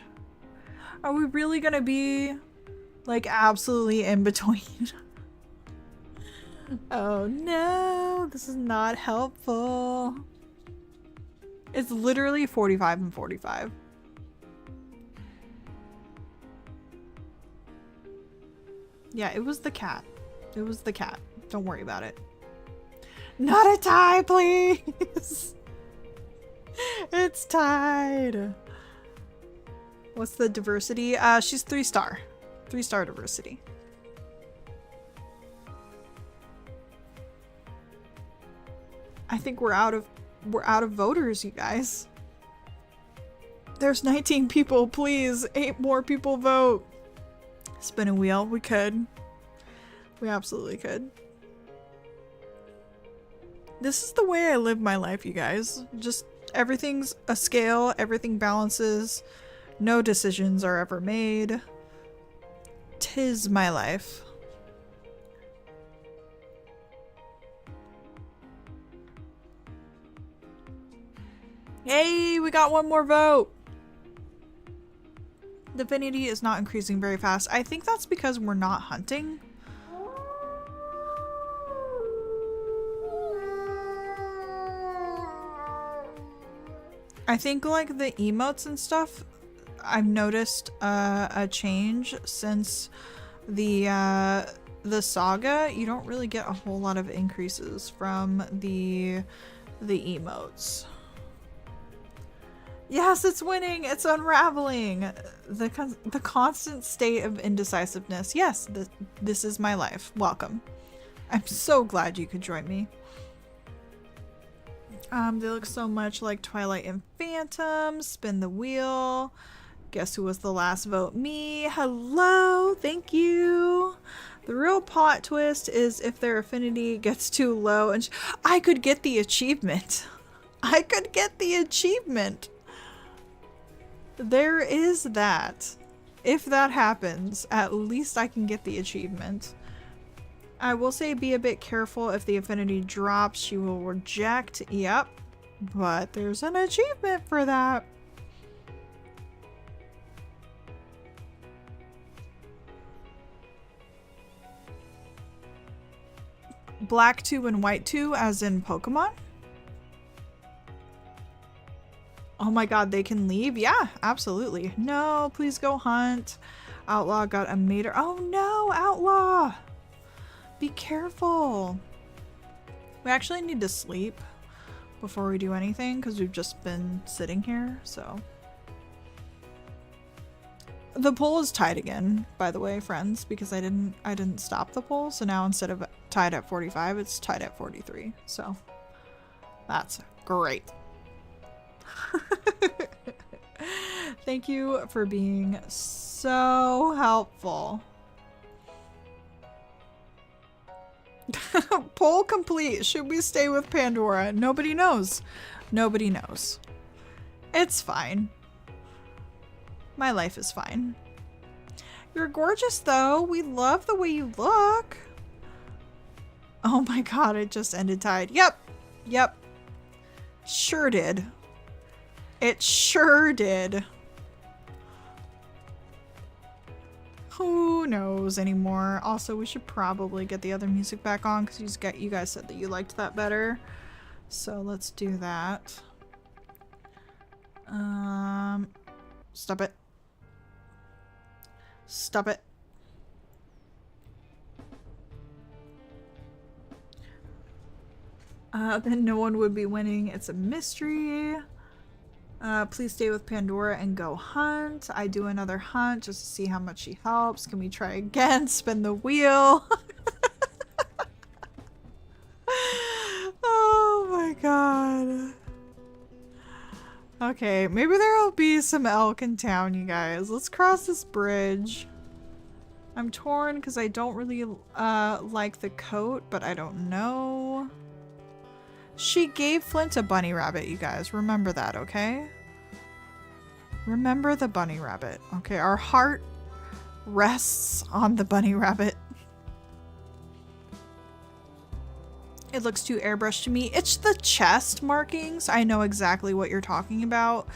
Are we really gonna be like absolutely in between? Oh no, this is not helpful. It's literally 45 and 45. Yeah, it was the cat. It was the cat. Don't worry about it. Not a tie, please. It's tied. What's the diversity? She's 3-star. 3-star diversity. I think we're out of voters, you guys. There's 19 people, please. 8 more people vote. Spin a wheel. We could. We absolutely could. This is the way I live my life, you guys. Just everything's a scale, everything balances, no decisions are ever made. 'Tis my life. Hey, we got one more vote. Divinity is not increasing very fast. I think that's because we're not hunting. I think like the emotes and stuff, I've noticed a change since the saga. You don't really get a whole lot of increases from the emotes. Yes, it's winning. It's unraveling. The constant state of indecisiveness. Yes, this is my life. Welcome. I'm so glad you could join me. They look so much like Twilight and Phantom. Spin the wheel. Guess who was the last vote? Me. Hello. Thank you. The real plot twist is if their affinity gets too low and I could get the achievement. I could get the achievement. There is that. If that happens, at least I can get the achievement. I will say be a bit careful. If the affinity drops, she will reject. Yep. But there's an achievement for that. Black 2 and white 2 as in Pokemon? Oh my god, they can leave? Yeah, absolutely. No, please go hunt. Outlaw got a mater. Oh no, Outlaw! Be careful. We actually need to sleep before we do anything because we've just been sitting here, so. The poll is tied again, by the way, friends, because I didn't stop the poll, so now instead of tied at 45, it's tied at 43. So that's great. Thank you for being so helpful. Poll complete. Should we stay with Pandora? Nobody knows. Nobody knows. It's fine. My life is fine. You're gorgeous though. We love the way you look. Oh my god, it just ended tied. Yep. Yep. Sure did. It sure did. Who knows anymore? Also, we should probably get the other music back on because you guys said that you liked that better. So let's do that. Stop it. Stop it. Then no one would be winning. It's a mystery. Please stay with Pandora and go hunt. I do another hunt just to see how much she helps. Can we try again? Spin the wheel. Oh my god. Okay, maybe there'll be some elk in town, you guys. Let's cross this bridge. I'm torn because I don't really like the coat, but I don't know. She gave Flint a bunny rabbit, you guys. Remember that, okay? Remember the bunny rabbit. Okay, our heart rests on the bunny rabbit. It looks too airbrushed to me. It's the chest markings. I know exactly what you're talking about.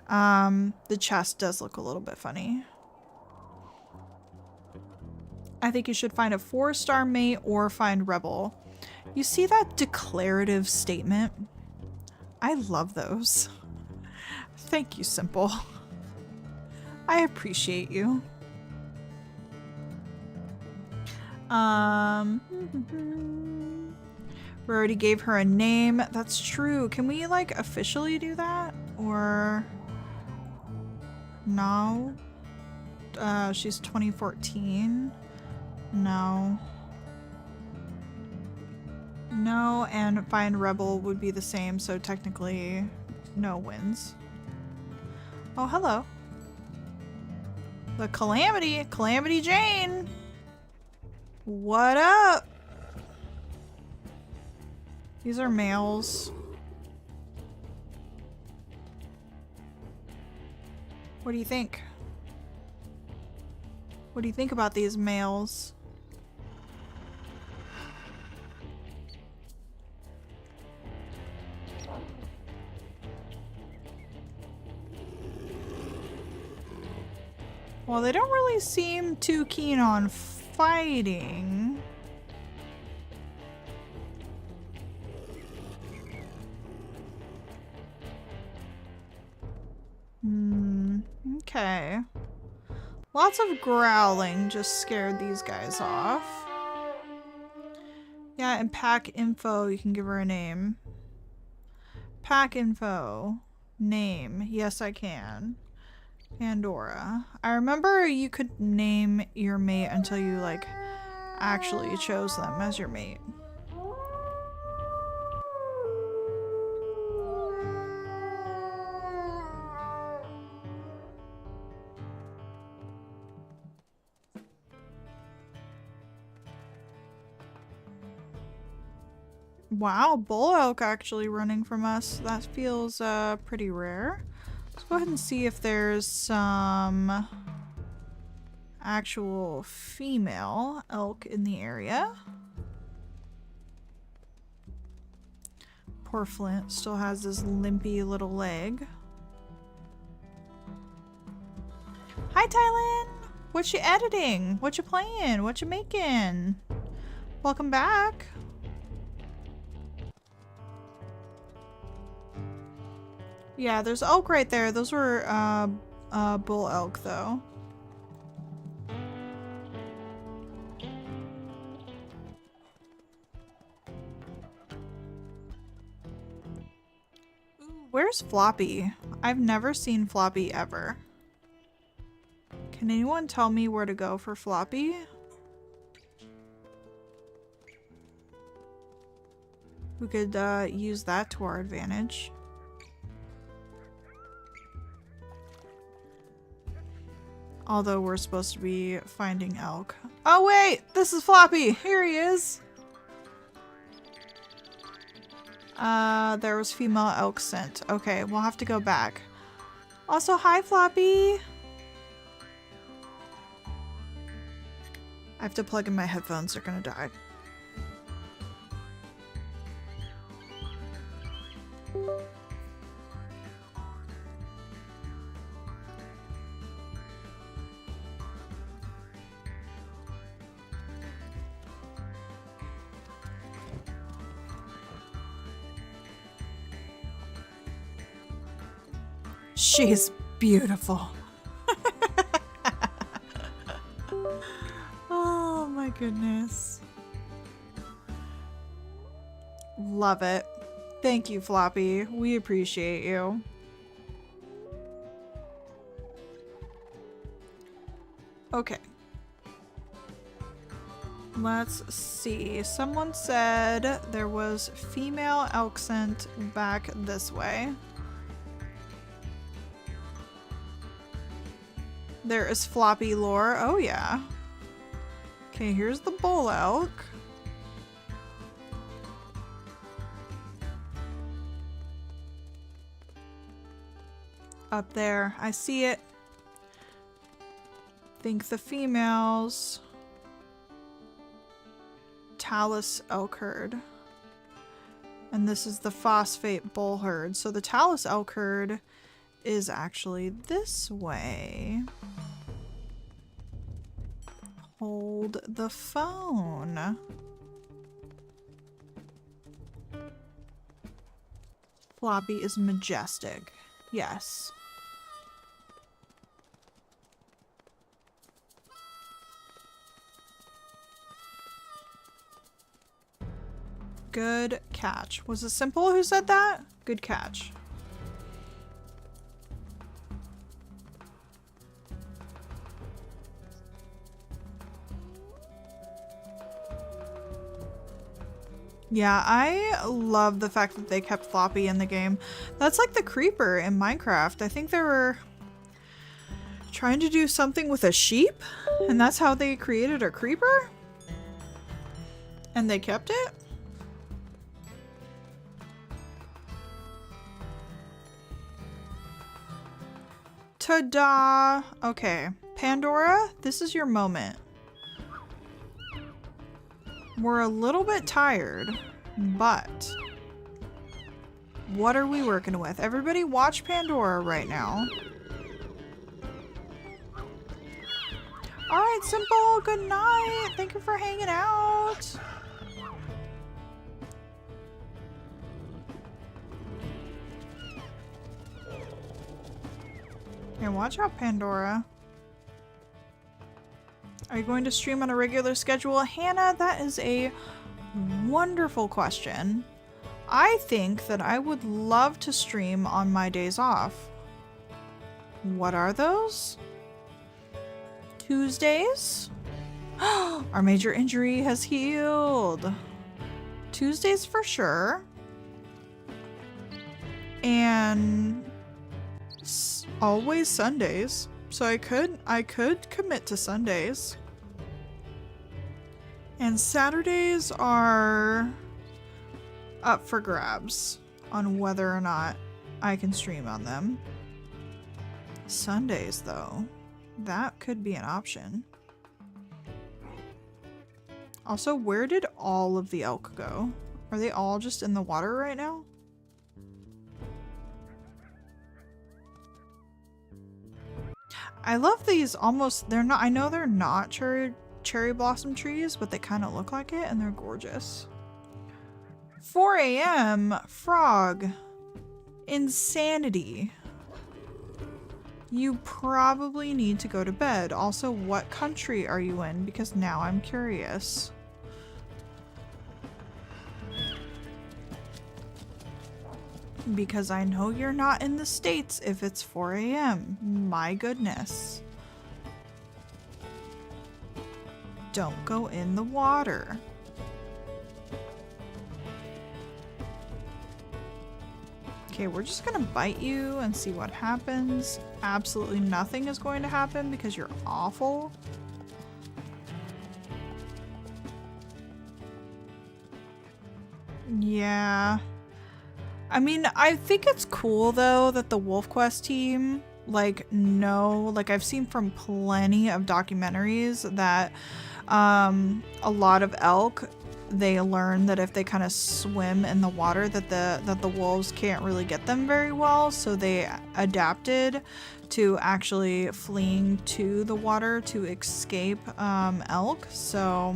The chest does look a little bit funny. I think you should find a 4-star mate or find Rebel. You see that declarative statement? I love those. Thank you, Simple. I appreciate you. We already gave her a name. That's true. Can we like officially do that? Or no? She's 2014. No. No, and find Rebel would be the same, so technically no wins. Oh, hello. The Calamity! Calamity Jane! What up? These are males. What do you think? What do you think about these males? Well, they don't really seem too keen on fighting. Okay. Lots of growling just scared these guys off. Yeah, and pack info, you can give her a name. Pack info. Name. Yes, I can. Pandora. I remember you could name your mate until you, like, actually chose them as your mate. Wow, bull elk actually running from us. That feels pretty rare. Let's go ahead and see if there's some actual female elk in the area. Poor Flint still has this limpy little leg. Hi, Tylen! What you editing? What you playing? What you making? Welcome back. Yeah, there's elk right there. Those were bull elk though. Where's Floppy? I've never seen Floppy ever. Can anyone tell me where to go for Floppy? We could use that to our advantage. Although we're supposed to be finding elk. Oh wait! This is Floppy! Here he is! There was female elk scent. Okay, we'll have to go back. Also, hi Floppy! I have to plug in my headphones, they're gonna die. She's beautiful. Oh my goodness. Love it. Thank you, Floppy. We appreciate you. Okay. Let's see. Someone said there was female elk scent back this way. There is Floppy lore. Oh yeah. Okay, here's the bull elk. Up there. I see it. Think the females. Talus elk herd. And this is the phosphate bull herd. So the Talus elk herd is actually this way. Hold the phone. Floppy is majestic. Yes. Good catch. Was it Simple who said that? Good catch. Yeah, I love the fact that they kept Floppy in the game. That's like the creeper in Minecraft. I think they were trying to do something with a sheep, and that's how they created a creeper? And they kept it? Ta-da! Okay, Pandora, this is your moment. We're a little bit tired, but what are we working with? Everybody watch Pandora right now. Alright, Simple, good night. Thank you for hanging out. Here, watch out, Pandora. Are you going to stream on a regular schedule? Hannah, that is a wonderful question. I think that I would love to stream on my days off. What are those? Tuesdays? Our major injury has healed. Tuesdays for sure. And always Sundays. So I could commit to Sundays. And Saturdays are up for grabs on whether or not I can stream on them. Sundays, though, that could be an option. Also, where did all of the elk go? Are they all just in the water right now? I love these almost, they're not, I know they're not cherry blossom trees, but they kind of look like it and they're gorgeous. 4 a.m. Frog. Insanity. You probably need to go to bed. Also, what country are you in? Because now I'm curious. Because I know you're not in the States if it's 4 a.m. My goodness. Don't go in the water. Okay, we're just gonna bite you and see what happens. Absolutely nothing is going to happen because you're awful. Yeah. I mean, I think it's cool though that the Wolf Quest team, like, I've seen from plenty of documentaries that a lot of elk, they learn that if they kind of swim in the water that the wolves can't really get them very well, so they adapted to actually fleeing to the water to escape elk. So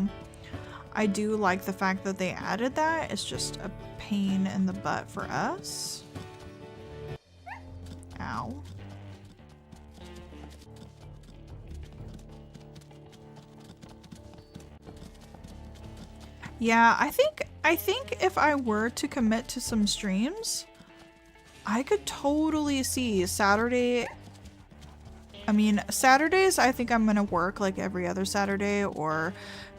I do like the fact that they added that. It's just a pain in the butt for us. Ow. Yeah, I think if I were to commit to some streams, I could totally see Saturday. I mean, Saturdays, I think I'm gonna work like every other Saturday or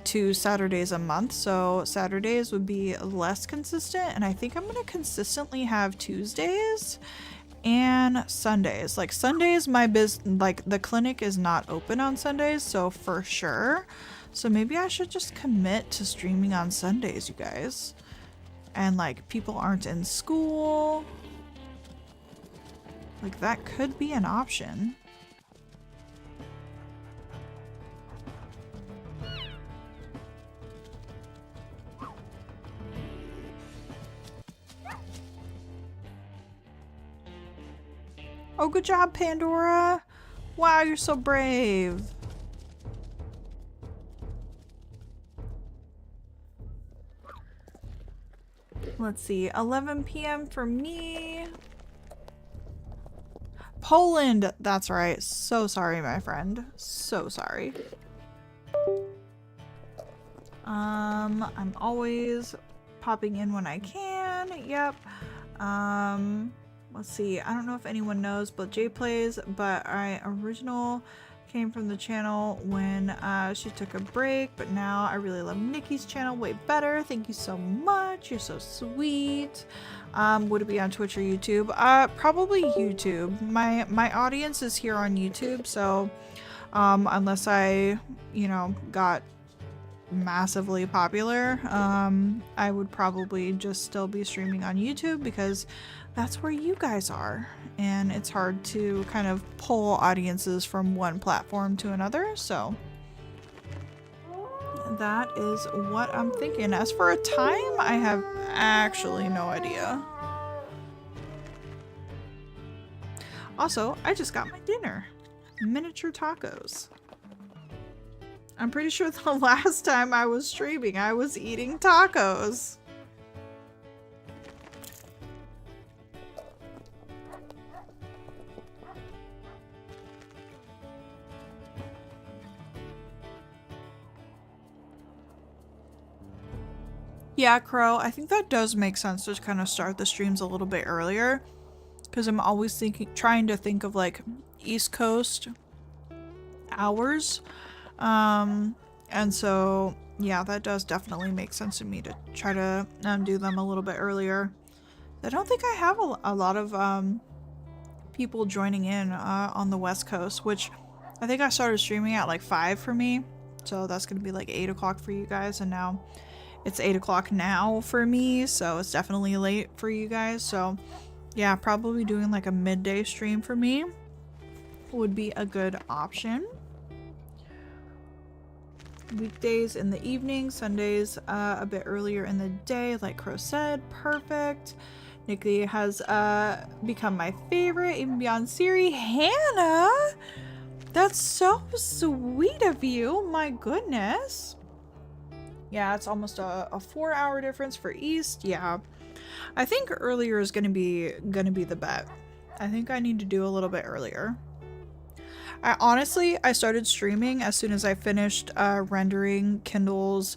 2 Saturdays a month. So Saturdays would be less consistent, and I think I'm gonna consistently have Tuesdays and Sundays. Like Sundays, like the clinic is not open on Sundays, so for sure. So maybe I should just commit to streaming on Sundays, you guys. And like people aren't in school. Like that could be an option. Oh, good job, Pandora. Wow, you're so brave. Let's see, 11 p.m. for me. Poland, that's right. So sorry, my friend. So sorry. I'm always popping in when I can. Yep. Let's see. I don't know if anyone knows, but Jay plays, but our original came from the channel when she took a break, but now I really love Nikki's channel way better. Thank you so much. You're so sweet. Would it be on Twitch or YouTube? Probably YouTube. My audience is here on YouTube, so unless I, you know, got massively popular, I would probably just still be streaming on YouTube because that's where you guys are, and it's hard to kind of pull audiences from one platform to another, so that is what I'm thinking. As for a time, I have actually no idea. Also, I just got my dinner. Miniature tacos. I'm pretty sure the last time I was streaming, I was eating tacos. Yeah, Crow, I think that does make sense to kind of start the streams a little bit earlier, because I'm always trying to think of like East Coast hours. And so yeah, that does definitely make sense to me to try to do them a little bit earlier. I don't think I have a lot of people joining in on the West Coast, which I think I started streaming at like 5 for me, so that's gonna be like 8 o'clock for you guys, and now it's 8 o'clock now for me, so it's definitely late for you guys. So yeah, probably doing like a midday stream for me would be a good option. Weekdays in the evening, Sundays a bit earlier in the day, like Crow said. Perfect. Nikki has become my favorite, even beyond Siri. Hannah! That's so sweet of you. My goodness. Yeah, it's almost a 4-hour difference for East. Yeah, I think earlier is gonna be the bet. I think I need to do a little bit earlier. I started streaming as soon as I finished rendering Kindle's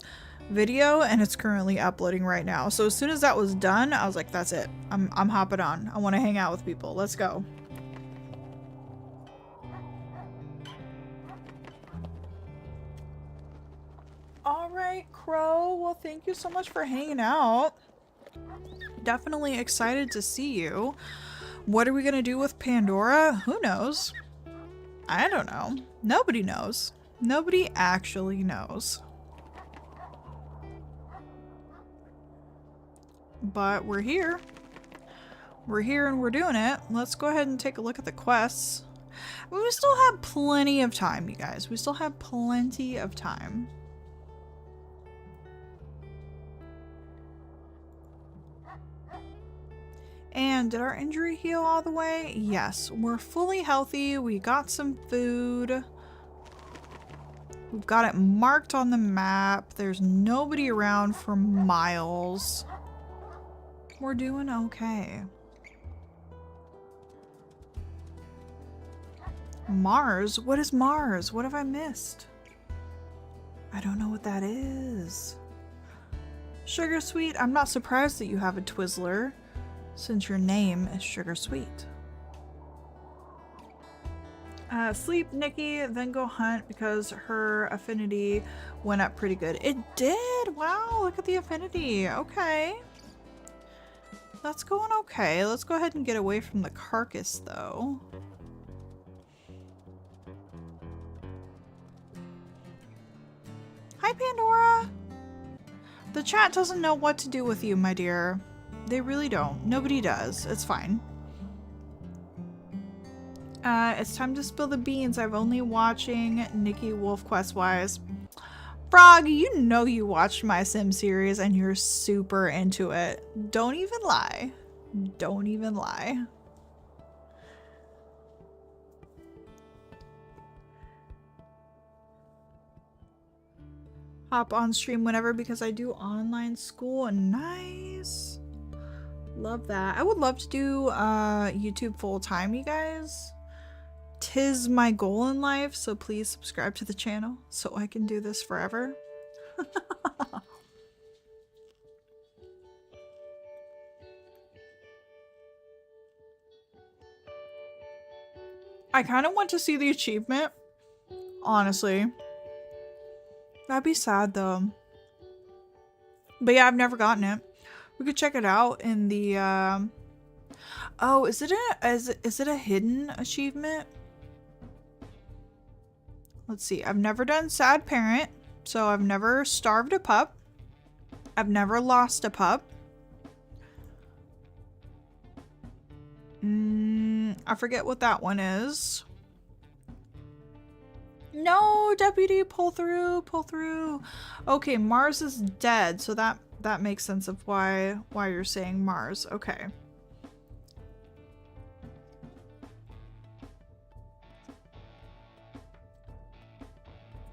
video, and it's currently uploading right now. So as soon as that was done, I was like, that's it. I'm hopping on. I want to hang out with people. Let's go. All right, Crow. Well, thank you so much for hanging out. Definitely excited to see you. What are we gonna do with Pandora? Who knows? I don't know. Nobody knows. Nobody actually knows. But we're here. We're here and we're doing it. Let's go ahead and take a look at the quests. We still have plenty of time, you guys. We still have plenty of time. And did our injury heal all the way? Yes, we're fully healthy. We got some food. We've got it marked on the map. There's nobody around for miles. We're doing okay. Mars? What is Mars? What have I missed? I don't know what that is. Sugar Sweet, I'm not surprised that you have a Twizzler, since your name is Sugar Sweet. Sleep, Nikki, then go hunt because her affinity went up pretty good. It did! Wow, look at the affinity. Okay. That's going okay. Let's go ahead and get away from the carcass, though. Hi, Pandora! The chat doesn't know what to do with you, my dear. They really don't. Nobody does. It's fine. It's time to spill the beans. I'm only watching Nikki Wolf Quest-wise. Frog, you know you watched my Sim series and you're super into it. Don't even lie. Don't even lie. Hop on stream whenever because I do online school. Nice. Love that. I would love to do YouTube full-time, you guys. 'Tis my goal in life, so please subscribe to the channel so I can do this forever. I kind of want to see the achievement, honestly. That'd be sad though. But yeah, I've never gotten it. We could check it out in the oh, is it a hidden achievement? Let's see. I've never done sad parent, so I've never starved a pup. I've never lost a pup. I forget what that one is. No, deputy, pull through, pull through. Okay, Mars is dead, so that makes sense of why you're saying Mars. Okay.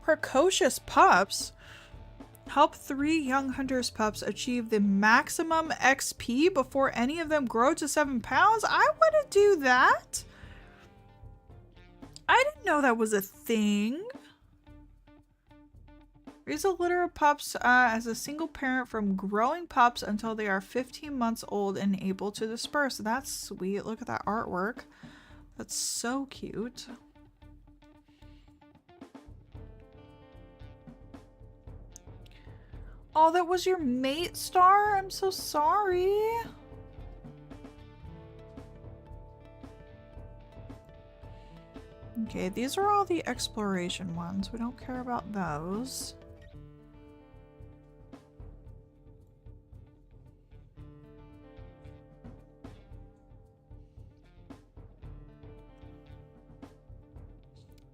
Precocious pups? Help 3 young hunters pups achieve the maximum XP before any of them grow to 7 pounds? I want to do that. I didn't know that was a thing. Raise a litter of pups as a single parent from growing pups until they are 15 months old and able to disperse. That's sweet. Look at that artwork. That's so cute. Oh, that was your mate, Star? I'm so sorry. Okay, these are all the exploration ones. We don't care about those.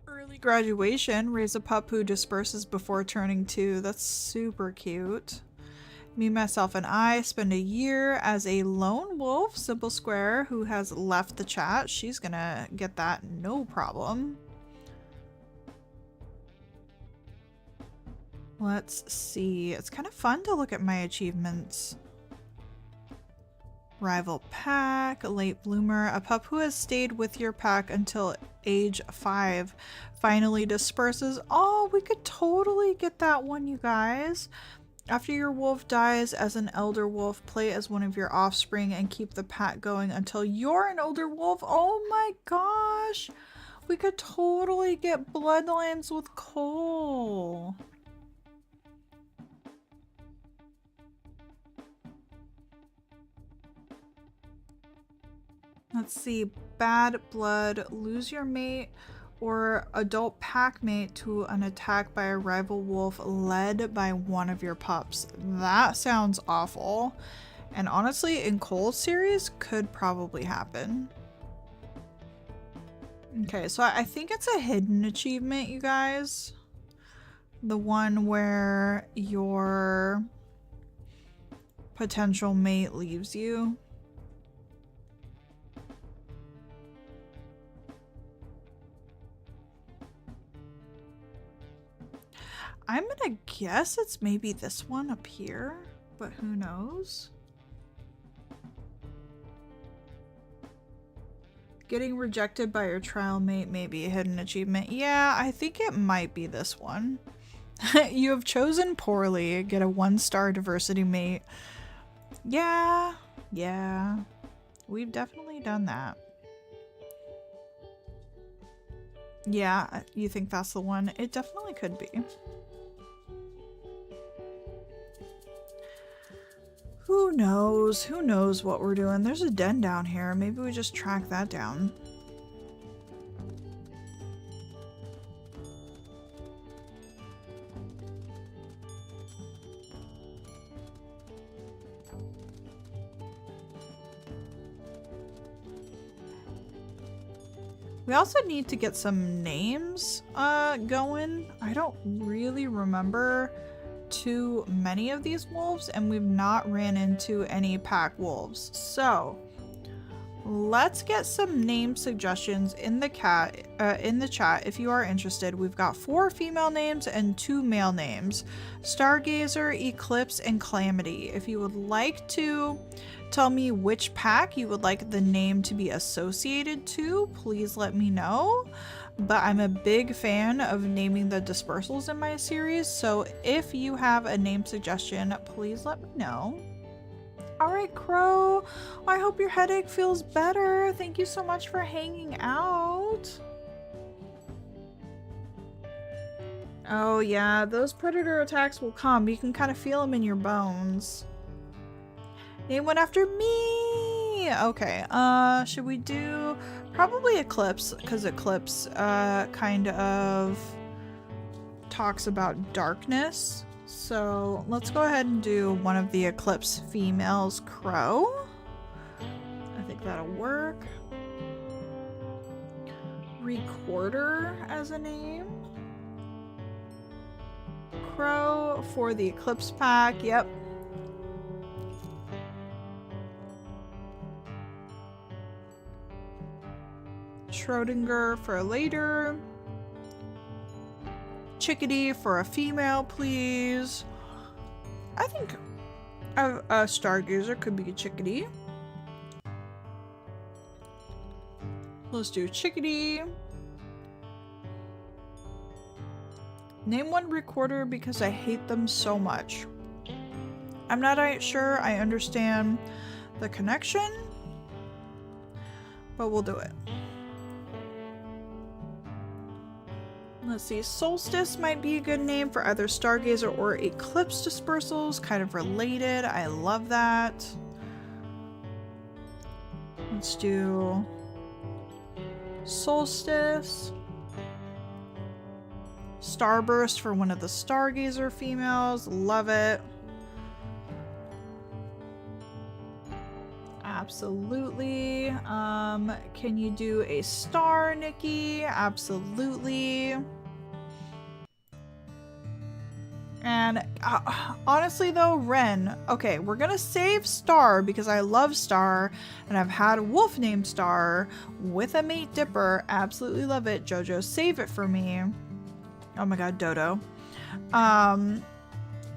Early graduation. Raise a pup who disperses before turning 2. That's super cute. Me, myself, and I spend a year as a lone wolf. Simple Square, who has left the chat. She's gonna get that no problem. Let's see. It's kind of fun to look at my achievements. Rival pack, late bloomer, a pup who has stayed with your pack until age 5 finally disperses. Oh, we could totally get that one, you guys. After your wolf dies as an elder wolf, play as one of your offspring and keep the pack going until you're an older wolf. Oh my gosh. We could totally get Bloodlines with Cole. Let's see. Bad blood. Lose your mate or adult pack mate to an attack by a rival wolf led by one of your pups. That sounds awful. And honestly, in Cole's series, could probably happen. Okay, so I think it's a hidden achievement, you guys. The one where your potential mate leaves you. I'm gonna guess it's maybe this one up here, but who knows? Getting rejected by your trial mate may be a hidden achievement. Yeah, I think it might be this one. You have chosen poorly. Get a 1-star diversity mate. Yeah. We've definitely done that. Yeah, you think that's the one? It definitely could be. Who knows? Who knows what we're doing? There's a den down here. Maybe we just track that down. We also need to get some names going. I don't really remember too many of these wolves, and we've not ran into any pack wolves. So let's get some name suggestions in the chat if you are interested. We've got 4 female names and 2 male names: Stargazer, Eclipse, and Calamity. If you would like to tell me which pack you would like the name to be associated to, please let me know. But I'm a big fan of naming the dispersals in my series, so if you have a name suggestion, please let me know. Alright, Crow, I hope your headache feels better. Thank you so much for hanging out. Oh yeah, those predator attacks will come. You can kind of feel them in your bones. Name one after me! Okay, should we do probably Eclipse, because Eclipse kind of talks about darkness. So let's go ahead and do one of the Eclipse females, Crow. I think that'll work. Recorder as a name. Crow for the Eclipse pack, yep. Schrodinger for later. Chickadee for a female, please. I think a Stargazer could be a Chickadee. Let's do Chickadee. Name one Recorder because I hate them so much. I'm not sure I understand the connection, but we'll do it. Let's see, Solstice might be a good name for either Stargazer or Eclipse dispersals, kind of related. I love that. Let's do Solstice. Starburst for one of the Stargazer females. Love it. Absolutely. Can you do a star, Nikki? Absolutely. And honestly though, Ren, okay, we're gonna save Star because I love Star and I've had a wolf named Star with a mate Dipper. Absolutely love it. Jojo, save it for me. Oh my god, Dodo.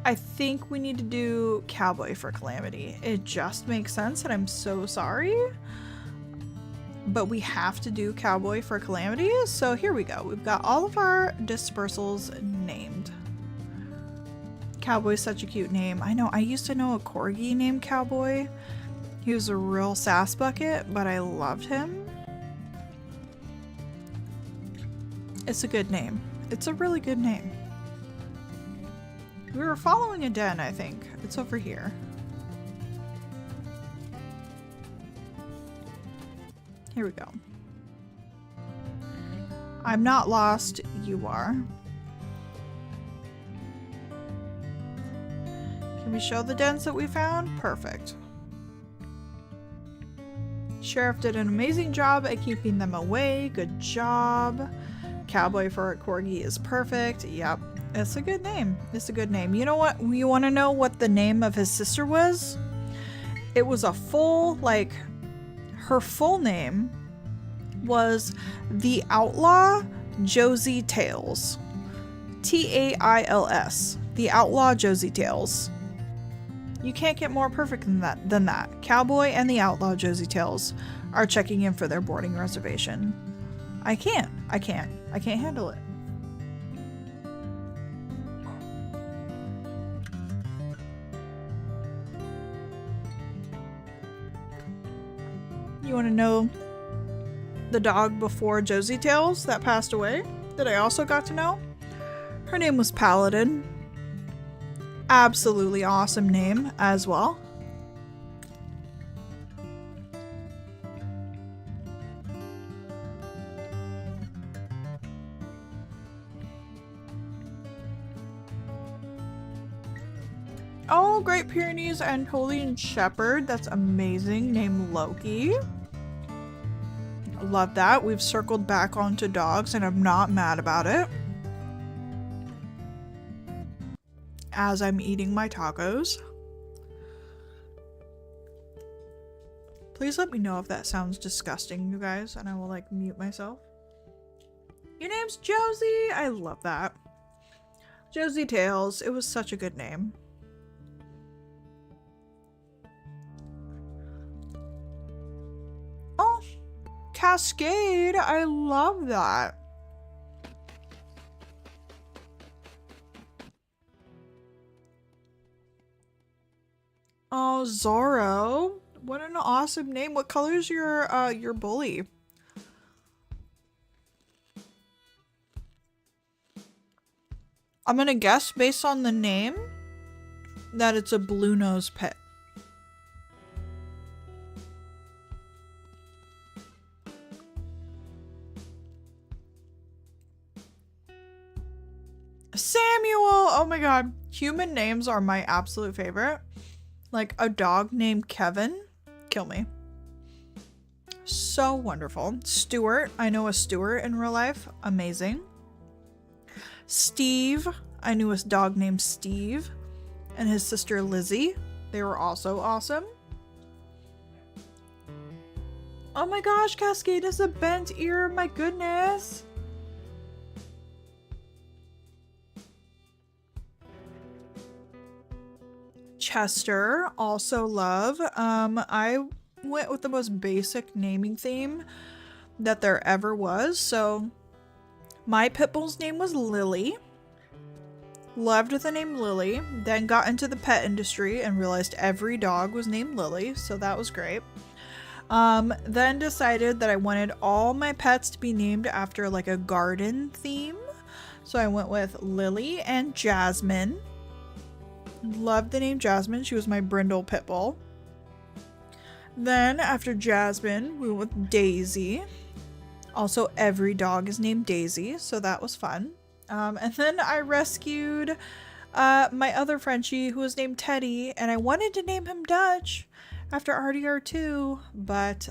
I think we need to do Cowboy for Calamity. It just makes sense and I'm so sorry. But we have to do Cowboy for Calamity. So here we go. We've got all of our dispersals named. Cowboy's such a cute name. I know, I used to know a corgi named Cowboy. He was a real sass bucket, but I loved him. It's a good name. It's a really good name. We were following a den, I think. It's over here. Here we go. I'm not lost, you are. Can we show the dens that we found? Perfect. Sheriff did an amazing job at keeping them away. Good job. Cowboy for a corgi is perfect. Yep. It's a good name. It's a good name. You know what? You want to know what the name of his sister was? It was a full, like, her full name was the Outlaw Josie Tails. Tails. The Outlaw Josie Tails. You can't get more perfect than that. Cowboy and the outlaw Josie Tales are checking in for their boarding reservation. I can't handle it. You want to know the dog before Josie Tales that passed away that I also got to know? Her name was Paladin. Absolutely awesome name as well. Oh, Great Pyrenees Anatolian Shepherd. That's amazing. Named Loki. Love that. We've circled back onto dogs and I'm not mad about it. As I'm eating my tacos. Please let me know if that sounds disgusting, you guys, and I will like mute myself. Your name's Josie. I love that. Josie Tales. It was such a good name. Oh, Cascade. I love that. Oh, Zorro. What an awesome name. What color is your bully? I'm gonna guess based on the name that it's a blue nose pit. Samuel! Oh my god. Human names are my absolute favorite. Like a dog named Kevin. Kill me. So wonderful. Stuart. I know a Stuart in real life. Amazing. Steve. I knew a dog named Steve. And his sister Lizzie. They were also awesome. Oh my gosh, Cascade is a bent ear. My goodness. Chester, also love. I went with the most basic naming theme that there ever was. So my pit bull's name was Lily. Loved the name Lily. Then got into the pet industry and realized every dog was named Lily. So that was great. Then decided that I wanted all my pets to be named after like a garden theme. So I went with Lily and Jasmine. Loved the name Jasmine. She was my brindle pit bull. Then after Jasmine, we went with Daisy. Also, every dog is named Daisy, so that was fun. And then I rescued my other Frenchie who was named Teddy, and I wanted to name him Dutch after RDR2, but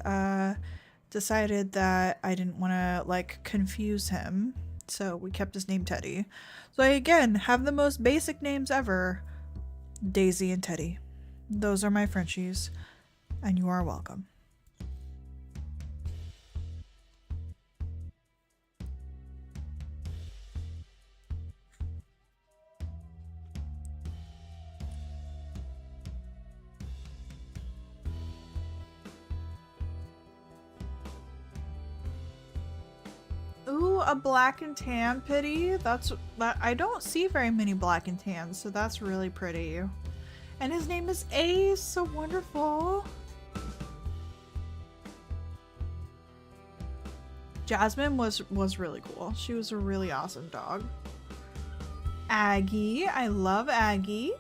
decided that I didn't want to like confuse him, so we kept his name Teddy. So I again have the most basic names ever. Daisy and Teddy. Those are my Frenchies, and you are welcome. Ooh, a black and tan pitty. That I don't see very many black and tans, so that's really pretty. And his name is Ace. So wonderful. Jasmine was really cool. She was a really awesome dog. Aggie. I love Aggie.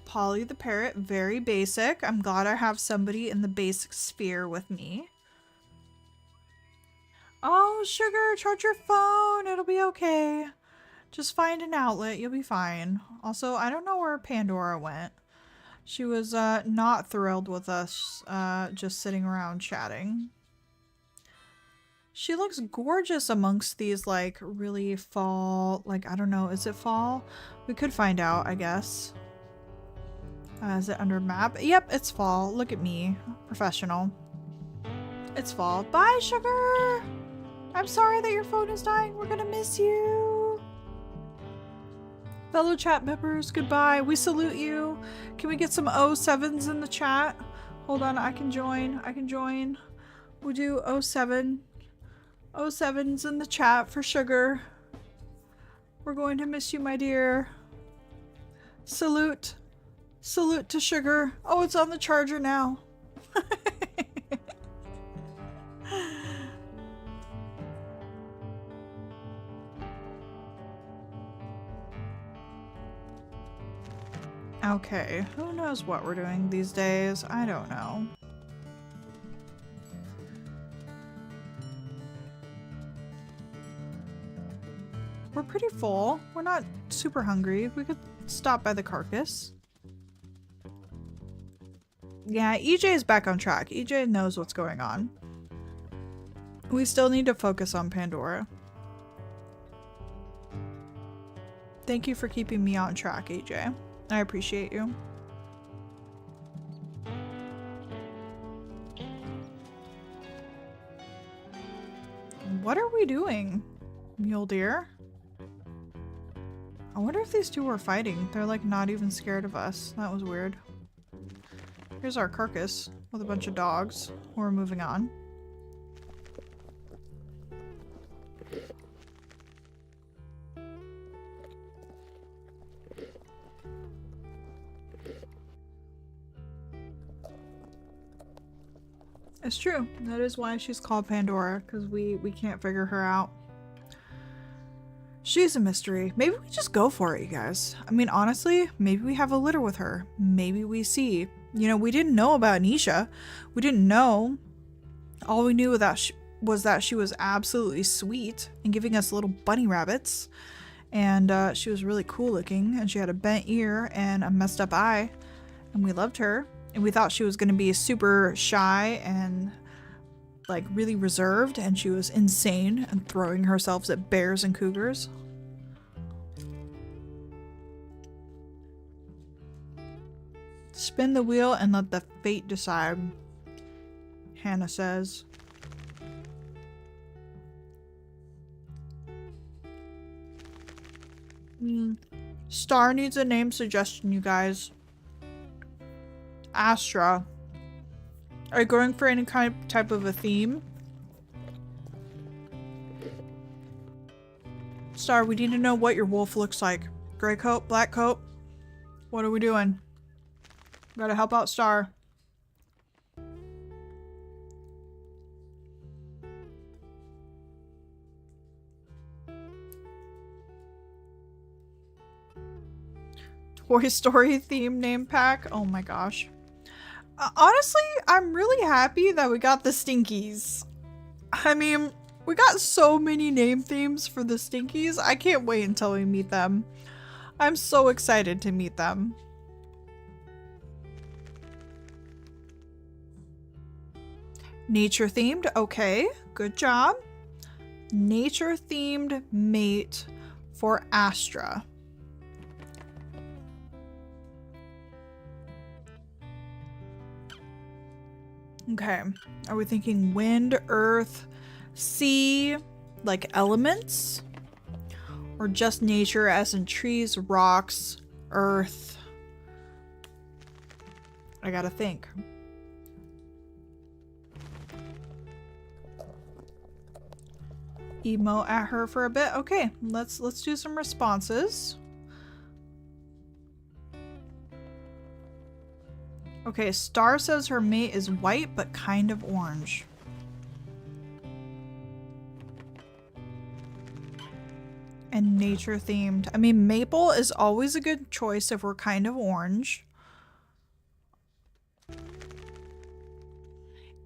Polly the parrot, very basic. I'm glad I have somebody in the basic sphere with me. Oh, Sugar, charge your phone. It'll be okay. Just find an outlet. You'll be fine. Also, I don't know where Pandora went. She was not thrilled with us just sitting around chatting. She looks gorgeous amongst these like really fall, like I don't know, is it fall? We could find out, I guess. Is it under map? Yep, it's fall. Look at me. Professional. It's fall. Bye, Sugar! I'm sorry that your phone is dying. We're gonna miss you. Fellow chat members, goodbye. We salute you. Can we get some 07s in the chat? Hold on, I can join. I can join. We'll do 07. 07s in the chat for Sugar. We're going to miss you, my dear. Salute. Salute to Sugar. Oh, it's on the charger now. Okay, who knows what we're doing these days? I don't know. We're pretty full. We're not super hungry. We could stop by the carcass. Yeah, EJ is back on track. EJ knows what's going on. We still need to focus on Pandora. Thank you for keeping me on track, EJ. I appreciate you. What are we doing, Mule Deer? I wonder if these two were fighting. They're like not even scared of us. That was weird. Here's our carcass with a bunch of dogs. We're moving on. It's true. That is why she's called Pandora, because we can't figure her out. She's a mystery. Maybe we just go for it, you guys. I mean, honestly, maybe we have a litter with her. Maybe we see. You know, we didn't know about Nisha. We didn't know. All we knew was that she was absolutely sweet and giving us little bunny rabbits. And she was really cool looking. And she had a bent ear and a messed up eye. And we loved her. And we thought she was going to be super shy and like really reserved, and she was insane and throwing herself at bears and cougars. Spin the wheel and let the fate decide, Hannah says. Star needs a name suggestion, you guys. Astra. Are you going for any type of a theme? Star, we need to know what your wolf looks like. Gray coat, black coat? What are we doing? Gotta help out Star. Toy Story theme name pack? Oh my gosh. Honestly, I'm really happy that we got the Stinkies. I mean, we got so many name themes for the Stinkies. I can't wait until we meet them. I'm so excited to meet them. Nature themed, okay, good job. Nature themed mate for Astra. Okay, are we thinking wind, earth, sea, like elements? Or just nature as in trees, rocks, earth? I gotta think. Emo at her for a bit. Okay, let's do some responses. Okay, Star says her mate is white, but kind of orange. And nature themed. I mean, maple is always a good choice if we're kind of orange.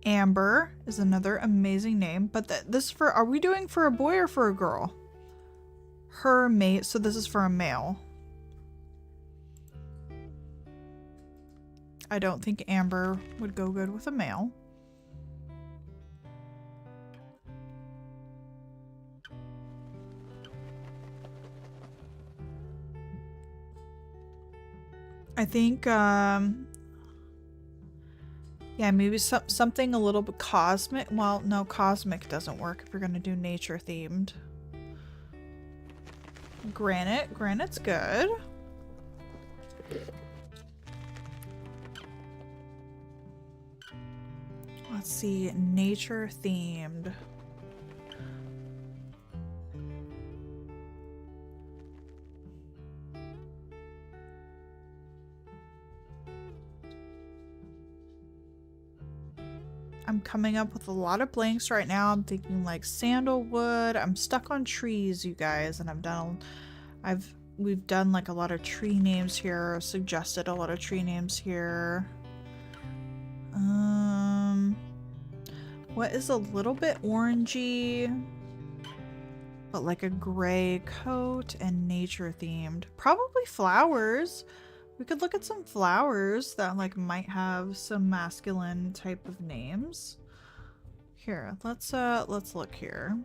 Amber is another amazing name, but this for, are we doing for a boy or for a girl? Her mate, so this is for a male. I don't think Amber would go good with a male. I think Yeah, maybe something a little bit cosmic. Well, no, cosmic doesn't work if we're gonna do nature themed. Granite. Granite's good. Let's see, nature themed. I'm coming up with a lot of blanks right now. I'm thinking like sandalwood. I'm stuck on trees, you guys, and we've done like a lot of tree names here, suggested a lot of tree names here. What is a little bit orangey, but like a gray coat and nature themed? Probably flowers. We could look at some flowers that like might have some masculine type of names. Here, let's look here.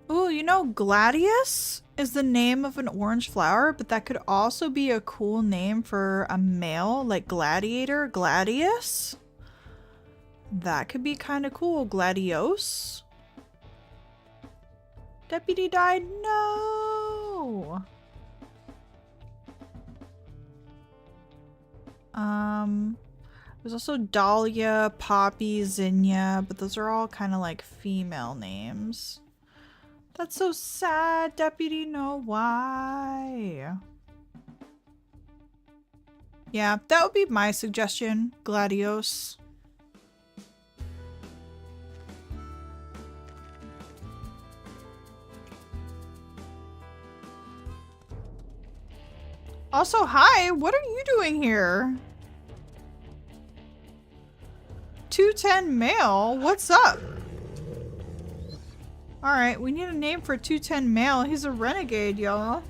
Oh, you know, Gladius is the name of an orange flower, but that could also be a cool name for a male, like gladiator, Gladius. That could be kind of cool. Gladios. Deputy died? No! There's also Dahlia, Poppy, Zinnia, but those are all kind of like female names. That's so sad, Deputy. No, why? Yeah, that would be my suggestion, Gladios. Also, hi, what are you doing here? 210 male, what's up? Alright, we need a name for 210 male. He's a renegade, y'all.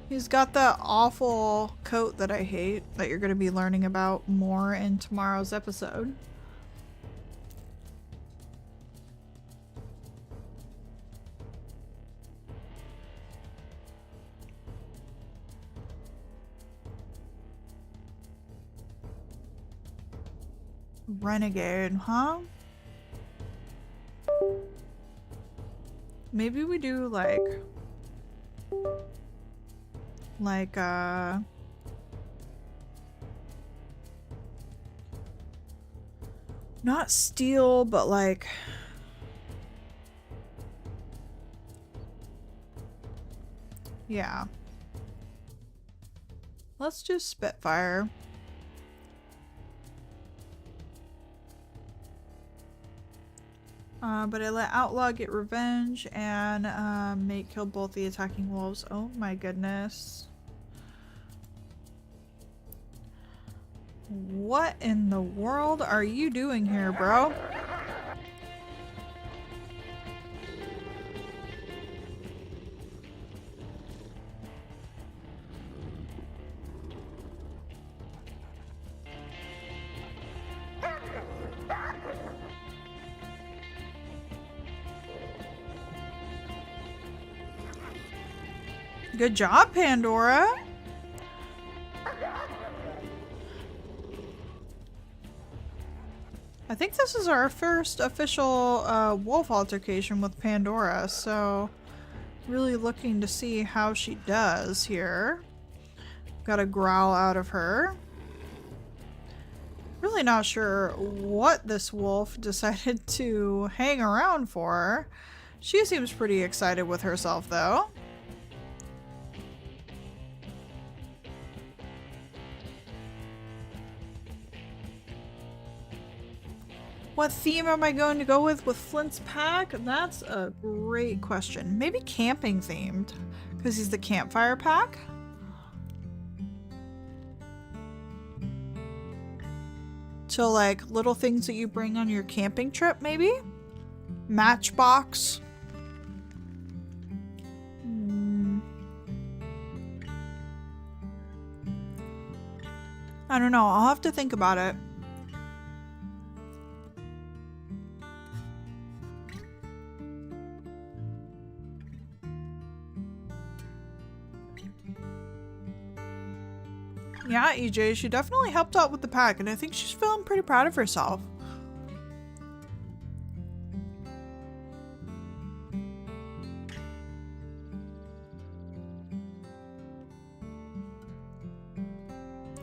He's got that awful coat that I hate that you're going to be learning about more in tomorrow's episode. Renegade, huh? Maybe we do not steel, but like yeah. Let's do Spitfire. But I let Outlaw get revenge and kill both the attacking wolves. Oh my goodness. What in the world are you doing here, bro? Good job, Pandora. I think this is our first official wolf altercation with Pandora, so really looking to see how she does here. Got a growl out of her. Really not sure what this wolf decided to hang around for. She seems pretty excited with herself though. What theme am I going to go with Flint's pack? That's a great question. Maybe camping themed, because he's the campfire pack. So like little things that you bring on your camping trip, maybe? Matchbox. I don't know. I'll have to think about it. Yeah, EJ, she definitely helped out with the pack, and I think she's feeling pretty proud of herself.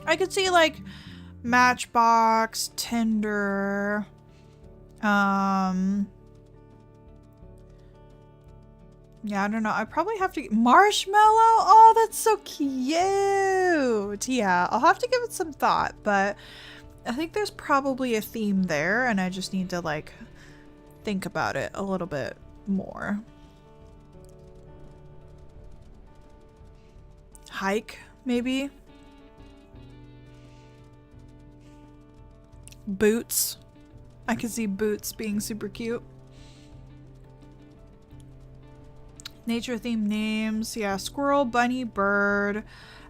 I could see like Matchbox, Tinder, yeah, I don't know. I probably have to get Marshmallow. Oh, that's so cute. Yeah, I'll have to give it some thought, but I think there's probably a theme there, and I just need to like think about it a little bit more. Hike, maybe. Boots. I could see Boots being super cute. Nature themed names. Yeah, squirrel, bunny, bird.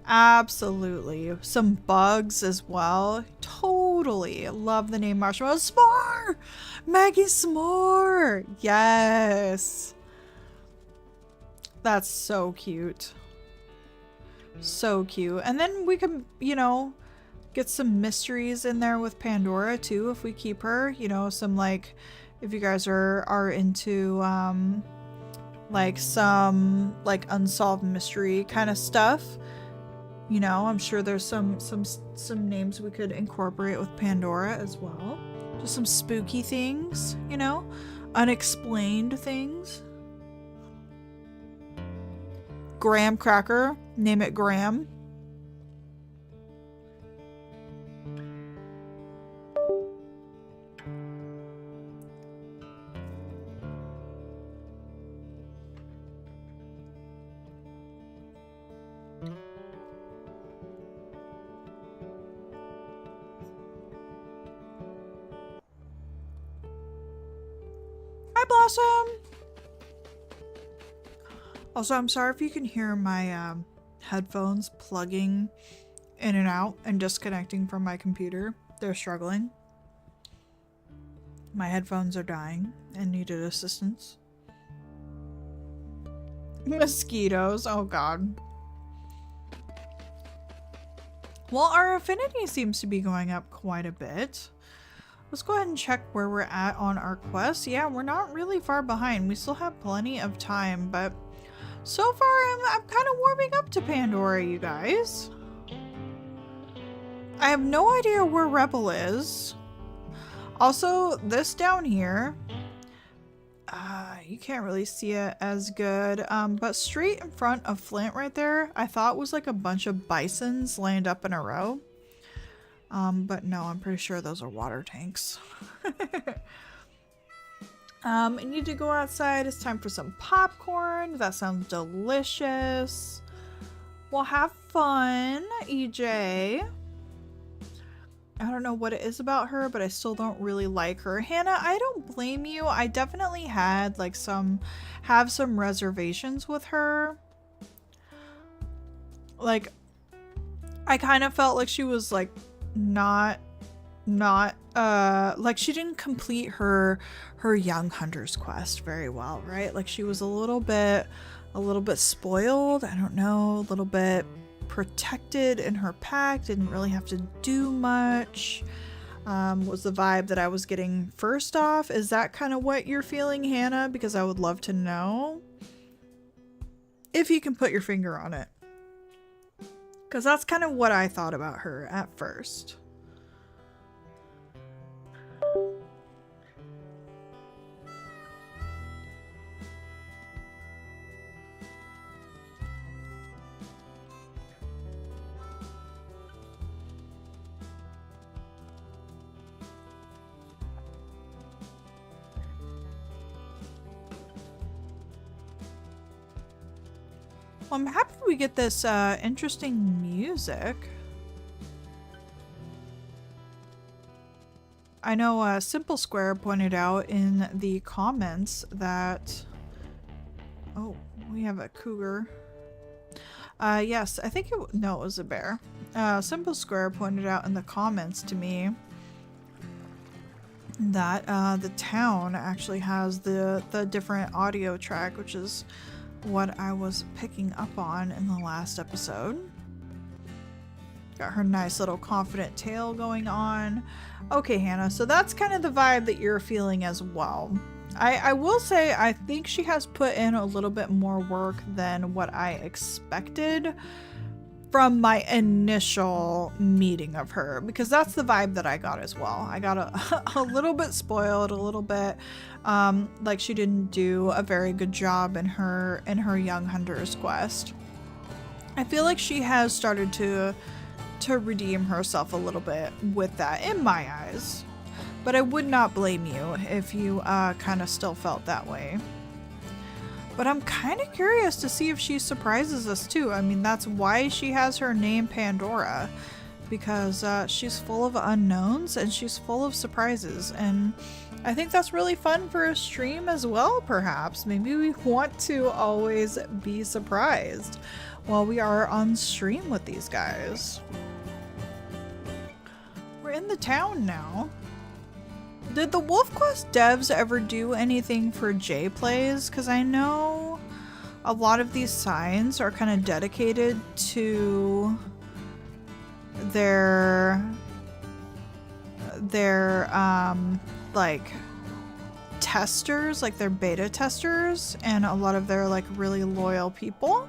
Absolutely. Some bugs as well. Totally. Love the name Marshmallow. S'more! Maggie S'more! Yes. That's so cute. So cute. And then we could, you know, get some mysteries in there with Pandora too if we keep her. You know, some like, if you guys are into like some like unsolved mystery kind of stuff, you know, I'm sure there's some names we could incorporate with Pandora as well. Just some spooky things, you know, unexplained things. Graham Cracker, name it Graham. Blossom. Also, I'm sorry if you can hear my headphones plugging in and out and disconnecting from my computer. They're struggling. My headphones are dying and needed assistance. Mosquitoes. Oh god. Well, our affinity seems to be going up quite a bit. Let's go ahead and check where we're at on our quest. Yeah, we're not really far behind. We still have plenty of time, but so far I'm kind of warming up to Pandora, you guys. I have no idea where Rebel is. Also, this down here, you can't really see it as good, but straight in front of Flint right there, I thought was like a bunch of bisons lined up in a row. But no, I'm pretty sure those are water tanks. I need to go outside. It's time for some popcorn. That sounds delicious. Well, have fun, EJ. I don't know what it is about her, but I still don't really like her. Hannah, I don't blame you. I definitely had like some reservations with her. Like, I kind of felt like she was like not like she didn't complete her young hunter's quest very well, right? Like she was a little bit spoiled, I don't know, a little bit protected in her pack, didn't really have to do much, was the vibe that I was getting first off. Is that kind of what you're feeling, Hannah? Because I would love to know if you can put your finger on it. Because that's kind of what I thought about her at first. Well, I'm happy we get this interesting music. I know Simple Square pointed out in the comments that... Oh, we have a cougar. Yes, I think no, it was a bear. Simple Square pointed out in the comments to me that the town actually has the different audio track, which is what I was picking up on in the last episode. Got her nice little confident tail going on. Okay, Hannah, so that's kind of the vibe that you're feeling as well. I will say I think she has put in a little bit more work than what I expected from my initial meeting of her, because that's the vibe that I got as well. I got a little bit spoiled, a little bit like she didn't do a very good job in her Young Hunter's quest. I feel like she has started to redeem herself a little bit with that in my eyes, but I would not blame you if you kind of still felt that way. But I'm kind of curious to see if she surprises us too. I mean, that's why she has her name Pandora, because she's full of unknowns and she's full of surprises, and I think that's really fun for a stream as well. Perhaps maybe we want to always be surprised while we are on stream with these guys. We're in the town now. Did the WolfQuest devs ever do anything for J-Plays? Because I know a lot of these signs are kind of dedicated to their like testers, like their beta testers, and a lot of their like really loyal people.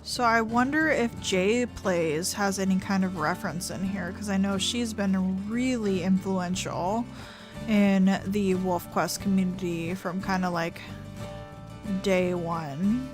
So I wonder if J-Plays has any kind of reference in here, because I know she's been really influential in the WolfQuest community from kind of like day one.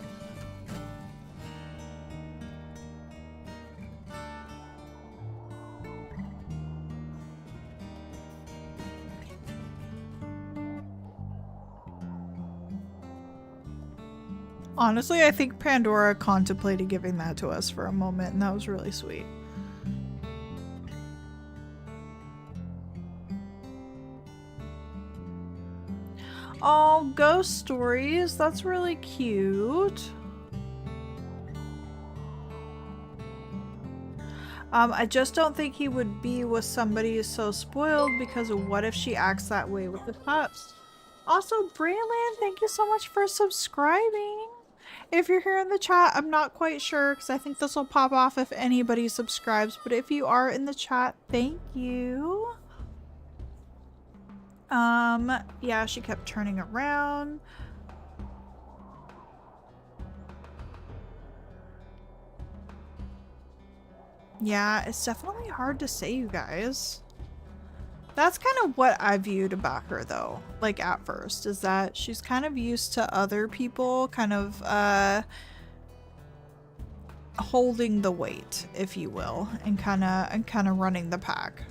Honestly, I think Pandora contemplated giving that to us for a moment, and that was really sweet. Oh, ghost stories. That's really cute. I just don't think he would be with somebody so spoiled, because what if she acts that way with the pups? Also, Braylon, thank you so much for subscribing. If you're here in the chat, I'm not quite sure, because I think this will pop off if anybody subscribes, but if you are in the chat, thank you. Yeah, she kept turning around. Yeah, it's definitely hard to say, you guys. That's kind of what I viewed about her, though, like at first, is that she's kind of used to other people kind of holding the weight, if you will, and kind of running the pack.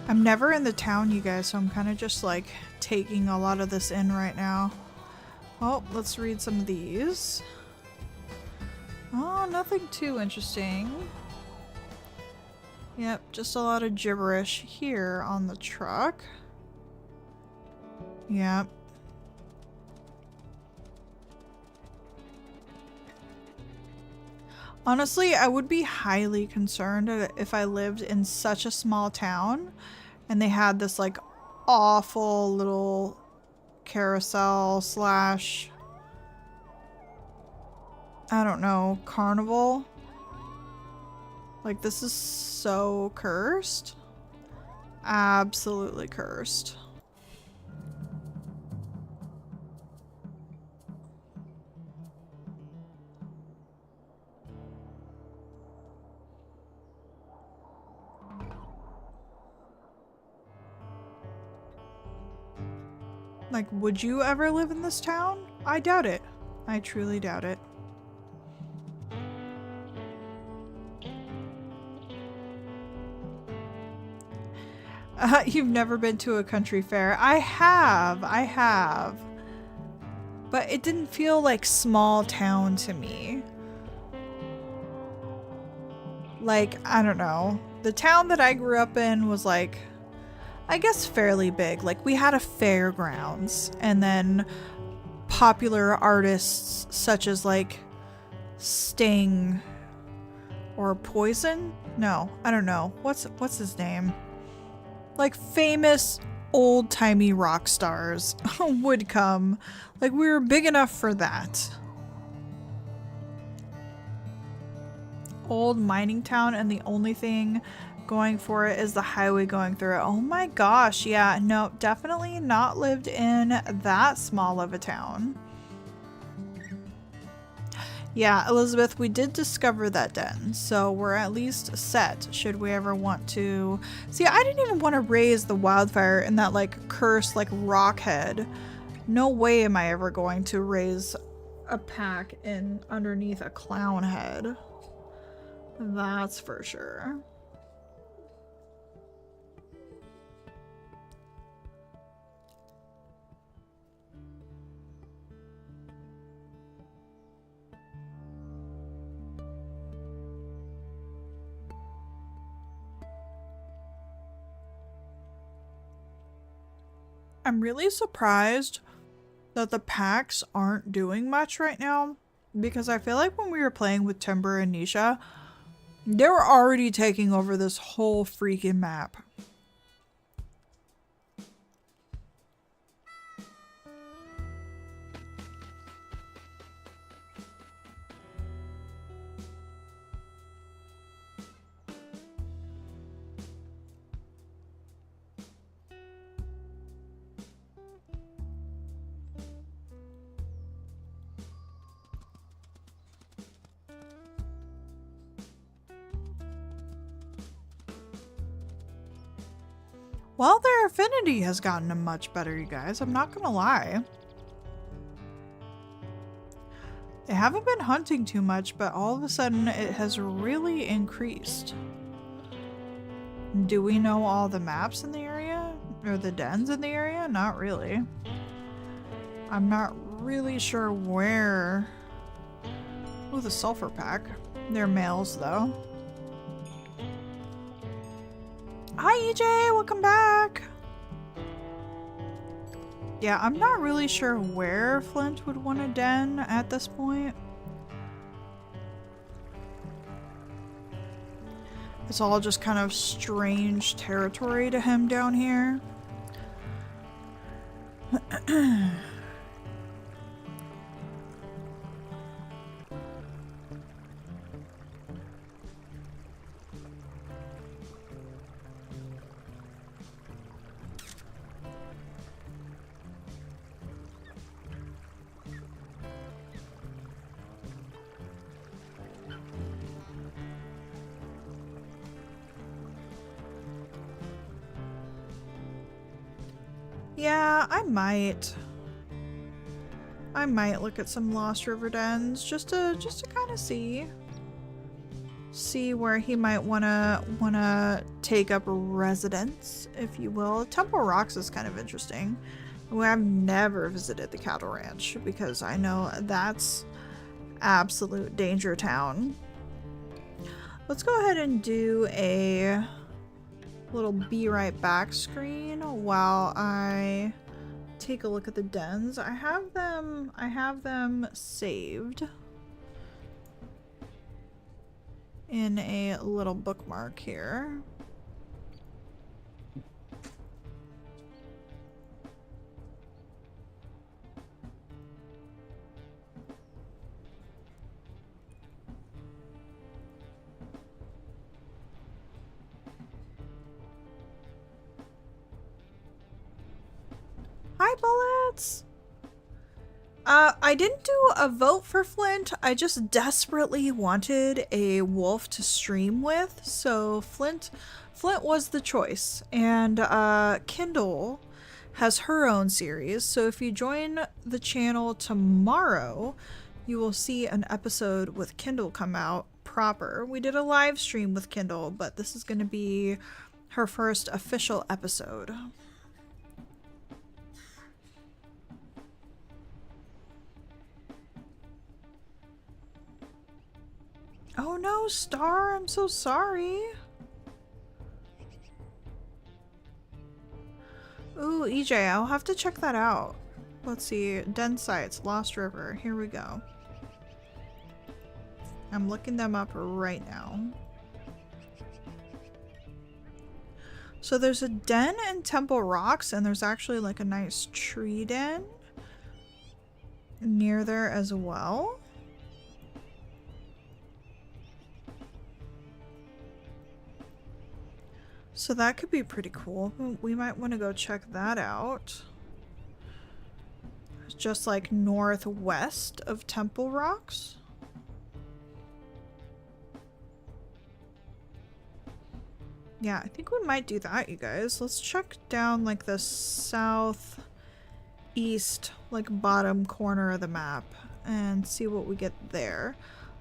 I'm never in the town, you guys, so I'm kind of just like taking a lot of this in right now. Oh, let's read some of these. Oh, nothing too interesting. Yep, just a lot of gibberish here on the truck. Yep. Honestly, I would be highly concerned if I lived in such a small town and they had this like awful little carousel slash, I don't know, carnival. Like, this is so cursed. Absolutely cursed. Like, would you ever live in this town? I doubt it. I truly doubt it. You've never been to a country fair? I have. But it didn't feel like small town to me. Like, I don't know. The town that I grew up in was like, I guess fairly big. Like, we had a fairgrounds, and then popular artists such as like Sting or Poison? No, I don't know. What's his name? Like famous old-timey rock stars would come. Like, we were big enough for that. Old mining town, and the only thing going for it is the highway going through it. Oh my gosh, yeah, no, definitely not lived in that small of a town. Yeah, Elizabeth, we did discover that den, so we're at least set should we ever want to. See, I didn't even want to raise the wildfire in that like cursed like rock head. No way am I ever going to raise a pack in underneath a clown head. That's for sure. I'm really surprised that the packs aren't doing much right now, because I feel like when we were playing with Timber and Nisha, they were already taking over this whole freaking map. Well, their affinity has gotten much better, you guys. I'm not gonna lie. They haven't been hunting too much, but all of a sudden it has really increased. Do we know all the maps in the area? Or the dens in the area? Not really. I'm not really sure where... Ooh, the sulfur pack. They're males, though. Hi, EJ! Welcome back! Yeah, I'm not really sure where Flint would want a den at this point. It's all just kind of strange territory to him down here. Yeah, I might look at some Lost River dens just to kind of see where he might wanna take up residence, if you will. Temple Rocks is kind of interesting. I've never visited the cattle ranch because I know that's absolute danger town. Let's go ahead and do a little be right back screen while I take a look at the dens. I have them saved in a little bookmark here. Hi, Bullets! I didn't do a vote for Flint. I just desperately wanted a wolf to stream with, so Flint was the choice. And Kindle has her own series, so if you join the channel tomorrow, you will see an episode with Kindle come out proper. We did a live stream with Kindle, but this is going to be her first official episode. Oh no, Star, I'm so sorry. Ooh, EJ, I'll have to check that out. Let's see, Den Sites, Lost River, here we go. I'm looking them up right now. So there's a den in Temple Rocks, and there's actually like a nice tree den near there as well. So that could be pretty cool. We might want to go check that out. It's just like northwest of Temple Rocks. Yeah, I think we might do that, you guys. Let's check down like the southeast, like bottom corner of the map and see what we get there.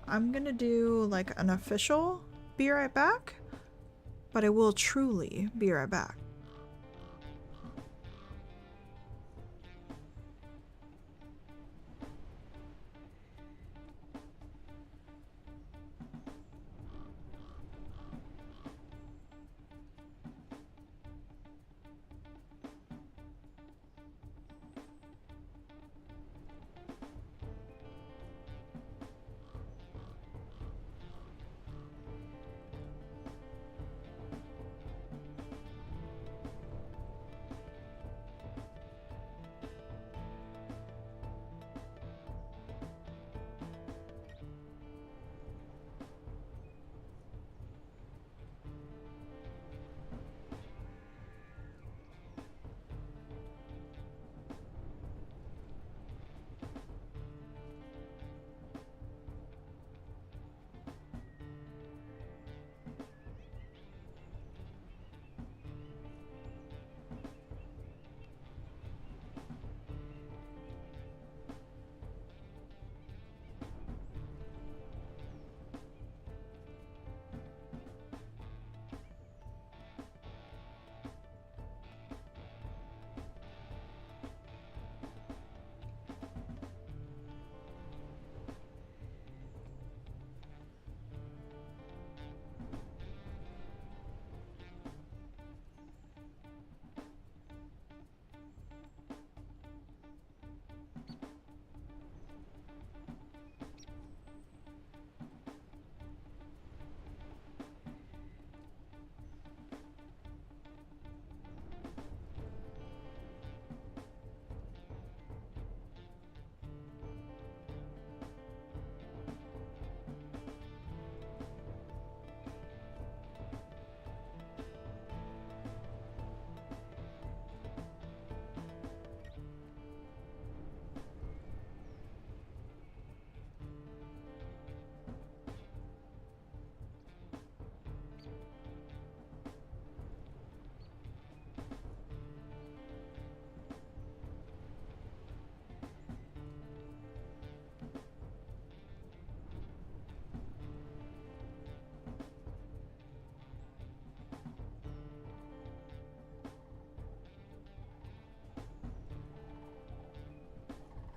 I'm gonna do like an official be right back, but I will truly be right back.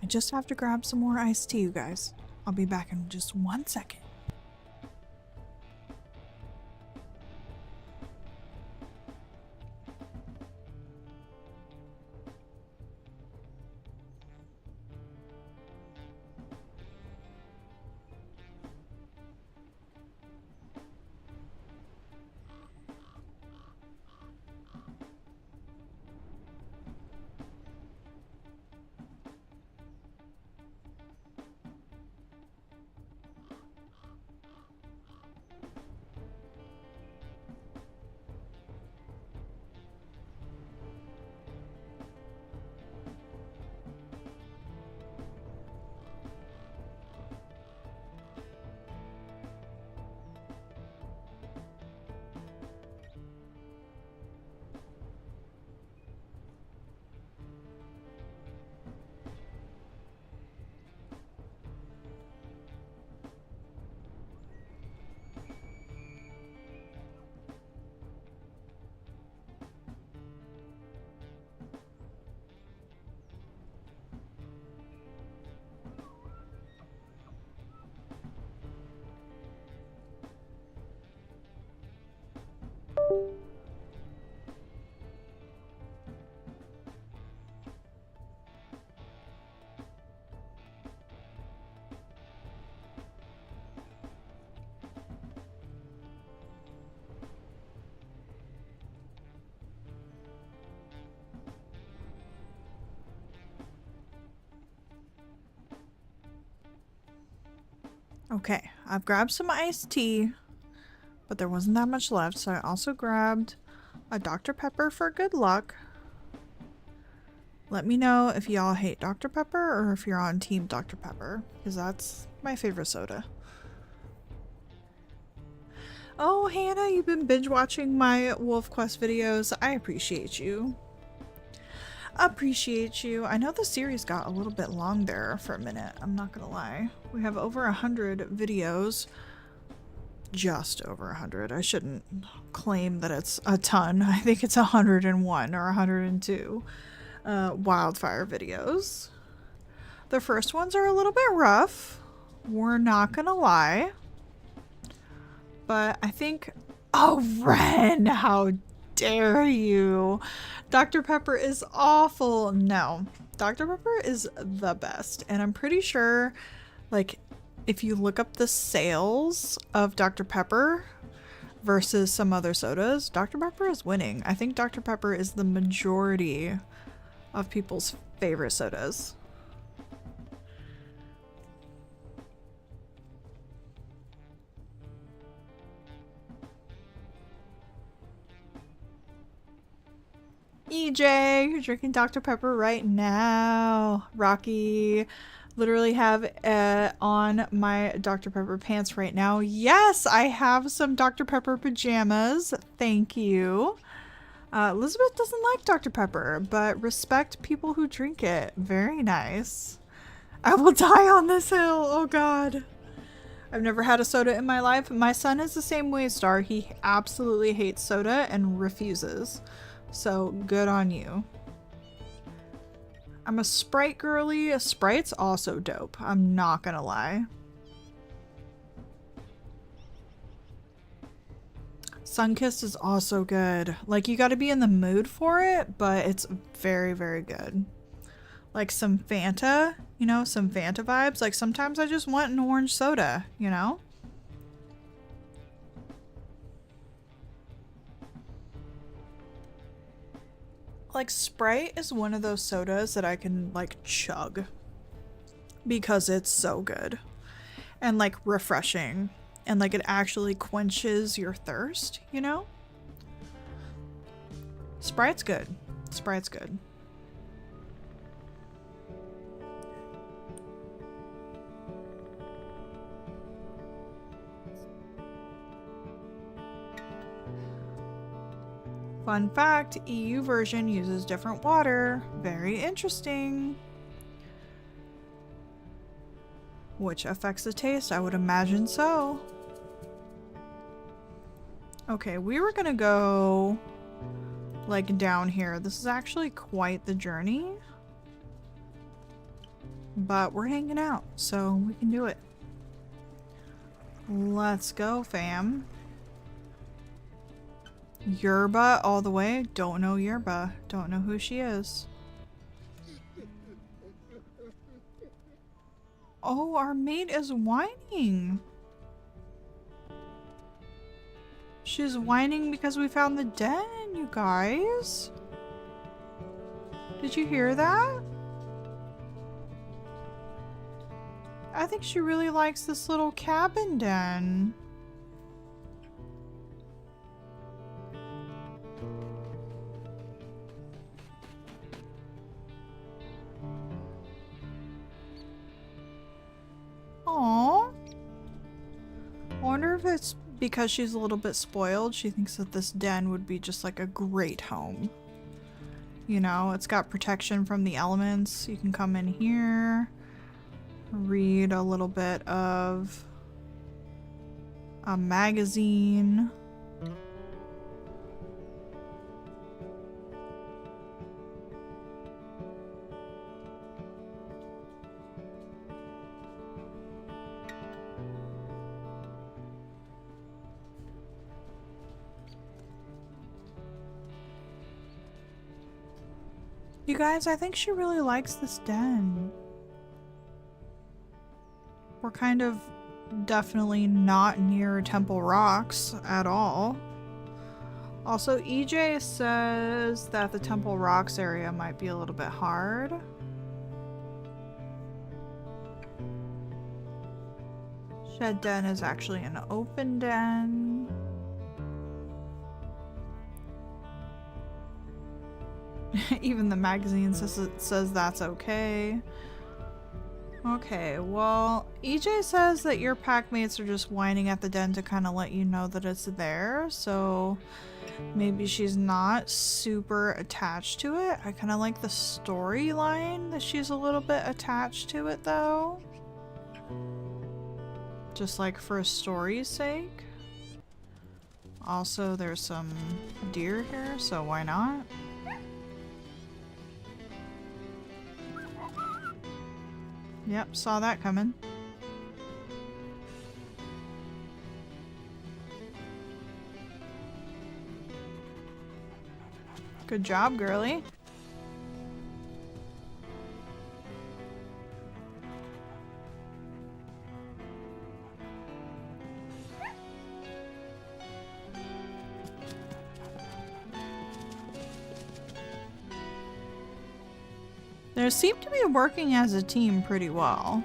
I just have to grab some more iced tea, you guys. I'll be back in just 1 second. Okay, I've grabbed some iced tea, but there wasn't that much left, so I also grabbed a Dr. Pepper for good luck. Let me know if y'all hate Dr. Pepper or if you're on Team Dr. Pepper, because that's my favorite soda. Oh, Hannah, you've been binge watching my Wolf Quest videos. I appreciate you. Appreciate you. I know the series got a little bit long there for a minute. I'm not gonna lie. We have over 100 videos. Just over 100. I shouldn't claim that it's a ton. I think it's 101 or 102 wildfire videos. The first ones are a little bit rough. We're not gonna lie. But I think... Oh, Ren! How dare you? Dr. Pepper is awful. No. Dr. Pepper is the best. And I'm pretty sure, like, if you look up the sales of Dr. Pepper versus some other sodas, Dr. Pepper is winning. I think Dr. Pepper is the majority of people's favorite sodas. EJ, you're drinking Dr. Pepper right now. Rocky, literally have on my Dr. Pepper pants right now. Yes, I have some Dr. Pepper pajamas. Thank you. Elizabeth doesn't like Dr. Pepper, but respect people who drink it. Very nice. I will die on this hill. Oh God. I've never had a soda in my life. My son is the same way, Star. He absolutely hates soda and refuses. So good on you. I'm a Sprite girly. A Sprite's also dope. I'm not gonna lie. Sunkissed is also good. Like, you gotta be in the mood for it, but it's very, very good. Like some Fanta, you know, some Fanta vibes. Like sometimes I just want an orange soda, you know? Like Sprite is one of those sodas that I can like chug because it's so good and like refreshing and like it actually quenches your thirst, you know? Sprite's good. Sprite's good. Fun fact, EU version uses different water. Very interesting. Which affects the taste, I would imagine so. Okay, we were gonna go like down here. This is actually quite the journey. But we're hanging out, so we can do it. Let's go, fam. Yerba all the way. Don't know Yerba. Don't know who she is. Oh, our mate is whining. She's whining because we found the den, you guys. Did you hear that? I think she really likes this little cabin den. Aww. I wonder if it's because she's a little bit spoiled. She thinks that this den would be just like a great home. You know, it's got protection from the elements. You can come in here, read a little bit of a magazine. You guys, I think she really likes this den. We're kind of definitely not near Temple Rocks at all. Also, EJ says that the Temple Rocks area might be a little bit hard. Shed Den is actually an open den. Even the magazine says that's okay. Okay, well, EJ says that your packmates are just whining at the den to kind of let you know that it's there, so maybe she's not super attached to it. I kind of like the storyline that she's a little bit attached to it, though. Just like for a story's sake. Also, there's some deer here, so why not? Yep, saw that coming. Good job, girly. They seem to be working as a team pretty well.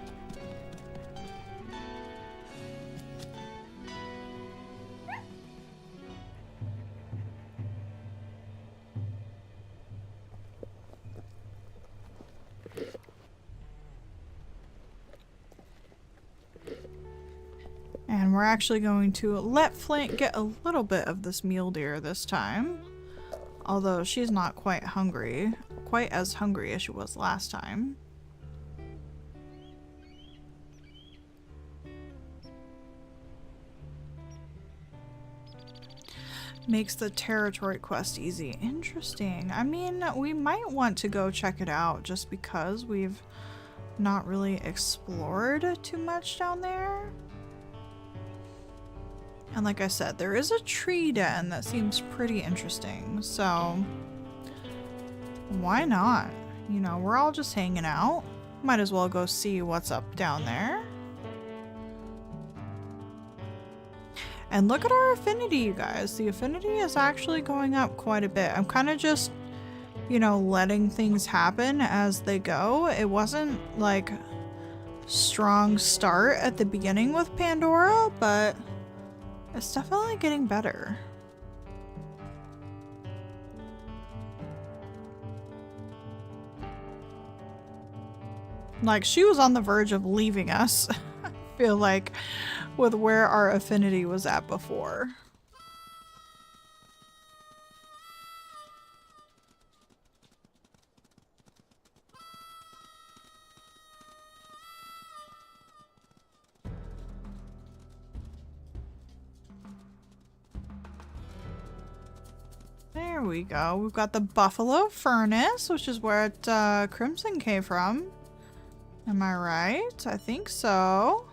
And we're actually going to let Flint get a little bit of this mule deer this time. Although she's not quite as hungry as she was last time. Makes the territory quest easy. Interesting. I mean, we might want to go check it out just because we've not really explored too much down there. And like I said, there is a tree den that seems pretty interesting, so why not? You know, we're all just hanging out. Might as well go see what's up down there. And look at our affinity, you guys. The affinity is actually going up quite a bit. I'm kind of just, you know, letting things happen as they go. It wasn't like strong start at the beginning with Pandora, but it's definitely getting better. Like, she was on the verge of leaving us, I feel like, with where our affinity was at before. There we go. We've got the Buffalo Furnace, which is where Crimson came from. Am I right? I think so.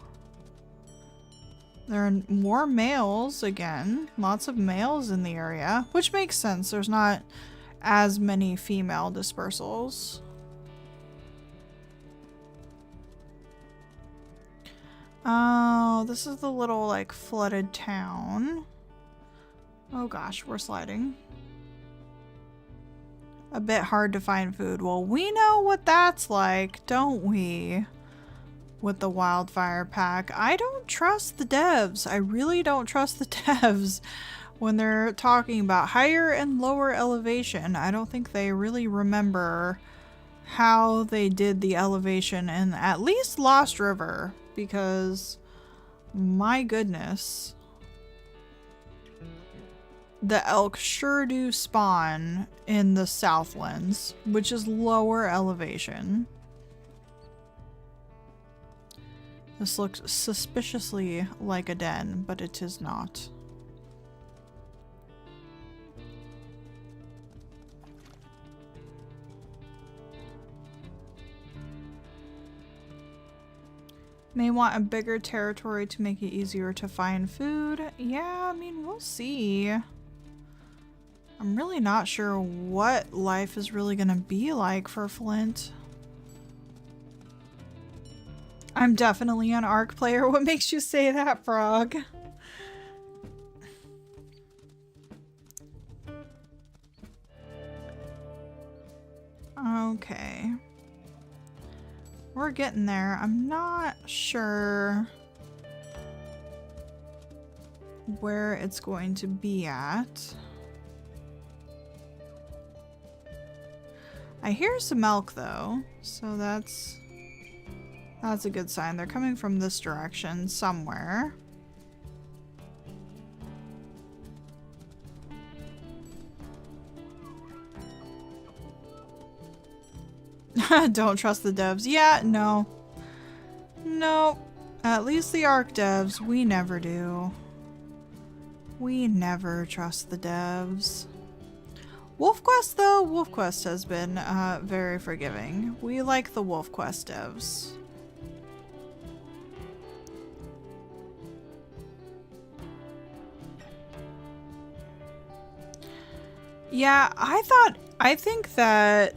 There are more males again. Lots of males in the area, which makes sense. There's not as many female dispersals. Oh, this is the little, like, flooded town. Oh gosh, we're sliding. A bit hard to find food. Well, we know what that's like, don't we? With the wildfire pack. I don't trust the devs. I really don't trust the devs when they're talking about higher and lower elevation. I don't think they really remember how they did the elevation in at least Lost River, because my goodness. The elk sure do spawn in the Southlands, which is lower elevation. This looks suspiciously like a den, but it is not. May want a bigger territory to make it easier to find food. Yeah, I mean, we'll see. I'm really not sure what life is really gonna be like for Flint. I'm definitely an ARC player. What makes you say that, Frog? Okay. We're getting there. I'm not sure where it's going to be at. I hear some elk though, so that's a good sign. They're coming from this direction somewhere. Don't trust the devs. Yeah, no. Nope. At least the ARC devs, we never do. We never trust the devs. WolfQuest though, WolfQuest has been very forgiving. We like the WolfQuest devs. Yeah, I think that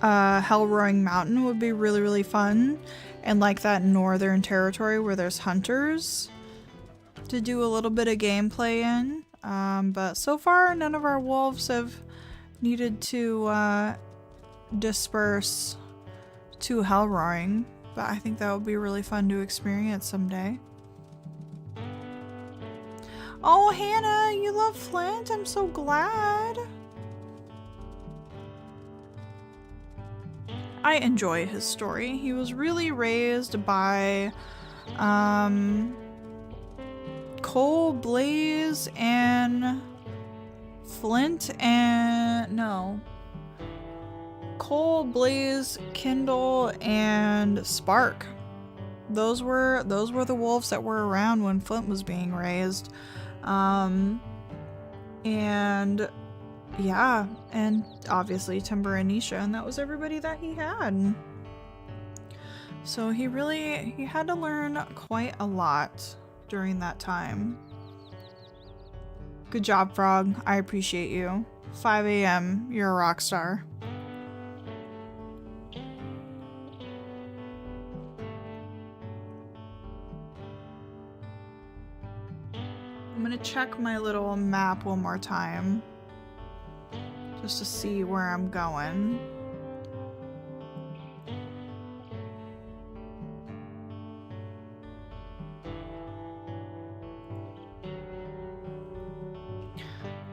Hellroaring Mountain would be really, really fun. And like that northern territory where there's hunters to do a little bit of gameplay in. But so far, none of our wolves have needed to disperse to Hellroaring. But I think that would be really fun to experience someday. Oh, Hannah, you love Flint? I'm so glad. I enjoy his story. He was really raised by Cole, Blaze, and Flint, and no. Cole, Blaze, Kindle, and Spark. Those were the wolves that were around when Flint was being raised. And yeah, and obviously Timber and Nisha, and that was everybody that he had. So he had to learn quite a lot during that time. Good job, Frog. I appreciate you. 5 a.m. You're a rock star. I'm gonna check my little map one more time just to see where I'm going.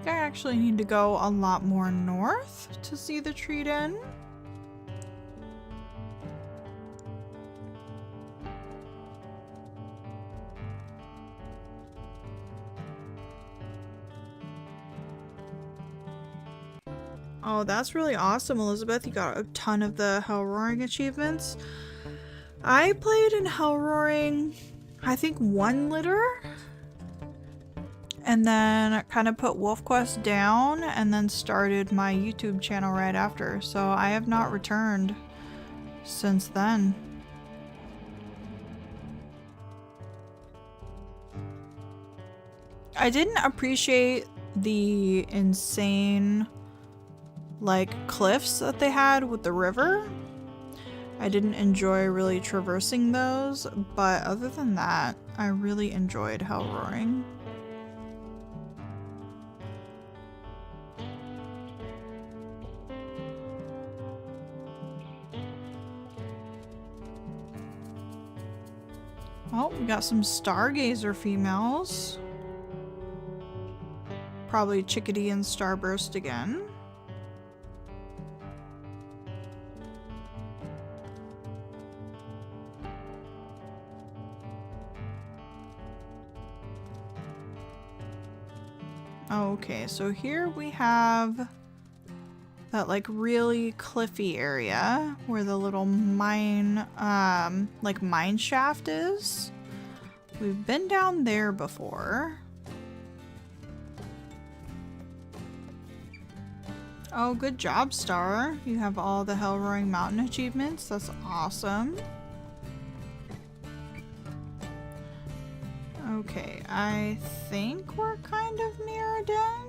I actually need to go a lot more north to see the Treat Inn. Oh, that's really awesome, Elizabeth. You got a ton of the Hellroaring achievements. I played in Hellroaring, I think 1 litter, and then kind of put WolfQuest down and then started my YouTube channel right after. So I have not returned since then. I didn't appreciate the insane like cliffs that they had with the river. I didn't enjoy really traversing those, but other than that, I really enjoyed Hellroaring. Oh, we got some Stargazer females. Probably Chickadee and Starburst again. Okay, so here we have that like really cliffy area where the little mine, like mine shaft is. We've been down there before. Oh, good job, Star. You have all the Hellroaring Mountain achievements. That's awesome. Okay, I think we're kind of near a den.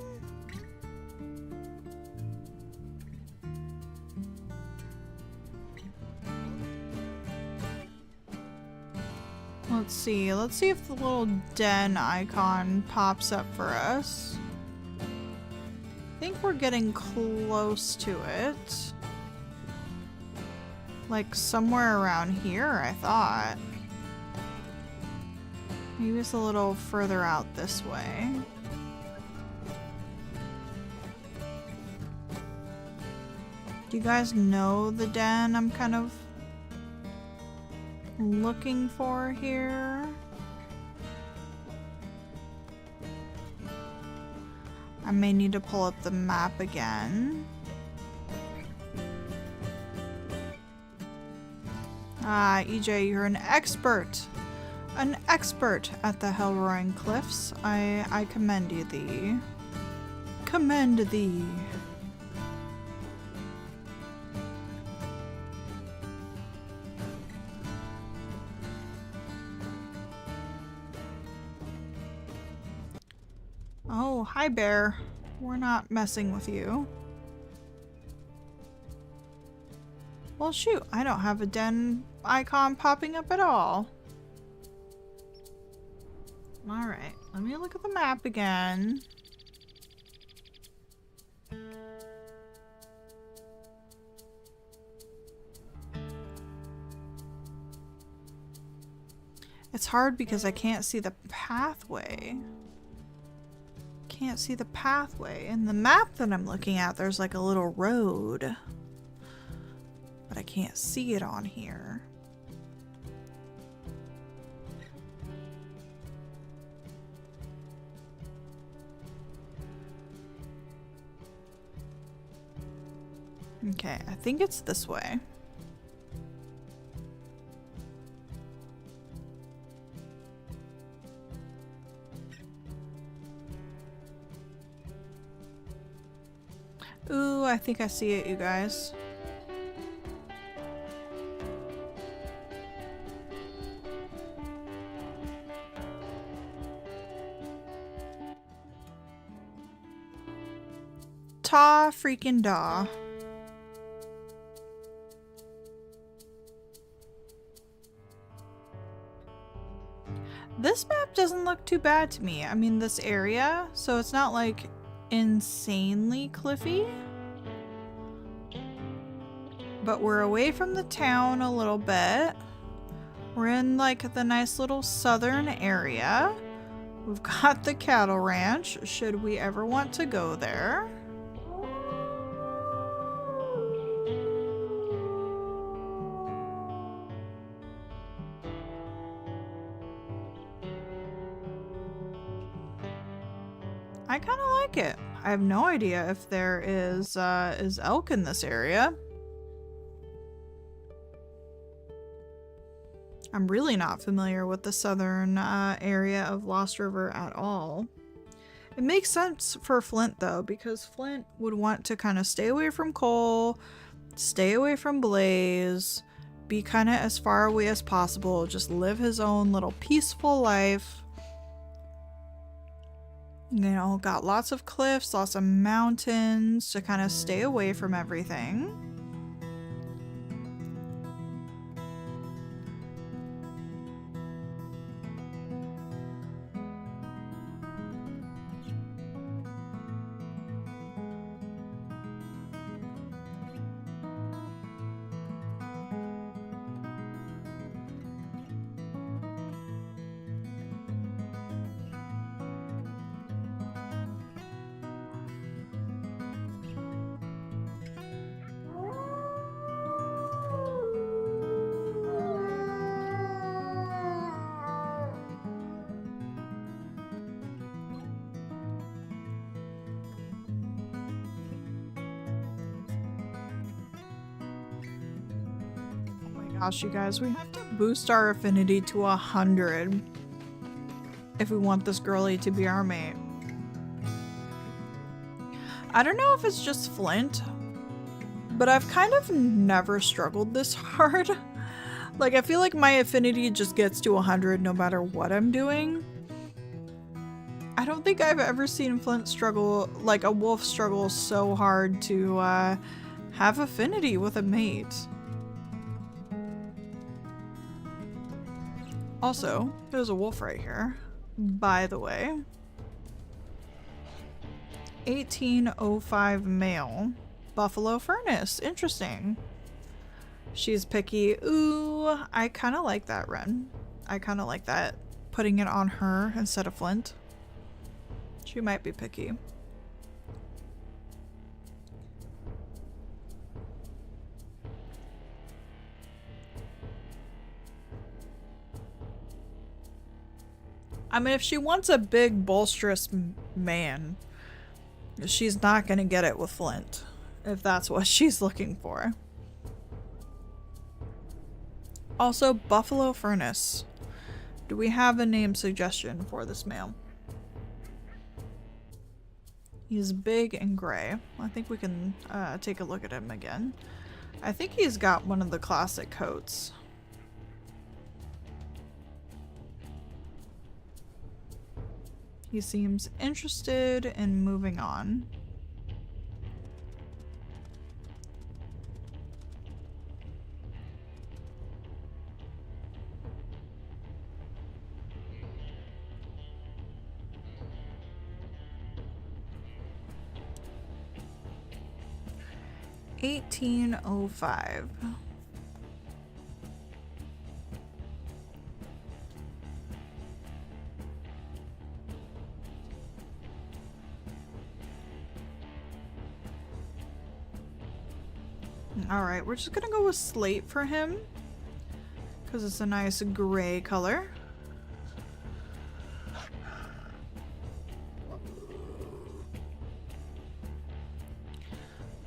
Let's see if the little den icon pops up for us. I think we're getting close to it. Like somewhere around here, I thought. Maybe it's a little further out this way. Do you guys know the den I'm kind of looking for here? I may need to pull up the map again. Ah, EJ, you're an expert! An expert at the Hellroaring Cliffs. I commend you thee. Commend thee. Oh, hi bear. We're not messing with you. Well shoot, I don't have a den icon popping up at all. Alright, let me look at the map again. It's hard because I can't see the pathway. Can't see the pathway. In the map that I'm looking at, there's like a little road. But I can't see it on here. Okay, I think it's this way. Ooh, I think I see it, you guys. Ta freaking da. This map doesn't look too bad to me. I mean, this area, so it's not like insanely cliffy. But we're away from the town a little bit. We're in like the nice little southern area. We've got the cattle ranch, should we ever want to go there. I kind of like it. I have no idea if there is elk in this area. I'm really not familiar with the southern area of Lost River at all. It makes sense for Flint though, because Flint would want to kind of stay away from coal, stay away from Blaze, be kind of as far away as possible, just live his own little peaceful life. You know, got lots of cliffs, lots of mountains to kind of stay away from everything. Gosh, you guys, we have to boost our affinity to 100 if we want this girly to be our mate. I don't know if it's just Flint, but I've kind of never struggled this hard. Like, I feel like my affinity just gets to 100 no matter what I'm doing. I don't think I've ever seen Flint struggle, like a wolf struggle so hard to have affinity with a mate. Also, there's a wolf right here, by the way. 1805 male. Buffalo Furnace. Interesting. She's picky. Ooh, I kind of like that, Ren. I kind of like that. Putting it on her instead of Flint. She might be picky. I mean, if she wants a big, bolsterous man, she's not gonna get it with Flint. If that's what she's looking for. Also, Buffalo Furnace. Do we have a name suggestion for this male? He's big and gray. I think we can take a look at him again. I think he's got one of the classic coats. He seems interested in moving on. $18.05. Alright, we're just gonna go with slate for him because it's a nice gray color.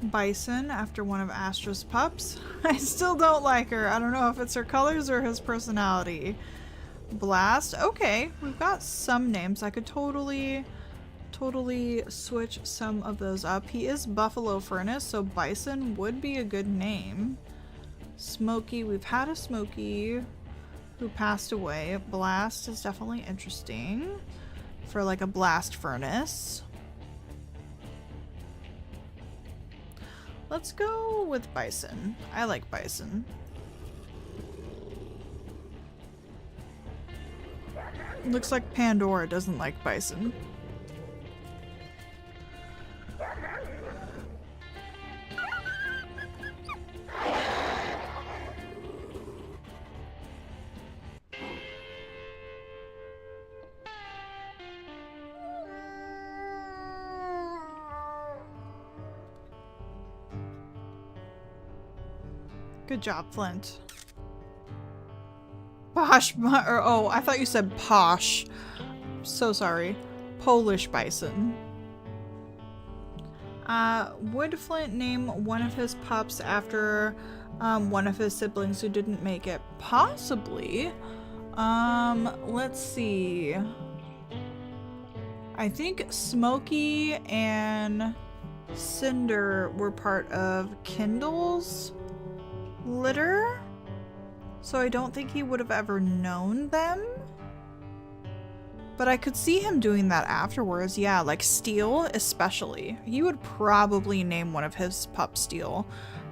Bison after one of Astra's pups. I still don't like her. I don't know if it's her colors or his personality. Blast. Okay, we've got some names. I could totally switch some of those up. He is Buffalo Furnace, so Bison would be a good name. Smokey. We've had a Smokey who passed away. Blast is definitely interesting for like a blast furnace. Let's go with Bison. I like Bison. Looks like Pandora doesn't like Bison. Good job, Flint. Posh, or oh, I thought you said posh. So sorry. Polish Bison. Would Flint name one of his pups after one of his siblings who didn't make it? Possibly. Let's see. I think Smokey and Cinder were part of Kindle's litter, so I don't think he would have ever known them, but I could see him doing that afterwards. Yeah, like Steel especially. He would probably name one of his pups Steel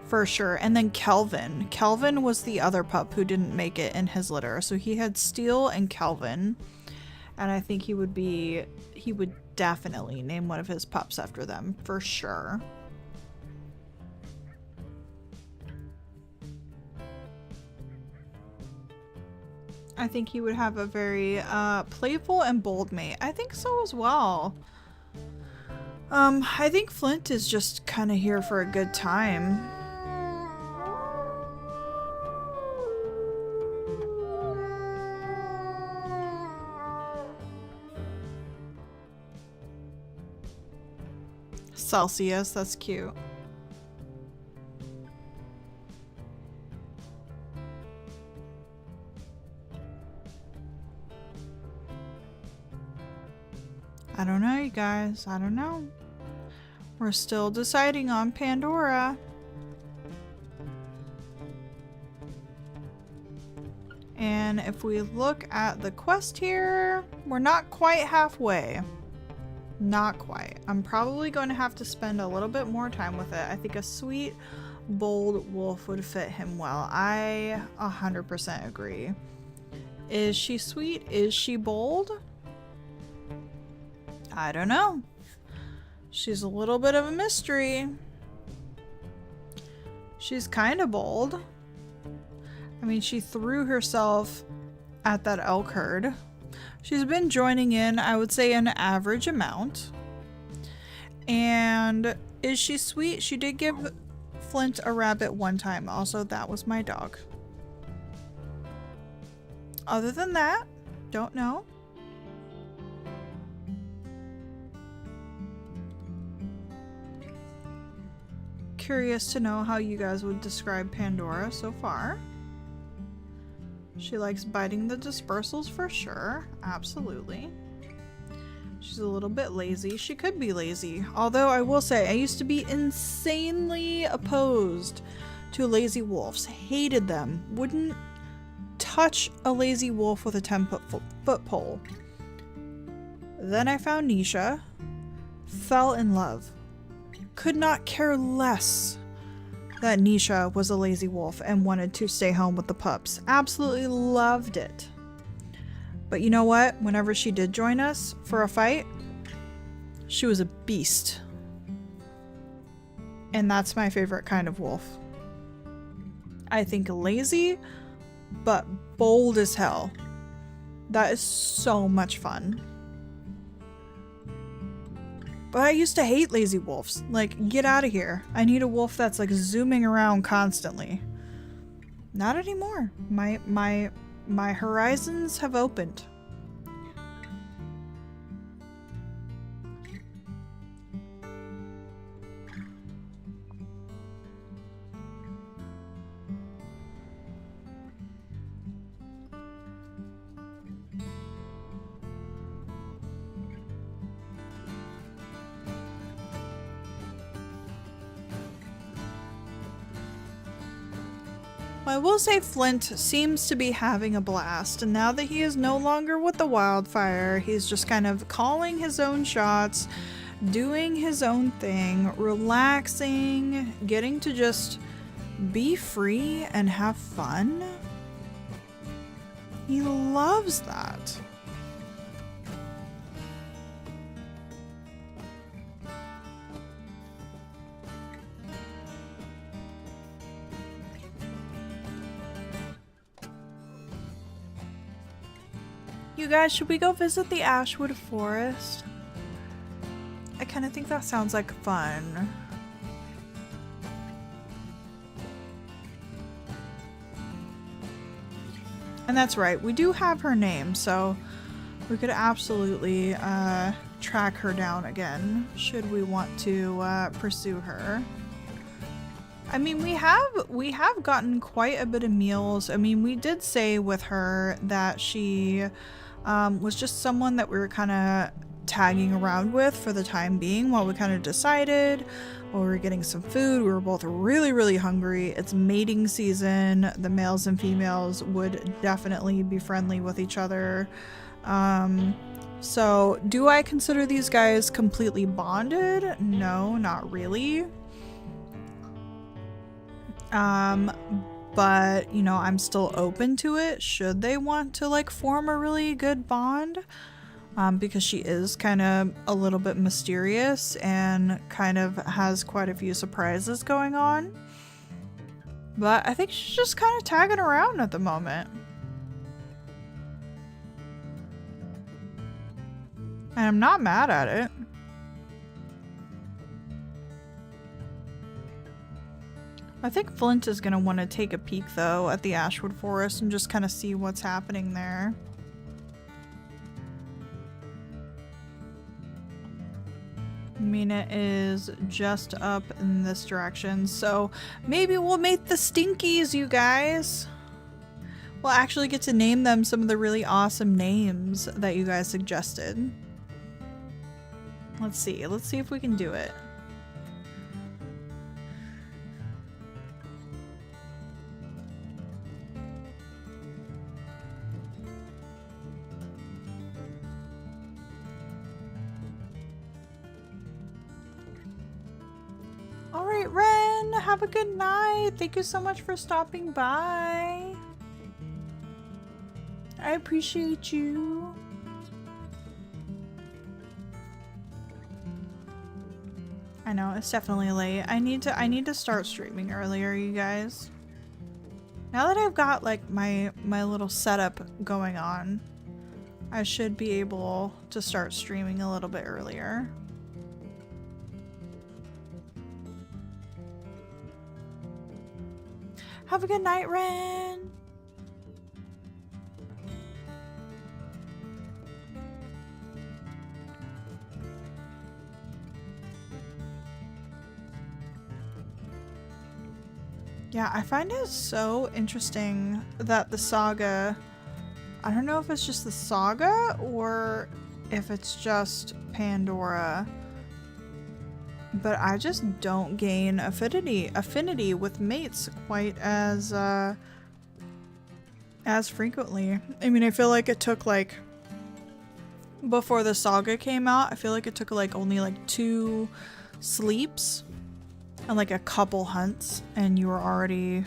for sure. And then Kelvin. Kelvin was the other pup who didn't make it in his litter, so he had Steel and Kelvin, and I think he would definitely name one of his pups after them for sure. I think he would have a very playful and bold mate. I think so as well. I think Flint is just kind of here for a good time. Celsius, that's cute. I don't know, you guys. I don't know. We're still deciding on Pandora. And if we look at the quest here, we're not quite halfway. Not quite. I'm probably going to have to spend a little bit more time with it. I think a sweet, bold wolf would fit him well. I 100% agree. Is she sweet? Is she bold? I don't know. She's a little bit of a mystery. She's kind of bold. I mean, she threw herself at that elk herd. She's been joining in, I would say, an average amount. And is she sweet? She did give Flint a rabbit one time. Also, that was my dog. Other than that, don't know. Curious to know how you guys would describe Pandora so far. She likes biting the dispersals for sure. Absolutely. She's a little bit lazy. She could be lazy. Although I will say, I used to be insanely opposed to lazy wolves. Hated them. Wouldn't touch a lazy wolf with a 10-foot pole. Then I found Nisha. Fell in love. Could not care less that Nisha was a lazy wolf and wanted to stay home with the pups. Absolutely loved it. But you know what? Whenever she did join us for a fight, she was a beast. And that's my favorite kind of wolf. I think lazy, but bold as hell. That is so much fun. But I used to hate lazy wolves. Like, get out of here. I need a wolf that's like zooming around constantly. Not anymore. My horizons have opened. I will say Flint seems to be having a blast, and now that he is no longer with the wildfire, he's just kind of calling his own shots, doing his own thing, relaxing, getting to just be free and have fun. He loves that. You guys, should we go visit the Ashwood Forest? I kind of think that sounds like fun. And that's right, we do have her name, so we could absolutely track her down again, should we want to pursue her. I mean, we have gotten quite a bit of meals. I mean, we did say with her that she was just someone that we were kind of tagging around with for the time being while we kind of decided, while we were getting some food. We were both really, really hungry. It's mating season. The males and females would definitely be friendly with each other. So do I consider these guys completely bonded? No, not really. But, you know, I'm still open to it should they want to like form a really good bond, because she is kind of a little bit mysterious and kind of has quite a few surprises going on. But I think she's just kind of tagging around at the moment. And I'm not mad at it. I think Flint is going to want to take a peek, though, at the Ashwood Forest and just kind of see what's happening there. Mina is just up in this direction, so maybe we'll make the Stinkies, you guys. We'll actually get to name them some of the really awesome names that you guys suggested. Let's see if we can do it. Alright, Ren, have a good night. Thank you so much for stopping by. I appreciate you. I know it's definitely late. I need to start streaming earlier, you guys. Now that I've got like my little setup going on, I should be able to start streaming a little bit earlier. Have a good night, Ren. Yeah, I find it so interesting that the saga, I don't know if it's just the saga or if it's just Pandora, but I just don't gain affinity with mates quite as frequently. I mean, I feel like it took like, before the saga came out, I feel like it took like only like 2 sleeps and like a couple hunts and you were already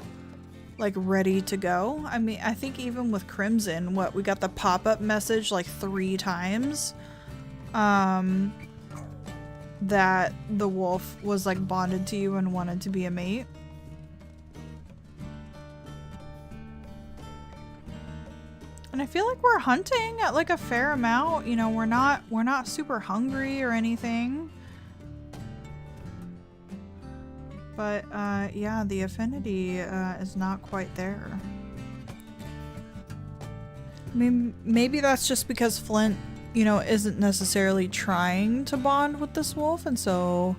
like ready to go. I mean, I think even with Crimson, we got the pop-up message like 3 times that the wolf was like bonded to you and wanted to be a mate. And I feel like we're hunting at like a fair amount, you know, we're not super hungry or anything. But, yeah, the affinity, is not quite there. I mean, maybe that's just because Flint, you know, isn't necessarily trying to bond with this wolf, and so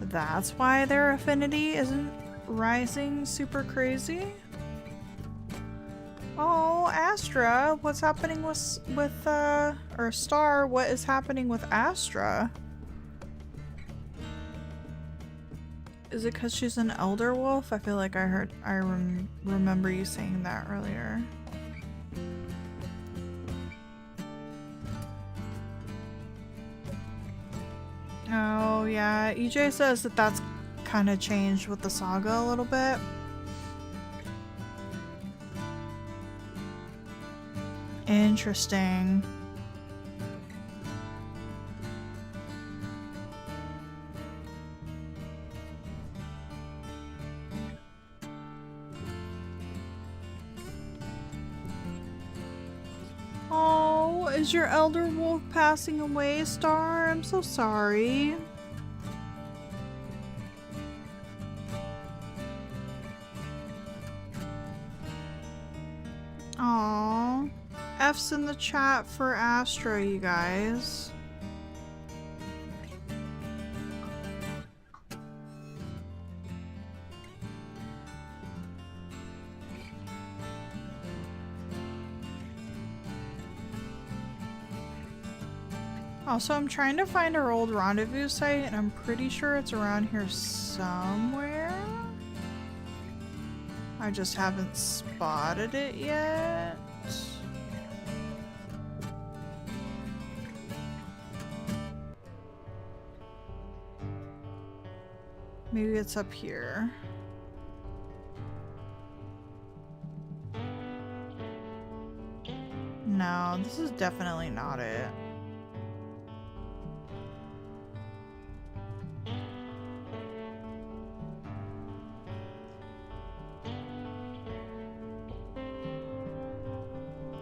that's why their affinity isn't rising super crazy. Oh, Astra, what's happening with or Star, what is happening with Astra? Is it because she's an elder wolf? I feel like I remember you saying that earlier. Oh yeah, EJ says that that's kind of changed with the saga a little bit. Interesting. Oh, is your elder wolf passing away, Star? I'm so sorry. Aww. F's in the chat for Astra, you guys. Also, I'm trying to find our old rendezvous site, and I'm pretty sure it's around here somewhere. I just haven't spotted it yet. Maybe it's up here. No, this is definitely not it.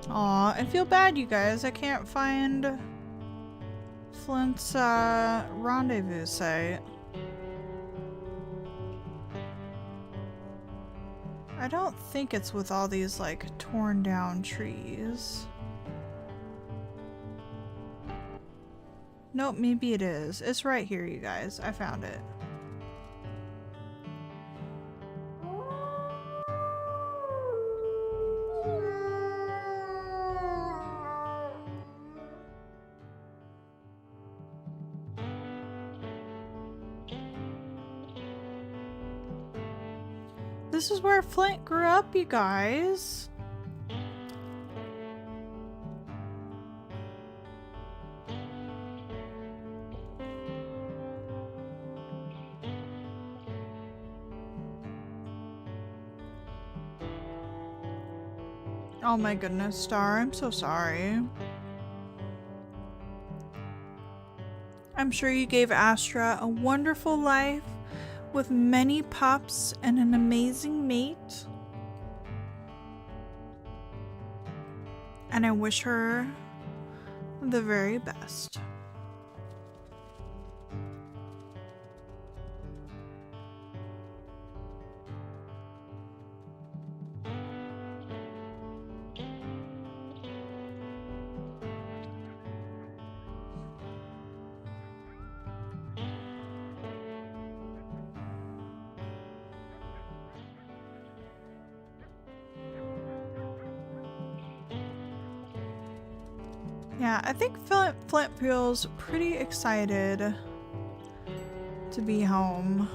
Aw, I feel bad, you guys. I can't find Flint's rendezvous site. I don't think it's with all these like torn down trees. Nope, maybe it is. It's right here, you guys. I found it. This is where Flint grew up, you guys. Oh my goodness, Star, I'm so sorry. I'm sure you gave Astra a wonderful life with many pups and an amazing mate. And I wish her the very best. Yeah, I think Flint feels pretty excited to be home.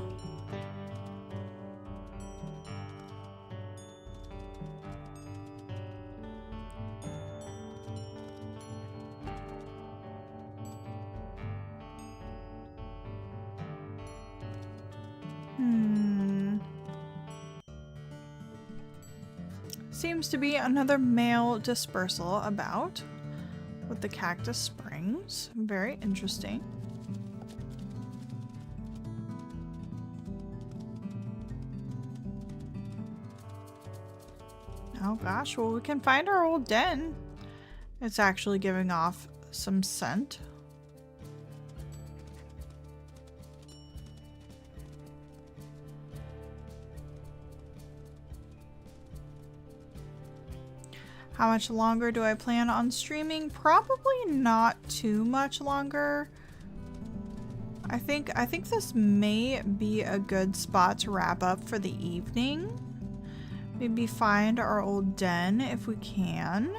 Seems to be another male dispersal about with the Cactus Springs. Very interesting. Oh gosh, well we can find our old den. It's actually giving off some scent. How much longer do I plan on streaming? Probably not too much longer. I think this may be a good spot to wrap up for the evening. Maybe find our old den if we can.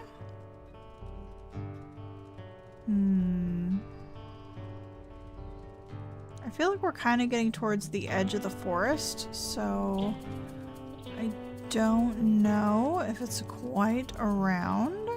I feel like we're kind of getting towards the edge of the forest, so I don't know if it's quite around.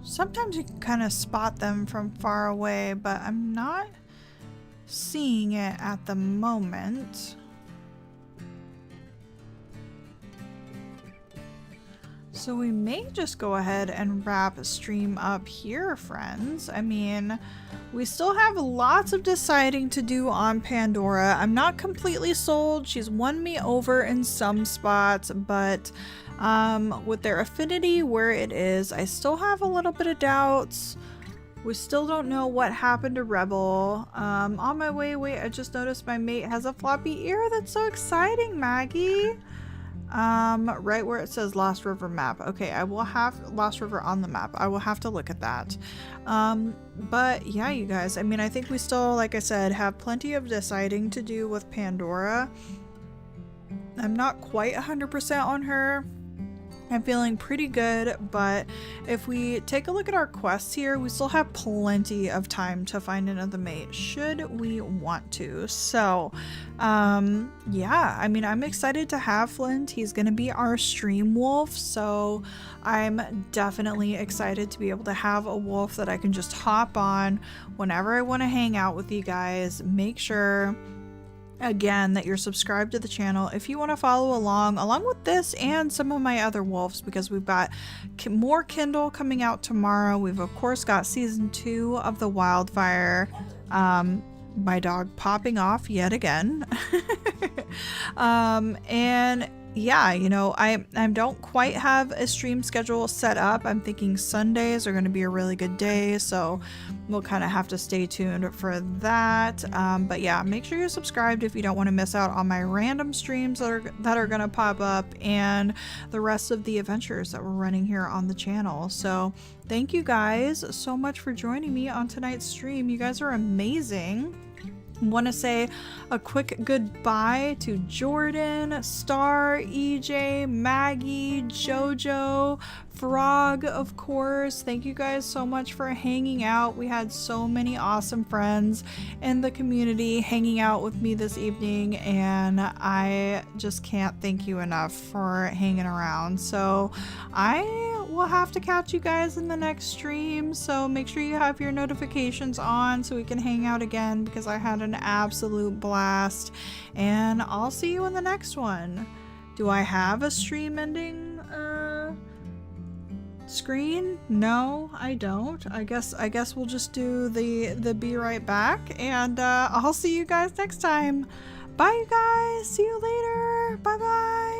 Sometimes you can kind of spot them from far away, but I'm not seeing it at the moment. So we may just go ahead and wrap a stream up here, friends. I mean, we still have lots of deciding to do on Pandora. I'm not completely sold. She's won me over in some spots, but with their affinity where it is, I still have a little bit of doubts. We still don't know what happened to Rebel. On my way, wait, I just noticed my mate has a floppy ear. That's so exciting, Maggie. Right where it says Lost River map. Okay, I will have Lost River on the map. I will have to look at that. But yeah, you guys, I mean, I think we still, like I said, have plenty of deciding to do with Pandora. I'm not quite 100% on her. I'm feeling pretty good, but if we take a look at our quests here, we still have plenty of time to find another mate should we want to. So yeah, I mean, I'm excited to have Flint. He's gonna be our stream wolf, so I'm definitely excited to be able to have a wolf that I can just hop on whenever I want to hang out with you guys. Make sure again that you're subscribed to the channel if you want to follow along with this and some of my other wolves, because we've got more Kindle coming out tomorrow. We've of course got season 2 of the Wildfire. My dog popping off yet again. And yeah, you know, I don't quite have a stream schedule set up. I'm thinking Sundays are going to be a really good day, so we'll kind of have to stay tuned for that. But yeah, make sure you're subscribed if you don't want to miss out on my random streams that are going to pop up and the rest of the adventures that we're running here on the channel. So thank you guys so much for joining me on tonight's stream. You guys are amazing. Want to say a quick goodbye to Jordan, Star, EJ, Maggie, Jojo, Frog, of course. Thank you guys so much for hanging out. We had so many awesome friends in the community hanging out with me this evening, and I just can't thank you enough for hanging around. So I we'll have to catch you guys in the next stream. So make sure you have your notifications on so we can hang out again, because I had an absolute blast. And I'll see you in the next one. Do I have a stream ending screen? No, I don't. I guess we'll just do the be right back, and I'll see you guys next time. Bye, you guys. See you later. Bye bye.